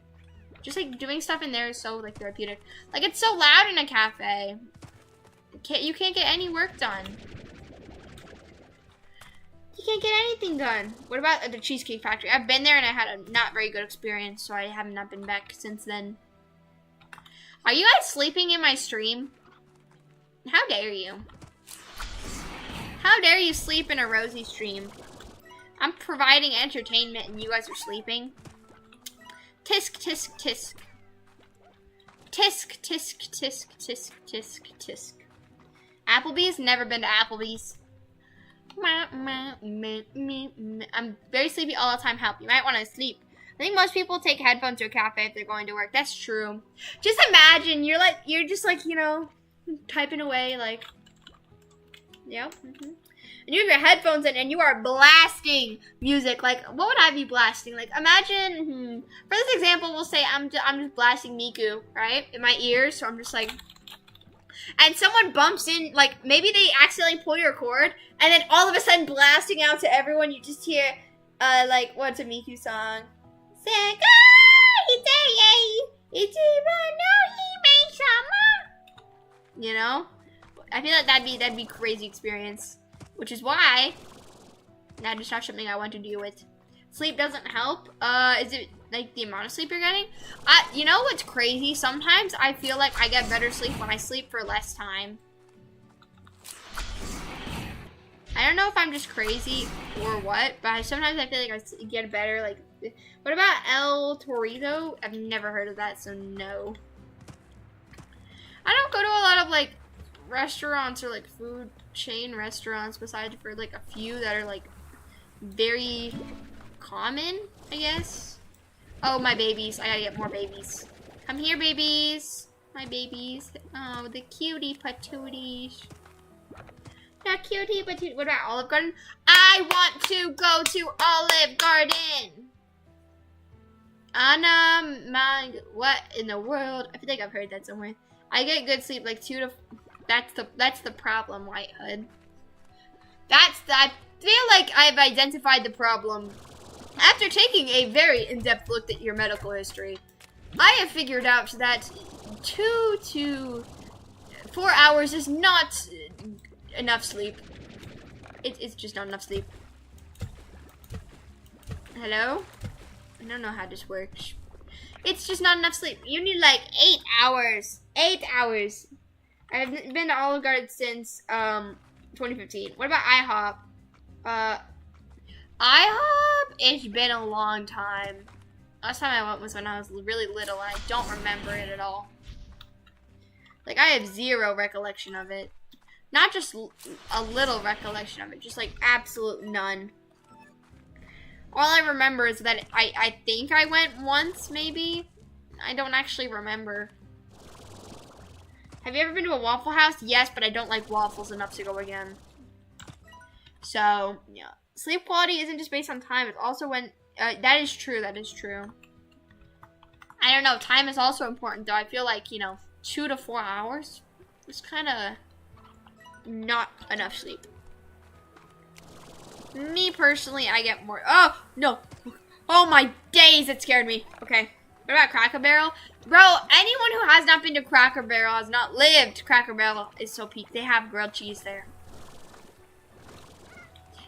Just like doing stuff in there is so like therapeutic. Like it's so loud in a cafe. You can't get any work done. You can't get anything done. What about the Cheesecake Factory? I've been there and I had a not very good experience, so I have not been back since then. Are you guys sleeping in my stream? How dare you? How dare you sleep in a Rosie stream? I'm providing entertainment and you guys are sleeping. Tisk, tisk, tisk. Tisk, tisk, tisk, tisk, tisk, tisk. Applebee's? Never been to Applebee's. I'm very sleepy all the time. Help. You might want to sleep. I think most people take headphones to a cafe if they're going to work. That's true. Just imagine you're just like, you know, typing away like, yep. And you have your headphones in and you are blasting music. Like, what would I be blasting? Like, imagine, for this example, we'll say I'm just blasting Miku, right? In my ears. So I'm just like, and someone bumps in, like, maybe they accidentally pull your cord, and then all of a sudden blasting out to everyone, you just hear, like, what's a Miku song? You know? I feel like that'd be a crazy experience. Which is why that is not something I want to deal with. Sleep doesn't help. Is it like the amount of sleep you're getting? You know what's crazy? Sometimes I feel like I get better sleep when I sleep for less time. I don't know if I'm just crazy or what, but sometimes I feel like I get better. Like, what about El Torito? I've never heard of that, so no. I don't go to a lot of like restaurants or like food chain restaurants besides for like a few that are like very common, I guess. Oh, my babies. I gotta get more babies. Come here, babies. My babies. Oh, the cutie patooties. The cutie patooties. What about Olive Garden? I want to go to Olive Garden. Anna, what in the world? I feel like I've heard that somewhere. I get good sleep like 2 to... That's the problem, White Hood. I feel like I've identified the problem. After taking a very in-depth look at your medical history, I have figured out that 2 to 4 hours is not enough sleep. It's just not enough sleep. Hello? I don't know how this works. It's just not enough sleep. You need like 8 hours. 8 hours. I've been to Olive Garden since 2015. What about IHOP? IHOP, it's been a long time. Last time I went was when I was really little and I don't remember it at all. Like, I have zero recollection of it. Not just a little recollection of it, just like absolute none. All I remember is that I think I went once, maybe. I don't actually remember. Have you ever been to a Waffle House? Yes, but I don't like waffles enough to go again. So, yeah. Sleep quality isn't just based on time. It's also when... that is true. That is true. I don't know. Time is also important, though. I feel like, you know, 2 to 4 hours is kind of not enough sleep. Me, personally, I get more... Oh, no. Oh, my days. It scared me. Okay. What about Cracker Barrel? Bro, anyone who has not been to Cracker Barrel has not lived. Cracker Barrel is so peak. They have grilled cheese there.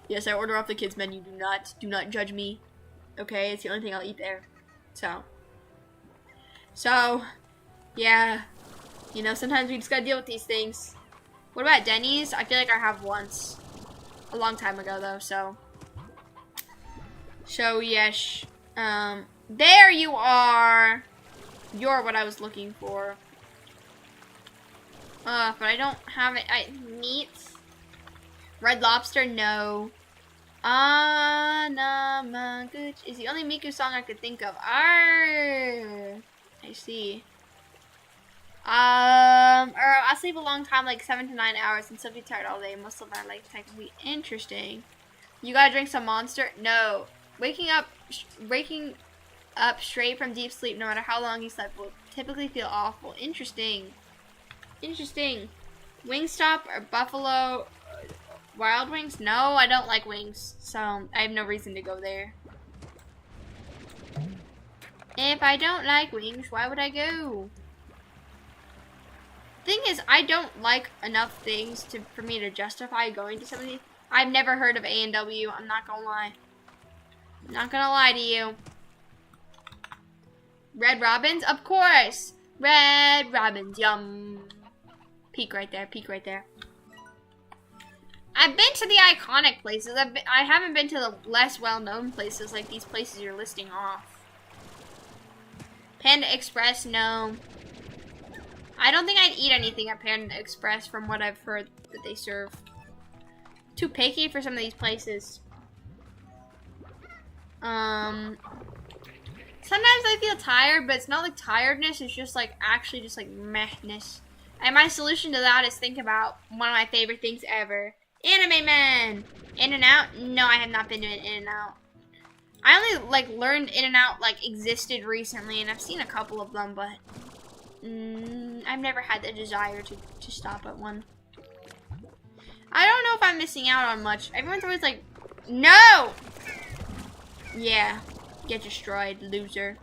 Yes, I order off the kids menu. Do not judge me. Okay, it's the only thing I'll eat there. So, yeah. You know, sometimes we just gotta deal with these things. What about Denny's? I feel like I have once. A long time ago, though, so. So, yes. There you are. You're what I was looking for. But I don't have it. Meat. Red Lobster, no. Anamaguchi is the only Miku song I could think of. I see. I'll sleep a long time, like 7 to 9 hours, and still be tired all day. Most of my lifetime can be interesting. You gotta drink some Monster? No. Waking up straight from deep sleep, no matter how long you slept, will typically feel awful. Interesting. Interesting. Wingstop or Buffalo Wild Wings? No, I don't like wings, so I have no reason to go there. If I don't like wings, why would I go? Thing is, I don't like enough things for me to justify going to some of these. I've never heard of A&W. I'm not gonna lie. I'm not gonna lie to you. Red Robins? Of course! Red Robins, yum. Peek right there, peek right there. I've been to the iconic places. I haven't been to the less well-known places like these places you're listing off. Panda Express, no. I don't think I'd eat anything at Panda Express from what I've heard that they serve. Too picky for some of these places. Sometimes I feel tired, but it's not like tiredness, it's just like actually just like mehness. And my solution to that is think about one of my favorite things ever. Anime Man! In-N-Out? No, I have not been to an In-N-Out. I only like learned In-N-Out like existed recently, and I've seen a couple of them, but I I've never had the desire to stop at one. I don't know if I'm missing out on much. Everyone's always like, no! Yeah, get destroyed, loser.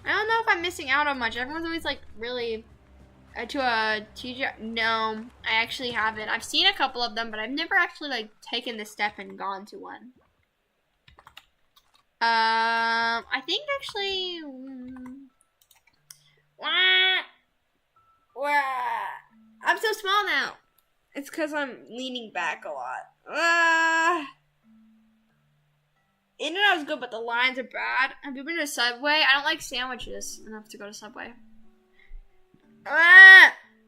I don't know if I'm missing out on much. Everyone's always like, really, to a TJ. No, I actually haven't. I've seen a couple of them, but I've never actually like taken the step and gone to one. I think actually, I'm so small now. It's because I'm leaning back a lot. In-N-Out is good, but the lines are bad. Have you been to Subway? I don't like sandwiches enough to go to Subway.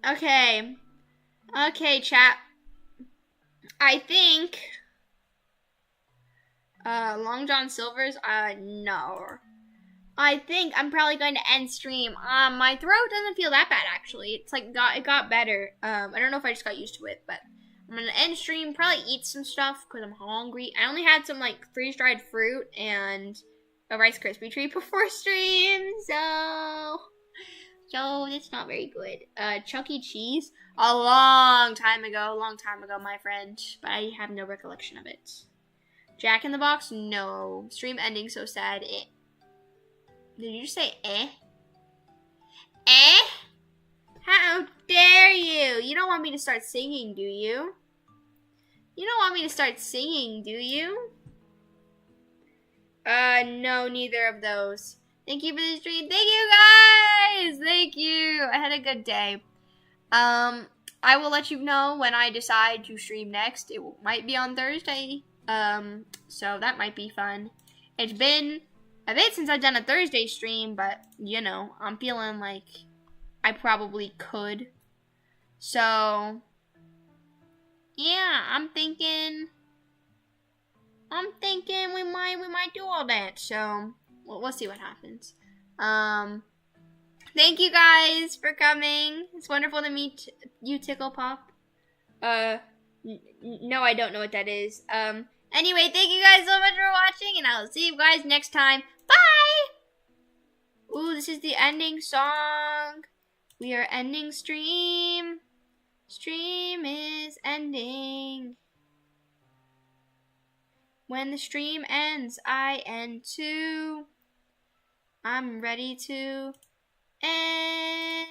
Okay. Okay, chat. I think Long John Silver's, no. I think I'm probably going to end stream. My throat doesn't feel that bad actually. It's like it got better. I don't know if I just got used to it, but I'm gonna end stream, probably eat some stuff because I'm hungry. I only had some like freeze-dried fruit and a Rice Krispie treat before stream, so that's not very good. Chuck E. Cheese, a long time ago, my friend, but I have no recollection of it. Jack in the Box, no. Stream ending so sad. Eh. Did you just say eh? Eh? How dare you? You don't want me to start singing, do you? You don't want me to start singing, do you? No, neither of those. Thank you for the stream. Thank you, guys! Thank you. I had a good day. I will let you know when I decide to stream next. It might be on Thursday. So that might be fun. It's been a bit since I've done a Thursday stream, but, you know, I'm feeling like I probably could. So, yeah, I'm thinking we might do all that. So, we'll see what happens. Thank you guys for coming. It's wonderful to meet you, Tickle Pop. No, I don't know what that is. Anyway, thank you guys so much for watching, and I'll see you guys next time. Bye! Ooh, this is the ending song. We are ending stream. Stream is ending. When the stream ends, I end too. I'm ready to end.